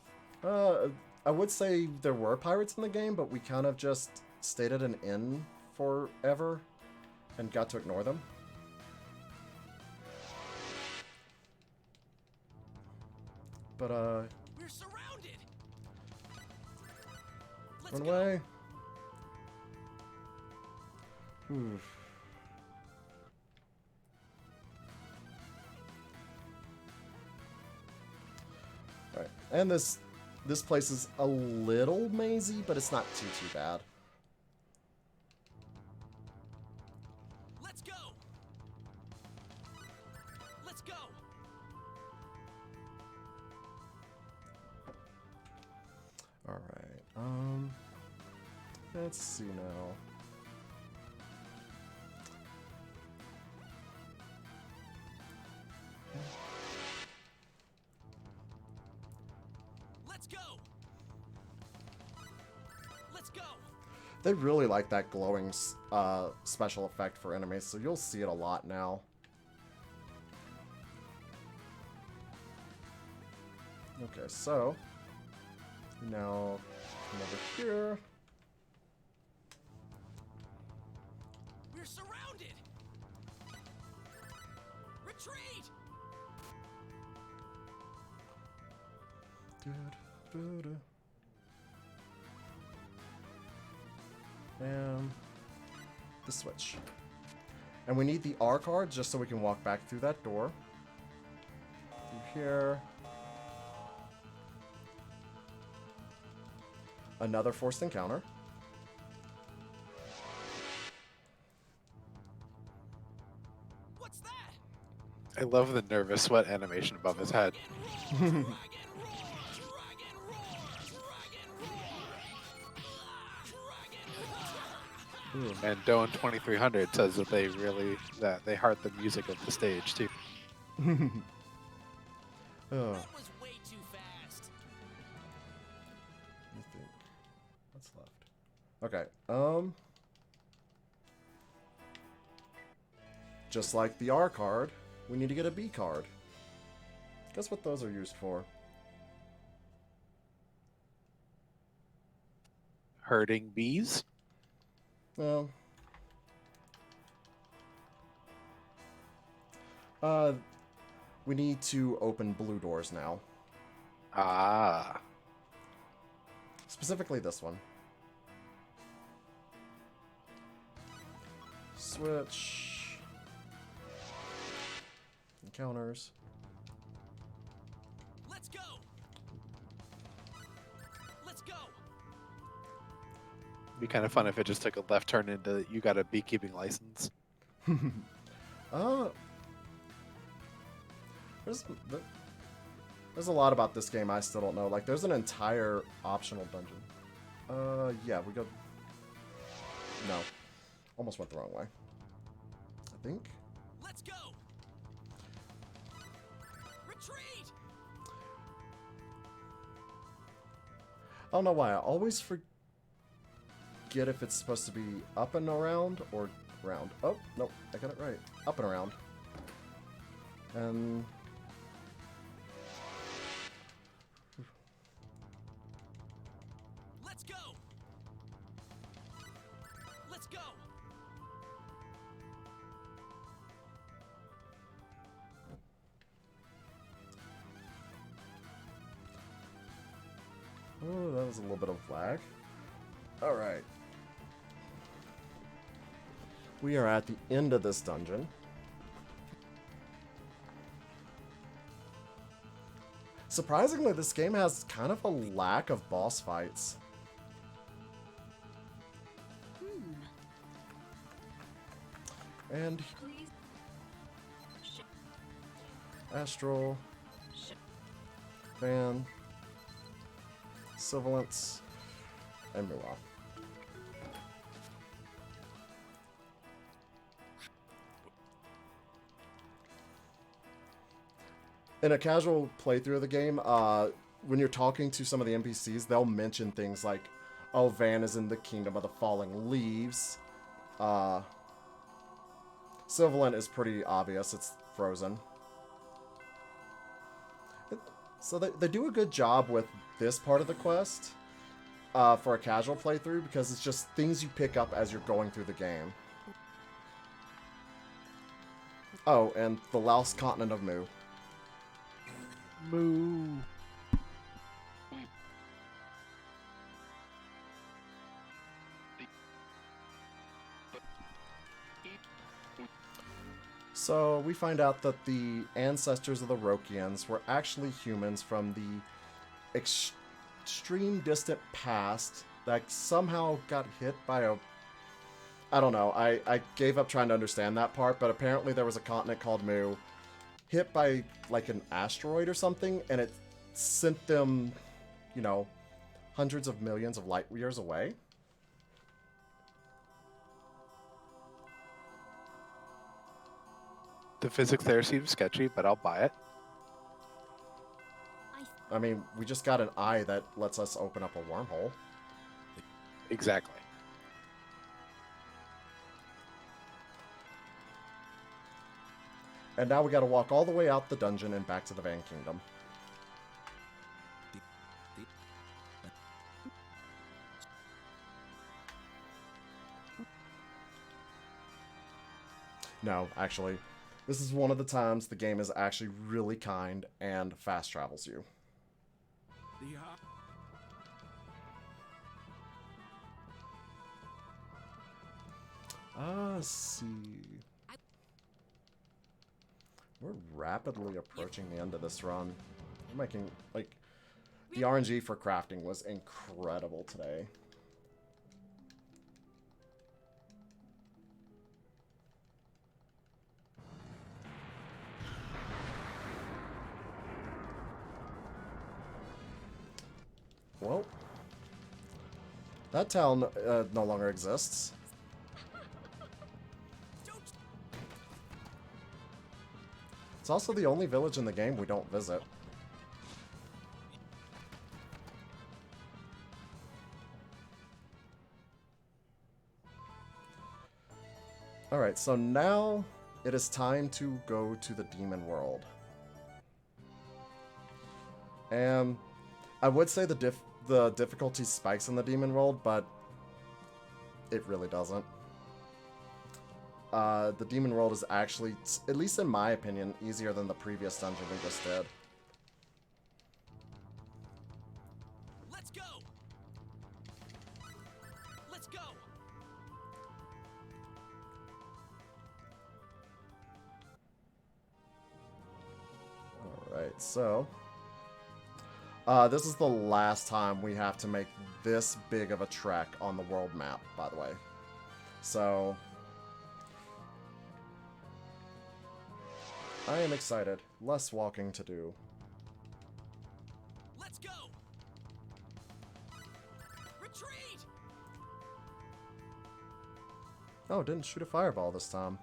to, I would say there were pirates in the game, but we kind of just stayed at an inn forever and got to ignore them. But, We're surrounded. Let's run go. away. Oof. Alright, and this place is a little mazy, but it's not too bad. Let's go. Let's go. Alright, let's see now. Let's go. Let's go. They really like that glowing special effect for enemies, so you'll see it a lot now. Okay, so now come over here. We're surrounded. Retreat. And the switch. And we need the R card just so we can walk back through that door. Through here. Another forced encounter. What's that? I love the nervous sweat animation above his head. Ooh. And Doan 2300 says that they heart the music of the stage too. Oh. That was way too fast. Let me think. What's left? Okay. Just like the R card, we need to get a B card. Guess what those are used for? Herding bees? No. We need to open blue doors now. Ah. Specifically this one. Switch. Encounters. Let's go. Let's go. It'd be kind of fun if it just took a left turn into you got a beekeeping license. There's, there's a lot about this game I still don't know. Like, there's an entire optional dungeon. Yeah, we go... No. Almost went the wrong way. I think. Let's go. Retreat. I don't know why. I always forget if it's supposed to be up and around or round. Oh, no. I got it right. Up and around. And... Let's go. Let's go. Oh, that was a little bit of lag. Alright. We are at the end of this dungeon. Surprisingly, this game has kind of a lack of boss fights. And Astral, Van, Sibilance, and Muah. In a casual playthrough of the game, when you're talking to some of the NPCs, they'll mention things like, oh, Van is in the Kingdom of the Falling Leaves. Sibilant is pretty obvious, it's frozen. So they do a good job with this part of the quest for a casual playthrough, because it's just things you pick up as you're going through the game. Oh, and the lost continent of Mu. Moo. So we find out that the ancestors of the Rokians were actually humans from the extreme distant past that somehow got hit by a... I don't know, I gave up trying to understand that part, but apparently there was a continent called Mu hit by like an asteroid or something, and it sent them, you know, hundreds of millions of light years away. The physics there seems sketchy, but I'll buy it. I mean, we just got an eye that lets us open up a wormhole. Exactly. And now we gotta walk all the way out the dungeon and back to the Van Kingdom. No, actually, this is one of the times the game is actually really kind and fast travels you. Let's see. We're rapidly approaching the end of this run. We're making, like, the RNG for crafting was incredible today. Well, that town no longer exists. It's also the only village in the game we don't visit. Alright, so now it is time to go to the demon world. And I would say the difficulty spikes in the demon world, but it really doesn't. The demon world is actually, at least in my opinion, easier than the previous dungeon we just did. Let's go. Let's go. Alright, so... this is the last time we have to make this big of a trek on the world map, by the way. So... I am excited. Less walking to do. Let's go. Retreat. Oh, didn't shoot a fireball this time.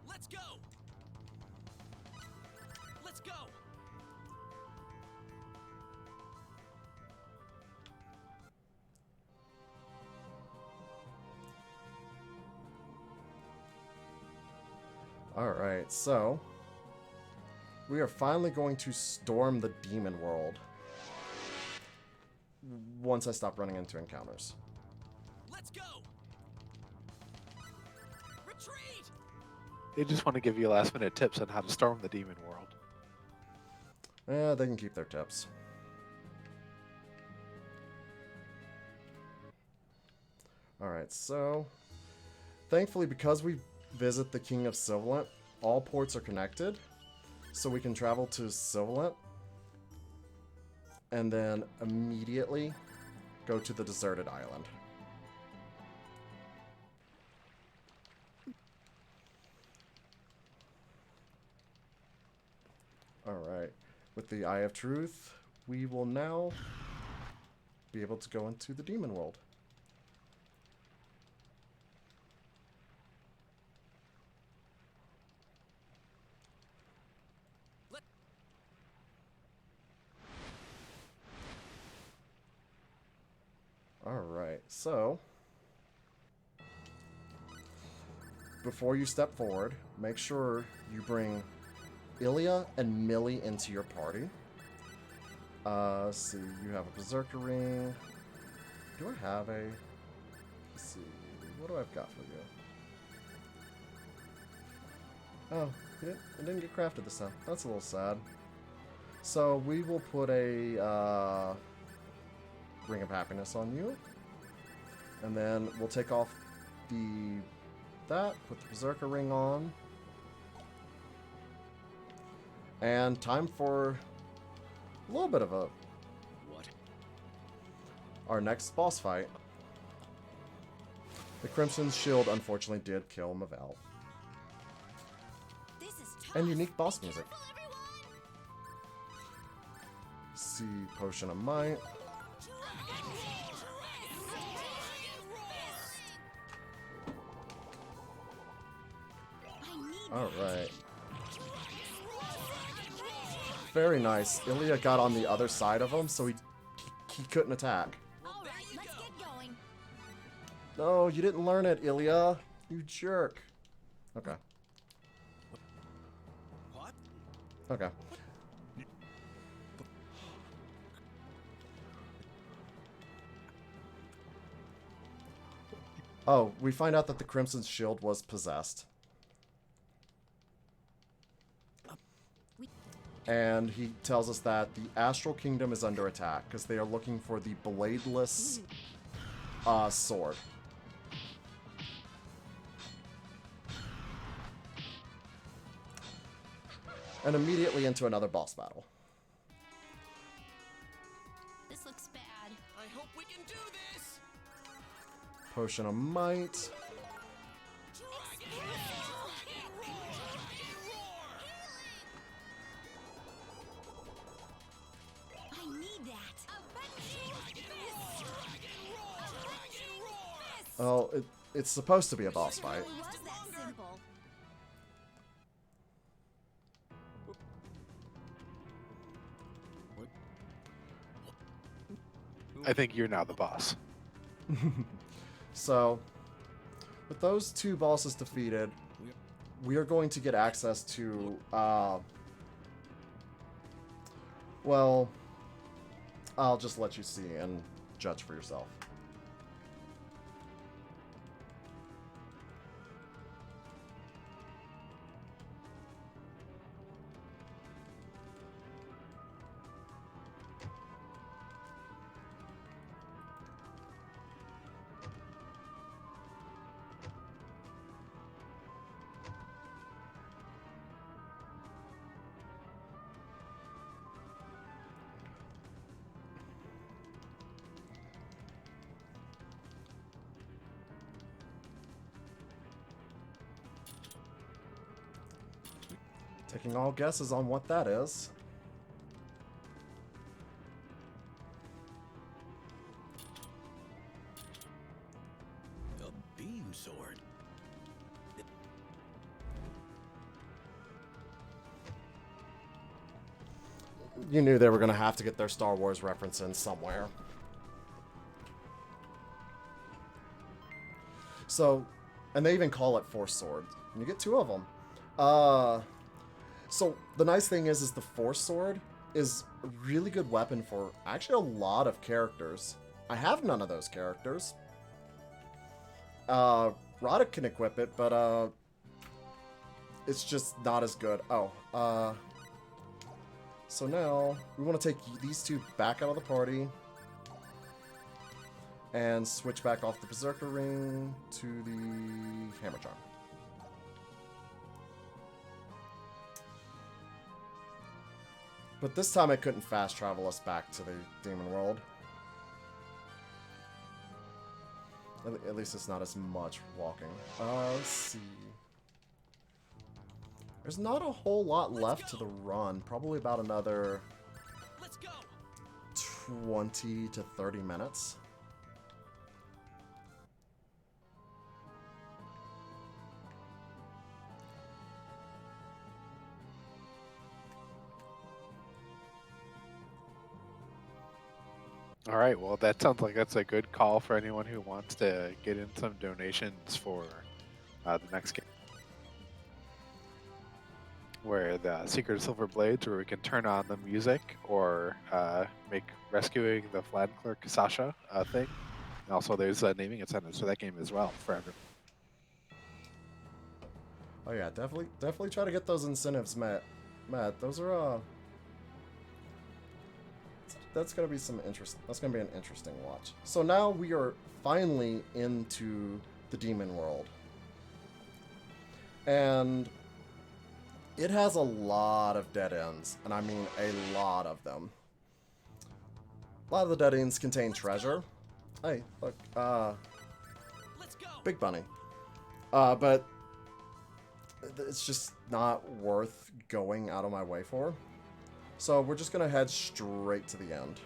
Let's go. Let's go. Alright, so we are finally going to storm the demon world once I stop running into encounters. Let's go. Retreat. They just want to give you last minute tips on how to storm the demon world. Yeah, they can keep their tips. Alright, so thankfully, because we visit the King of Silverlent, all ports are connected. So we can travel to Silverlent and then immediately go to the deserted island. Alright, with the Eye of Truth, we will now be able to go into the demon world. Alright, so before you step forward, make sure you bring Ilya and Millie into your party. Let's see, you have a Berserker Ring. Do I have a... Let's see, what do I've got for you? Oh, it didn't get crafted this time. That's a little sad. So we will put a Ring of Happiness on you. And then we'll take off that, put the Berserker Ring on. And time for a little bit of our next boss fight. The Crimson Shield unfortunately did kill Mavel. This is tough. And unique boss Be music. careful, everyone. See, Potion of Might. Alright. Very nice. Ilya got on the other side of him, so he couldn't attack. All right, let's get going. No, you didn't learn it, Ilya. You jerk. Okay. What? Okay. Oh, we find out that the Crimson Shield was possessed. And he tells us that the Astral Kingdom is under attack because they are looking for the bladeless sword. And immediately into another boss battle. This looks bad. I hope we can do this. Potion of Might. I need that. Oh, it's supposed to be a boss fight. Really was that simple. I think you're now the boss. So, with those two bosses defeated, we are going to get access to, well, I'll just let you see and judge for yourself. Taking all guesses on what that is. A beam sword. You knew they were going to have to get their Star Wars reference in somewhere. So, and they even call it Force Sword. And you get 2 of them. So, the nice thing is the Force Sword is a really good weapon for actually a lot of characters. I have none of those characters. Roddick can equip it, but it's just not as good. Oh, so now we want to take these 2 back out of the party and switch back off the Berserker Ring to the Hammer Charm. But this time it couldn't fast travel us back to the Demon World. At least it's not as much walking. Let's see. There's not a whole lot left to the run. Probably about another 20 to 30 minutes. All right, well, that sounds like that's a good call for anyone who wants to get in some donations for the next game. Where the Secret of Silver Blades, where we can turn on the music or make rescuing the Flan Clerk Sasha a thing. And also, there's naming incentives for that game as well for everyone. Oh yeah, definitely try to get those incentives met. Those are that's gonna be that's gonna be an interesting watch. So now we are finally into the Demon World. And it has a lot of dead ends, and I mean a lot of them. A lot of the dead ends contain treasure. Hey, look, Big Bunny. But it's just not worth going out of my way for. So we're just gonna head straight to the end.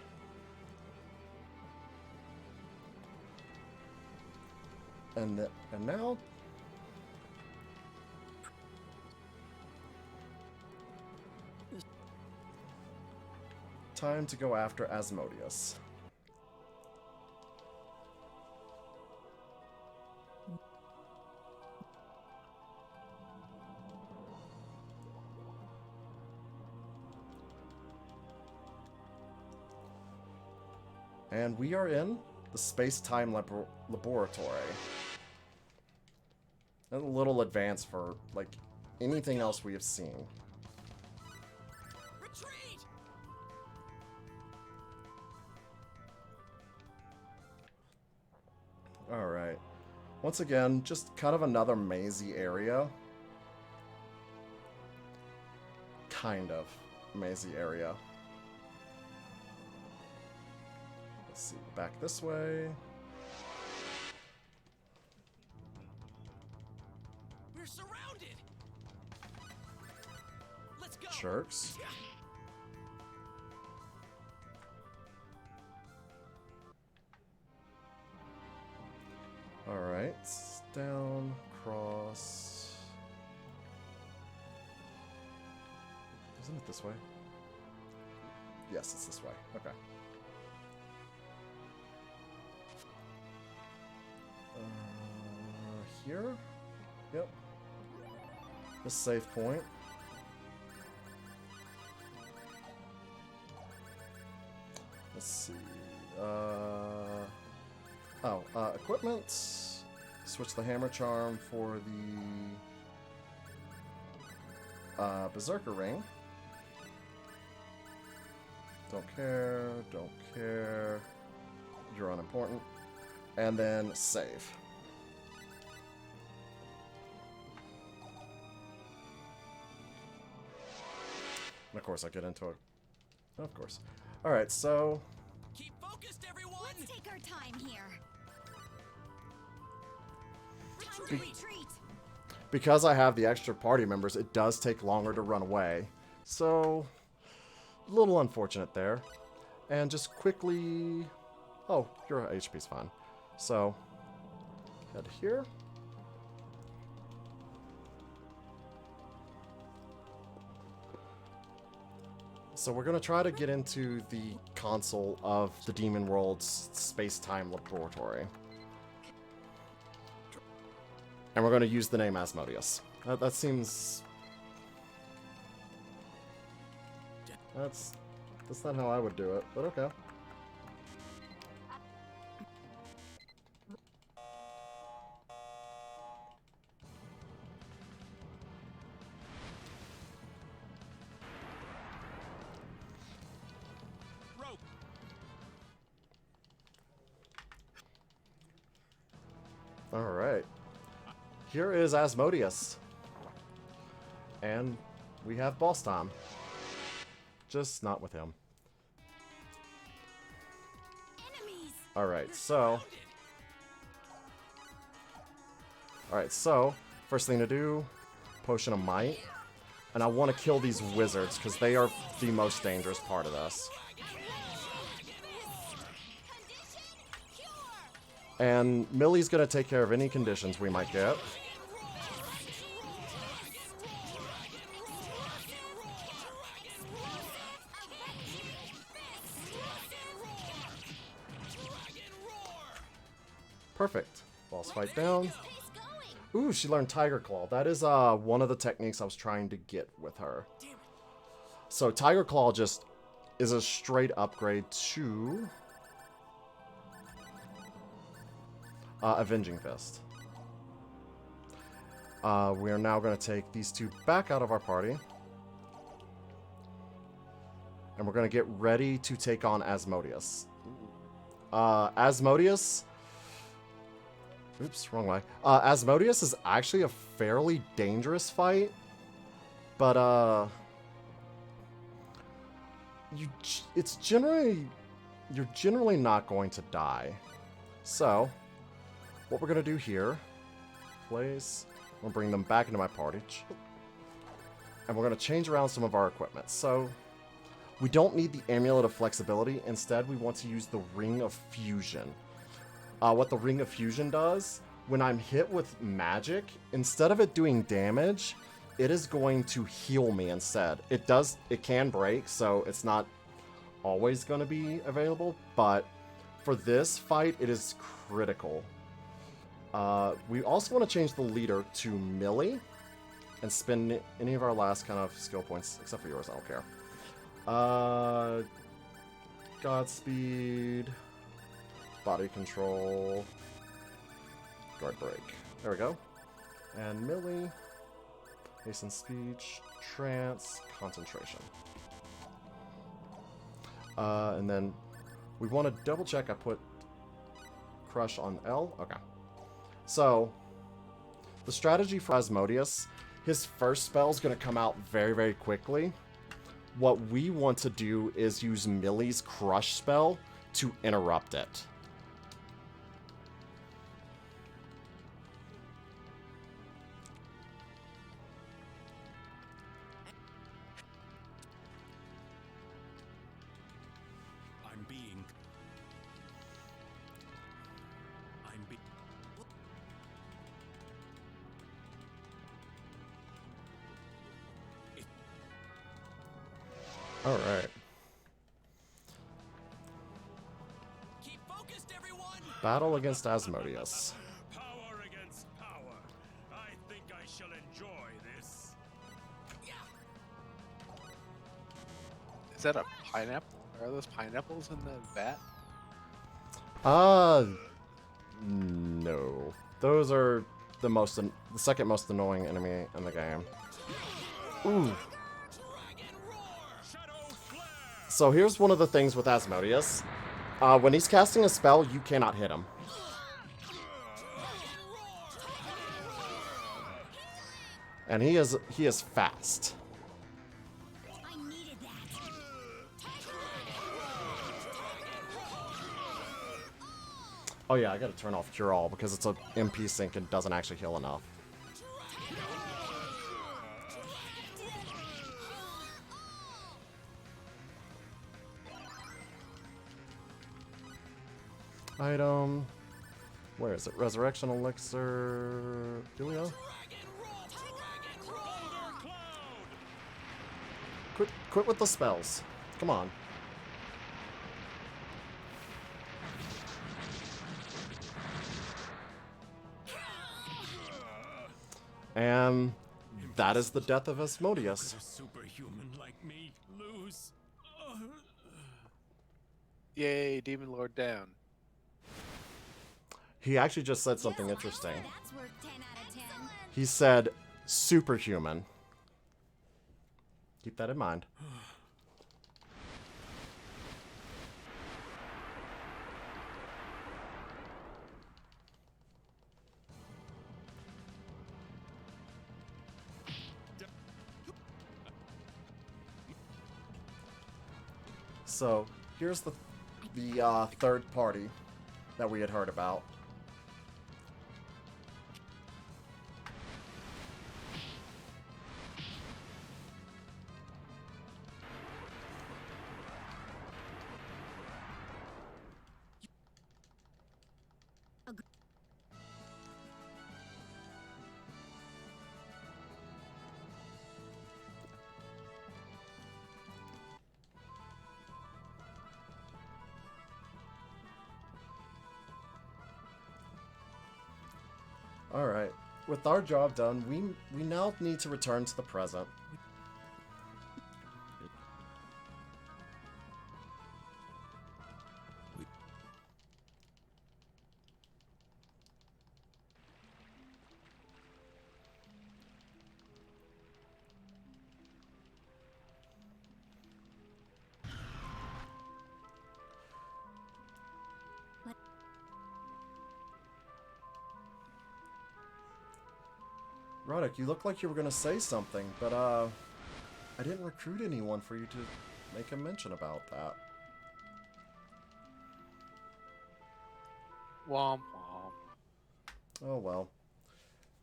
And now time to go after Asmodeus. And we are in the space-time laboratory. A little advanced for, like, anything else we have seen. Retreat! Alright. Once again, just kind of another mazy area. Kind of mazy area. Let's see, back this way. We're surrounded. Let's go. Jerks. Alright, down, cross. Isn't it this way? Yes, it's this way. Okay. Here? Yep. This save point. Let's see. Equipment. Switch the hammer charm for the Berserker ring. Don't care. Don't care. You're unimportant. And then save. And of course, I get into it. Of course. Alright, so Keep focused, everyone. Let's take our time here. Time to Big- retreat. because I have the extra party members, it does take longer to run away. So, a little unfortunate there. And just quickly... Oh, your HP's fine. So, head here. So we're going to try to get into the console of the Demon World's space-time laboratory. And we're going to use the name Asmodeus. That seems... That's not how I would do it, but okay. Alright. Here is Asmodeus. And we have boss time. Just not with him. Alright, so... first thing to do, Potion of Might. And I want to kill these wizards, because they are the most dangerous part of this. And Millie's going to take care of any conditions we might get. Perfect. Boss fight down. Ooh, she learned Tiger Claw. That is one of the techniques I was trying to get with her. So Tiger Claw just is a straight upgrade to... Avenging Fist. We are now going to take these two back out of our party. And we're going to get ready to take on Asmodeus. Asmodeus... Oops, wrong way. Asmodeus is actually a fairly dangerous fight. But, you're generally not going to die. So... what we're going to do here, place, we'll bring them back into my party, and we're going to change around some of our equipment. So, we don't need the Amulet of Flexibility. Instead, we want to use the Ring of Fusion. What the Ring of Fusion does, when I'm hit with magic, instead of it doing damage, it is going to heal me instead. It can break, so it's not always going to be available, but for this fight, it is critical. We also want to change the leader to Millie and spend any of our last kind of skill points, except for yours, I don't care. Godspeed, body control, guard break. There we go. And Millie, hasten speech, trance, concentration. And then we want to double check I put crush on L. Okay. So, the strategy for Asmodeus, his first spell is going to come out very, very quickly. What we want to do is use Millie's Crush spell to interrupt it. Alright. Battle against Asmodeus. Power against power. I think I shall enjoy this. Is that a pineapple? Are those pineapples in the vat? No. Those are the second most annoying enemy in the game. Ooh. So here's one of the things with Asmodeus. When he's casting a spell, you cannot hit him. And he is fast. Oh yeah, I gotta turn off Cure All because it's a MP sync and doesn't actually heal enough. Item. Where is it? Resurrection Elixir. Delia? Quit with the spells. Come on. And that is the death of Asmodeus. A superhuman like me lose. Yay, Demon Lord down. He actually just said something interesting. That's worth 10 out of 10. He said superhuman. Keep that in mind. So, here's the third party that we had heard about. Alright, with our job done, we now need to return to the present. Roddick, you look like you were going to say something, but I didn't recruit anyone for you to make a mention about that. Womp womp. Oh well.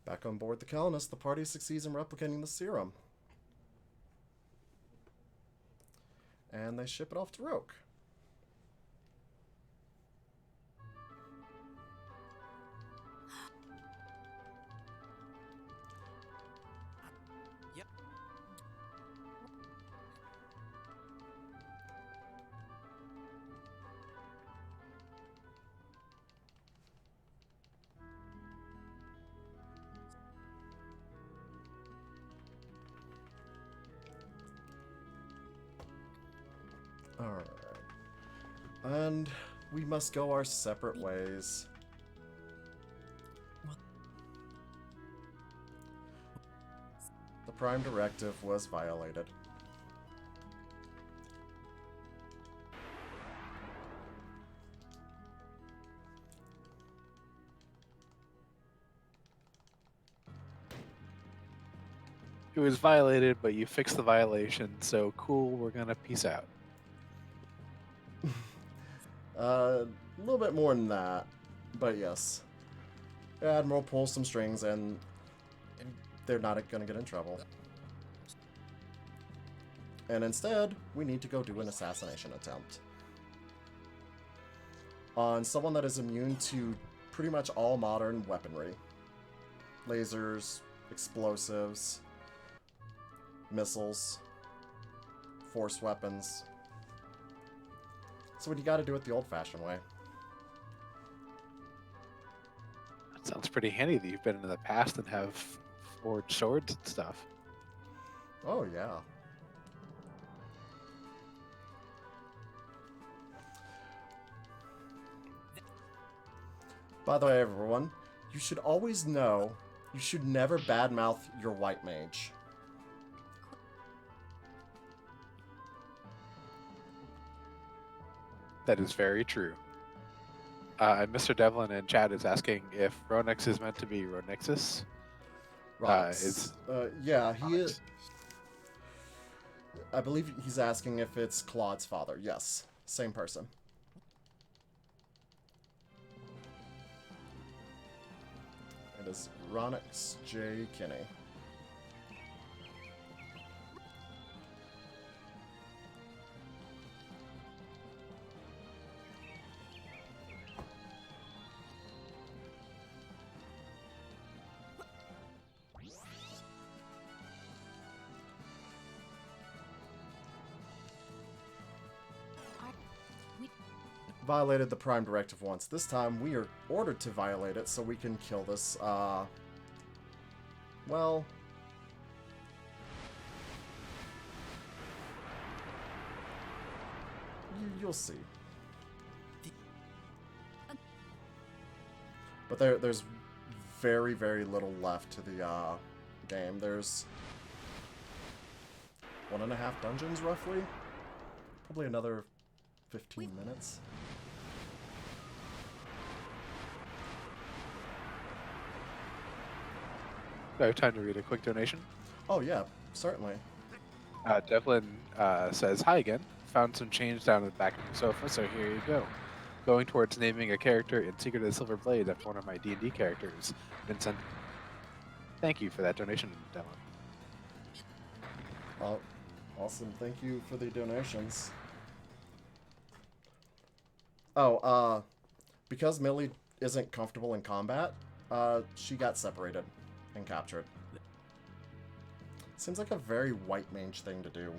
Back on board the Calnus, the party succeeds in replicating the serum. And they ship it off to Roke. Alright. And we must go our separate ways. The Prime Directive was violated. It was violated, but you fixed the violation, so cool, we're gonna peace out. A little bit more than that, but yes. Admiral pulls some strings and they're not gonna get in trouble. And instead, we need to go do an assassination attempt on someone that is immune to pretty much all modern weaponry. Lasers, explosives, missiles, force weapons. So what you gotta do it the old-fashioned way. That sounds pretty handy that you've been in the past and have forged swords and stuff. Oh, yeah. By the way, everyone, you should always know you should never badmouth your white mage. That is very true. Mr. Devlin in chat is asking if Ronix is meant to be Ronixus. Yeah, he is. I believe he's asking if it's Claude's father. Yes, same person. It is Ronix J. Kinney. Violated the Prime Directive once. This time we are ordered to violate it so we can kill this, well... You'll see. But there's very, very little left to the, game. There's 1.5 dungeons, roughly. Probably another 15 minutes. Do I have time to read a quick donation? Oh yeah, certainly. Devlin says, "Hi again. Found some change down at the back of the sofa, so here you go. Going towards naming a character in Secret of the Silver Blade after one of my D&D characters. Vincent, thank you for that donation, Devlin." Oh, awesome. Thank you for the donations. Oh, because Millie isn't comfortable in combat, she got separated and captured. Seems like a very white mage thing to do.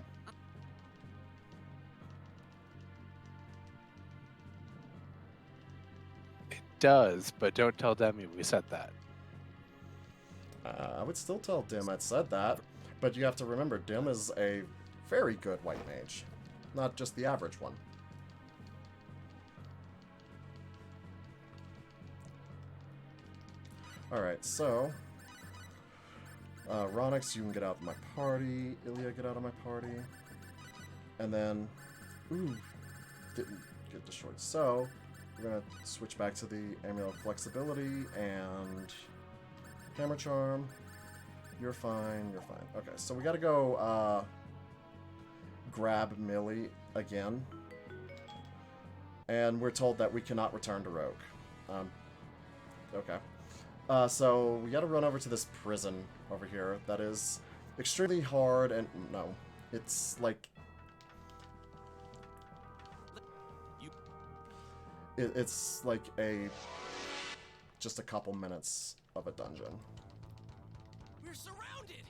It does, but don't tell Demi we said that. I would still tell Dim I'd said that, but you have to remember, Dim is a very good white mage, not just the average one. Alright, so... Ronix, you can get out of my party. Ilya, get out of my party. And then... Ooh, didn't get destroyed. So, we're going to switch back to the Amulet of Flexibility and... Hammer Charm. You're fine, you're fine. Okay, so we gotta go, grab Millie again. And we're told that we cannot return to Rogue. Okay. So we gotta run over to this prison over here that is extremely hard and... No. It's like... It's like a... just a couple minutes of a dungeon. We're surrounded.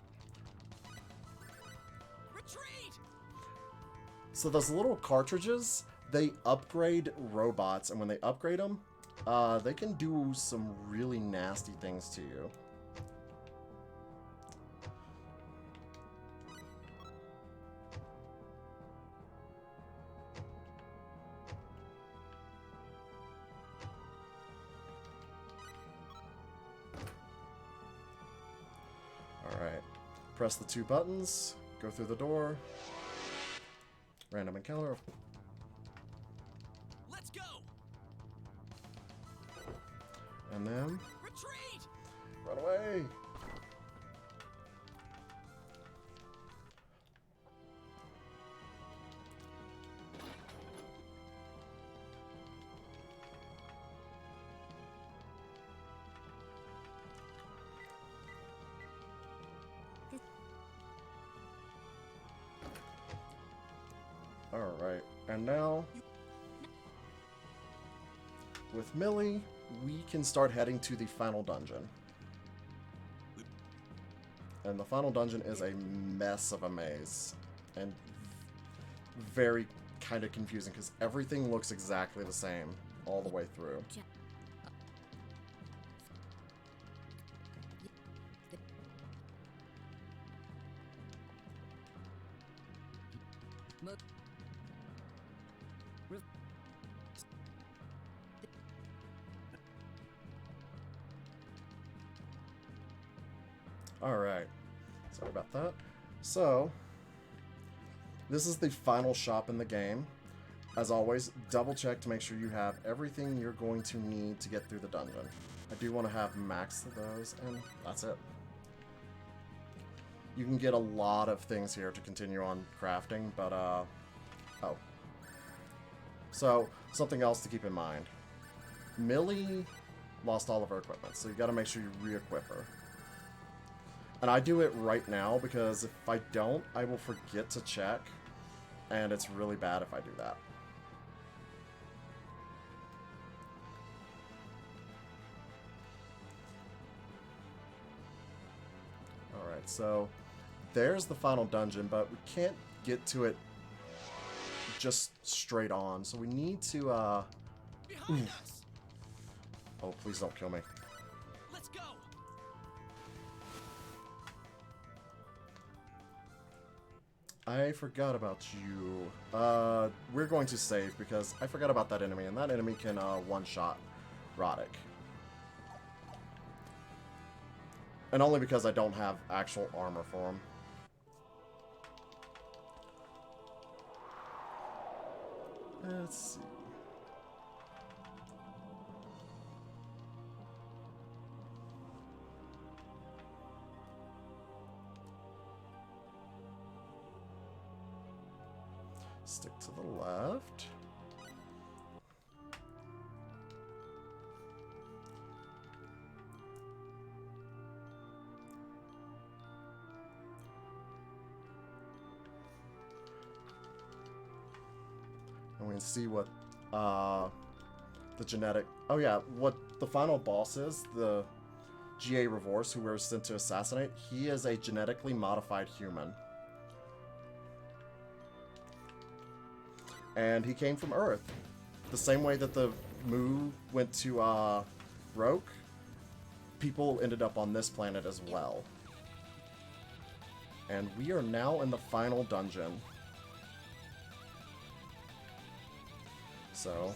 Retreat. So those little cartridges, they upgrade robots, and when they upgrade them, they can do some really nasty things to you. Alright. Press the 2 buttons, go through the door. Random encounter. Let's go. And then... Retreat. Run away! Alright, and now... with Millie, we can start heading to the final dungeon. And the final dungeon is a mess of a maze. And very kind of confusing, because everything looks exactly the same all the way through. Alright, sorry about that. So, this is the final shop in the game. As always, double check to make sure you have everything you're going to need to get through the dungeon. I do want to have max of those, and that's it. You can get a lot of things here to continue on crafting, but, oh. So, something else to keep in mind. Millie lost all of her equipment. So you got to make sure you re-equip her. And I do it right now because if I don't, I will forget to check. And it's really bad if I do that. Alright, so there's the final dungeon, but we can't get to it just straight on. So we need to, Behind us. Oh, please don't kill me. Let's go. I forgot about you. We're going to save because I forgot about that enemy, and that enemy can one-shot Roddick. And only because I don't have actual armor for him. Let's see. Stick to the left. And we can see what the genetic... Oh yeah, what the final boss is, the GA Revorse, who we're sent to assassinate. He is a genetically modified human. And he came from Earth. The same way that the Mu went to Roke, people ended up on this planet as well. And we are now in the final dungeon. So...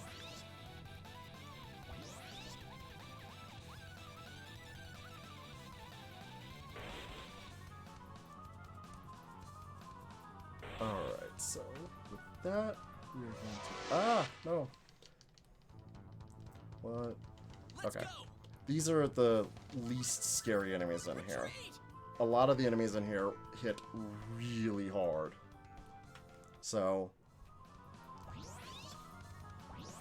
Alright, so with that, we are going to... Ah! No! What? Let's Okay. go. These are the least scary enemies in here. Retreat. A lot of the enemies in here hit really hard. So...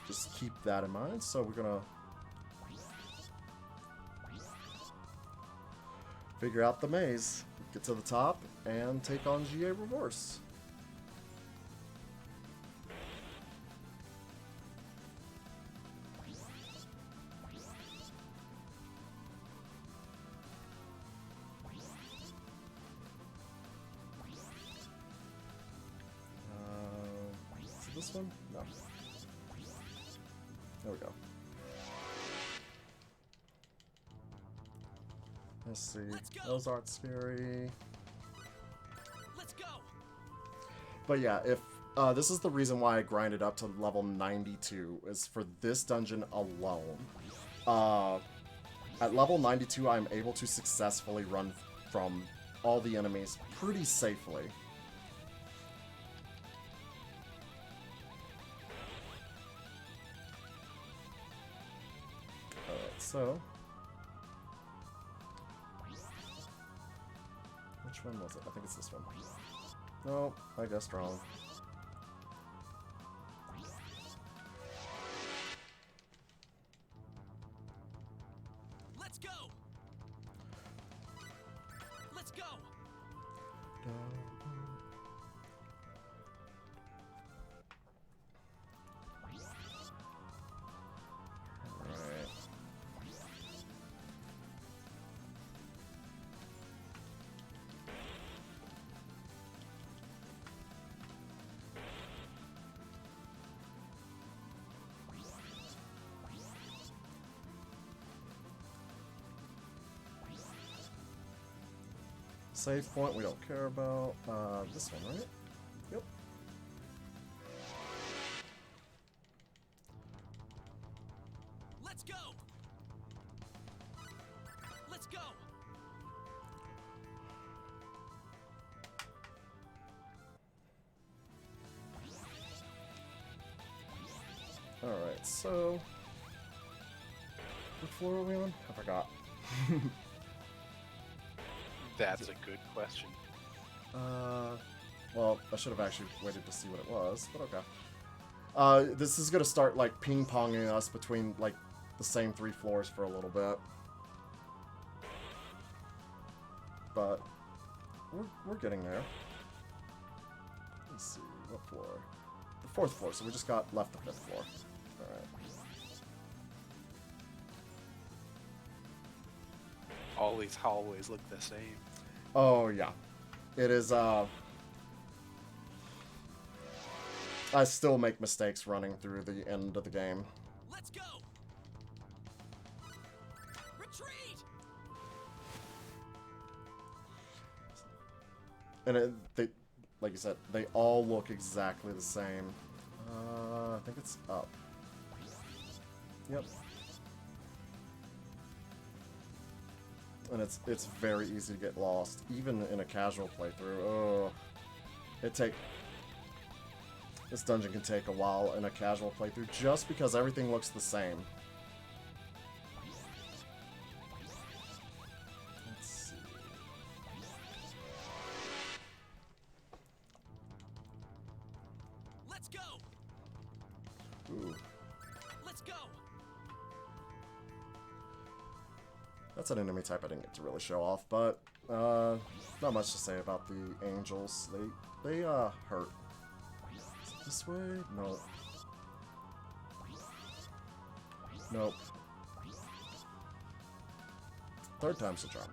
just keep that in mind. So we're gonna... figure out the maze. Get to the top and take on GA Reverse. Is it this one? No. There we go. Let's see. Let's go. Those aren't scary. Let's go. But yeah, if this is the reason why I grinded up to level 92, is for this dungeon alone. At level 92, I'm able to successfully run from all the enemies pretty safely. Alright, so... which one was it? I think it's this one. No, I guessed wrong. Let's go. Let's go. Alright. Save point we don't care about. This one, right? Yep. Let's go. Let's go. Alright, so... what floor are we on? I forgot. That's a good question. Well, I should have actually waited to see what it was, but okay. This is gonna start, like, ping-ponging us between, like, the same 3 floors for a little bit. But we're getting there. Let's see, what floor? The 4th floor, so we just got left the 5th floor. Alright. All these hallways look the same. Oh, yeah. It is, I still make mistakes running through the end of the game. Let's go. Retreat. And they, like you said, they all look exactly the same. I think it's up. Yep. And it's very easy to get lost, even in a casual playthrough. Oh, this dungeon can take a while in a casual playthrough just because everything looks the same. Let's see. Let's go. Ooh, Let's go. that's an enemy type I didn't get to really show off, but not much to say about the angels. They hurt. Is it this way? No. Nope. 3rd time's the charm.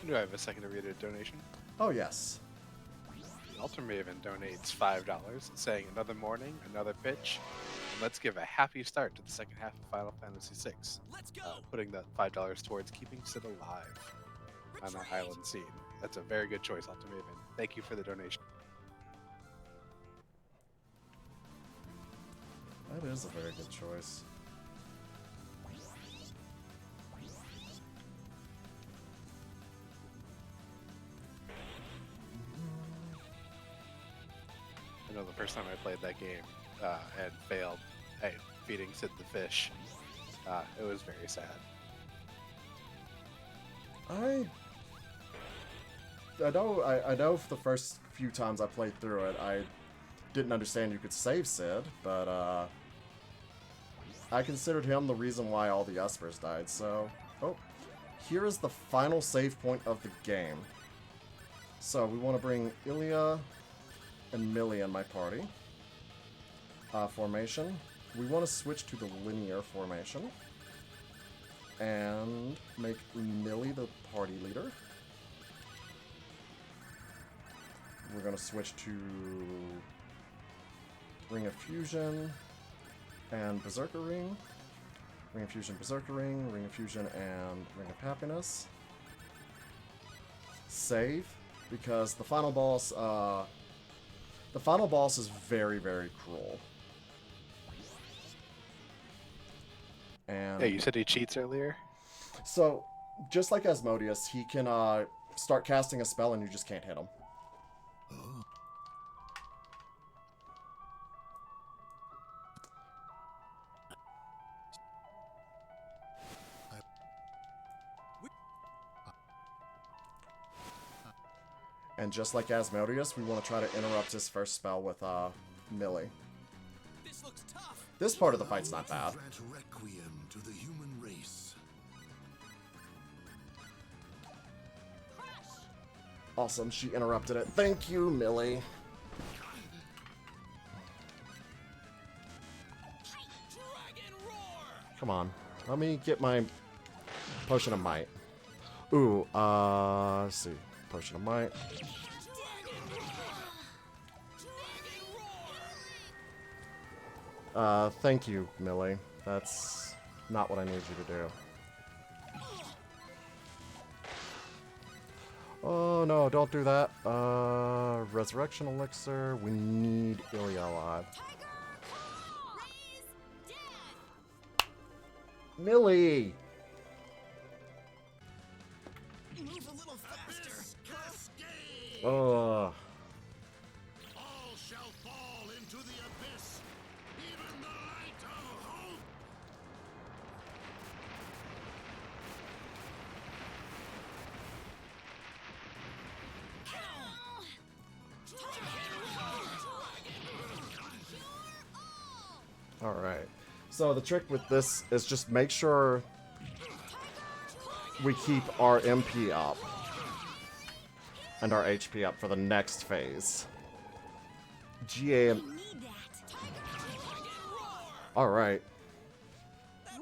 Do I have a second to read a donation? Oh, yes. The Ultimaven donates $5, saying another morning, another pitch, and let's give a happy start to the second half of Final Fantasy VI. Let's go. Putting that $5 towards keeping Sid alive on that island scene. That's a very good choice, Ultimaven. Thank you for the donation. That is a very good choice. I know the first time I played that game and failed at feeding Sid the fish, it was very sad. I know for the first few times I played through it, I didn't understand you could save Sid, but I considered him the reason why all the Espers died, so... Oh, here is the final save point of the game. So we want to bring Ilya and Millie in my party. Formation. We want to switch to the linear formation. And make Millie the party leader. We're going to switch to Ring of Fusion and Berserker Ring. Ring of Fusion, Berserker Ring, Ring of Fusion, and Ring of Happiness. Save, because the final boss is very, very cruel. And Yeah, you said he cheats earlier? so, just like Asmodeus, he can start casting a spell and you just can't hit him. And just like Asmodeus, we want to try to interrupt his first spell with Millie. This looks tough. This part of the fight's not bad. Grant requiem to the human race. Awesome, she interrupted it. Thank you, Millie. Dragon roar. Come on. Let me get my Potion of Might. Ooh, let's see. Potion of Might. Dragon roar. Dragon roar. Thank you, Millie. That's not what I need you to do. Oh no, don't do that. Resurrection Elixir. We need Ilya alive. Millie! Move a little faster. Cascade! Ugh. All shall fall into the abyss, even the light of hope. Alright. So the trick with this is just make sure we keep our MP up. And our HP up for the next phase. GA. We need that. Alright.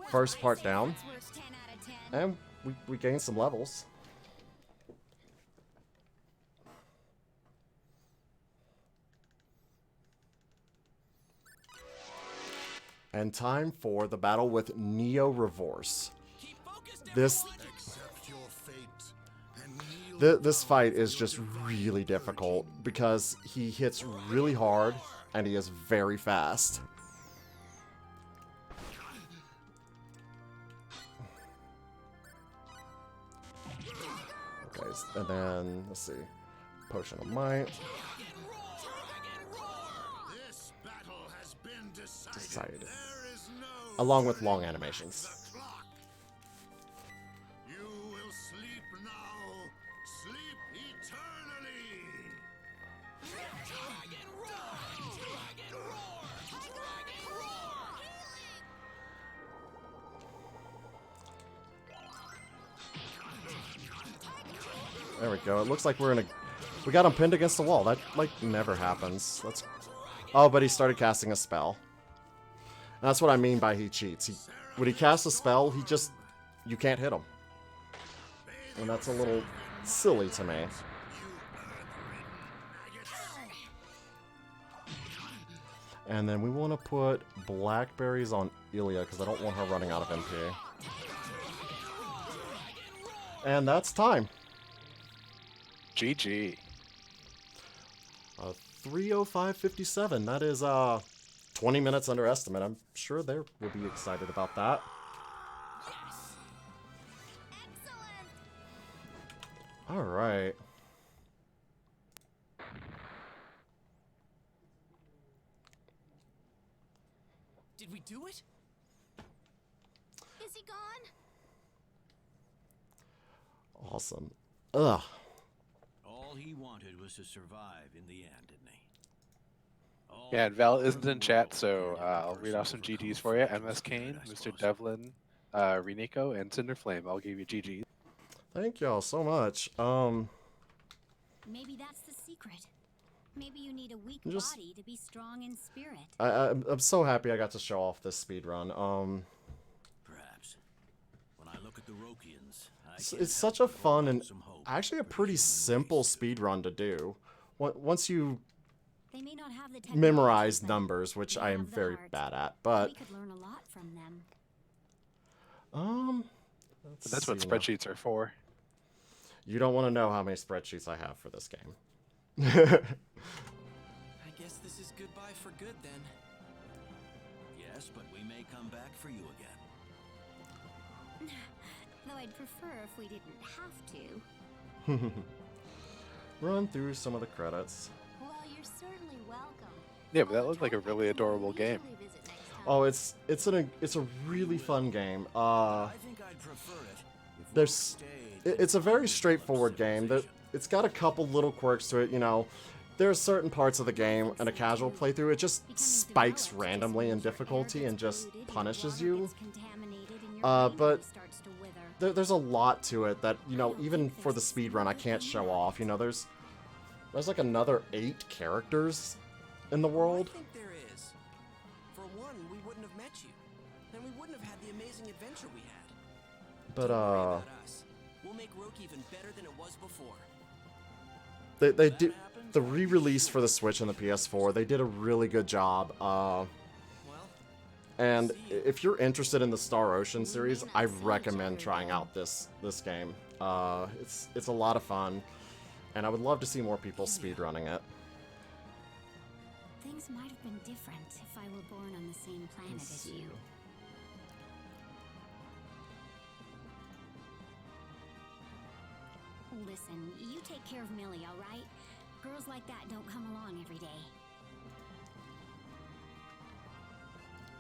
First part down. That's worth 10 out of 10. And we gained some levels. And time for the battle with Neo Reverse. Keep focused, This everyone. Accept your fate and kneel this fight is just really difficult because he hits really hard and he is very fast. Okay, and then let's see, Potion of Might. This battle has been decided. Decided. There is no Along with long animations. the clock. You will sleep now. Sleep eternally. Dragon roar! Dragon roar! Dragon roar! There we go. It looks like we're in a... We got him pinned against the wall. That, like, never happens. Let's... Oh, but he started casting a spell. And that's what I mean by he cheats. When he casts a spell, he just... You can't hit him. And that's a little silly to me. And then we want to put blackberries on Ilya, because I don't want her running out of MP. And that's time. GG. 3:05:57. That is 20 minutes under estimate. I'm sure they will be excited about that. Excellent. All right. Did we do it? Is he gone? Awesome. Ugh. All he wanted was to survive in the end, didn't he? All Yeah, and Val isn't in chat, so I'll read off some GGs for you. MS Kane, I Mr. suppose. Devlin, Reniko, and Cinderflame. I'll give you GGs. Thank y'all so much. Maybe that's the secret. Maybe you need a weak Just- body to be strong in spirit. I'm so happy I got to show off this speed run. Perhaps. When I look at the Rokians, I It's can't help such a but fun hold and some hope actually a for the pretty human simple race. speed run to do. Once you They may not have the memorize technology, but numbers, which they I am have the very heart. bad at, but we could learn a lot from them. let's That's what see now. spreadsheets are for. You don't want to know how many spreadsheets I have for this game. I guess this is goodbye for good then. Yes, but we may come back for you again. Though I'd prefer if we didn't have to. Run through some of the credits. Well, you're certainly welcome. Yeah, but that looked like a really adorable game. Oh, it's a really fun game. I think I'd prefer it if we There's stayed it's a very in straightforward game. It's got a couple little quirks to it, you know. There are certain parts of the game in a casual playthrough, it just spikes randomly in difficulty and just punishes you. But there's a lot to it that, you know, even for the speedrun I can't show off. You know, there's like another 8 characters in the world. I think there is. For one, we wouldn't have met you. And we wouldn't have had the amazing adventure we had. But Don't worry about us. We'll make Roke even better than it was before. they did the re-release for the Switch and the PS4. They did a really good job. Well, And if you're interested in the Star Ocean series, I recommend trying out this game. It's a lot of fun, and I would love to see more people speedrunning it. Things might have been different if I were born on the same planet Let's as see. you. Listen, you take care of Millie, all right? Girls like that don't come along every day.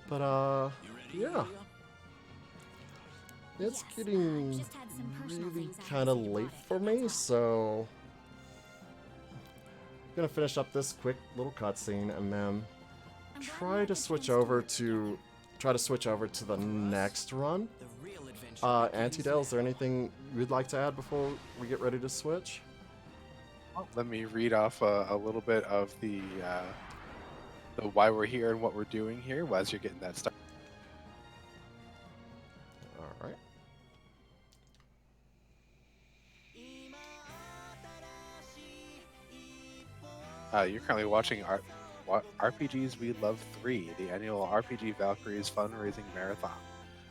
But You ready, yeah, Yulia? it's Yes, getting just had some personal really things I had to kind of say about late it, for that's me, all. so I'm gonna finish up this quick little cutscene and then try to switch over to the next run. The real adventure begins Antidale, is there anything you'd like to add before we get ready to switch? Let me read off a little bit of the why we're here and what we're doing here as you're getting that started. All right. You're currently watching RPGs We Love 3, the annual RPG Valkyries fundraising marathon.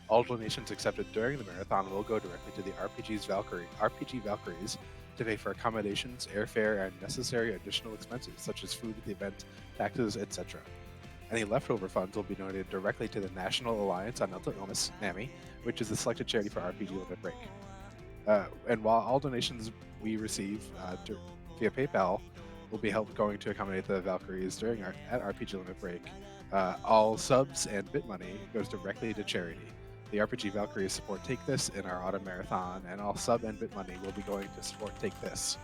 All donations accepted during the marathon will go directly to the RPG Valkyries to pay for accommodations, airfare, and necessary additional expenses such as food at the event, taxes, etc. Any leftover funds will be donated directly to the National Alliance on Mental Illness, NAMI, which is the selected charity for RPG Limit Break. And while all donations we receive via PayPal will be helped going to accommodate the Valkyries at RPG Limit Break, all subs and bit money goes directly to charity. The RPG Valkyries support Take This in our autumn marathon, and all sub and bit money will be going to support Take This.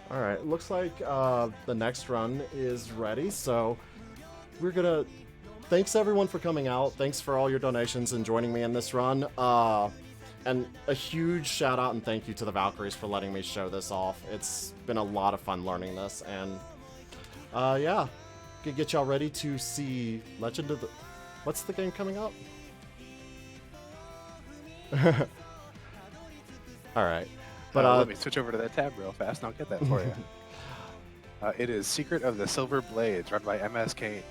All right, looks like the next run is ready, so we're gonna... Thanks everyone for coming out. Thanks for all your donations and joining me in this run. And a huge shout out and thank you to the Valkyries for letting me show this off. It's been a lot of fun learning this, and yeah, could get y'all ready to see Legend of the... What's the game coming up? All right. But let me switch over to that tab real fast and I'll get that for you. It is Secret of the Silver Blades, run by MS Kane,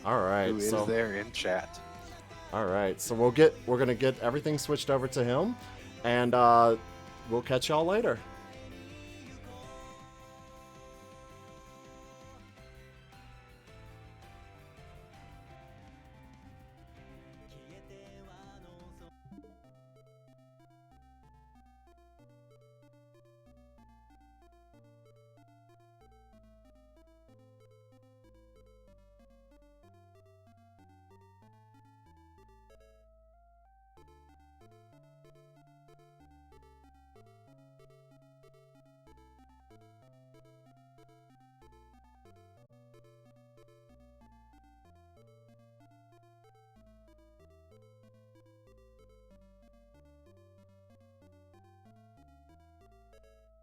all right, who is there in chat. All right, so we're gonna get everything switched over to him, and we'll catch y'all later.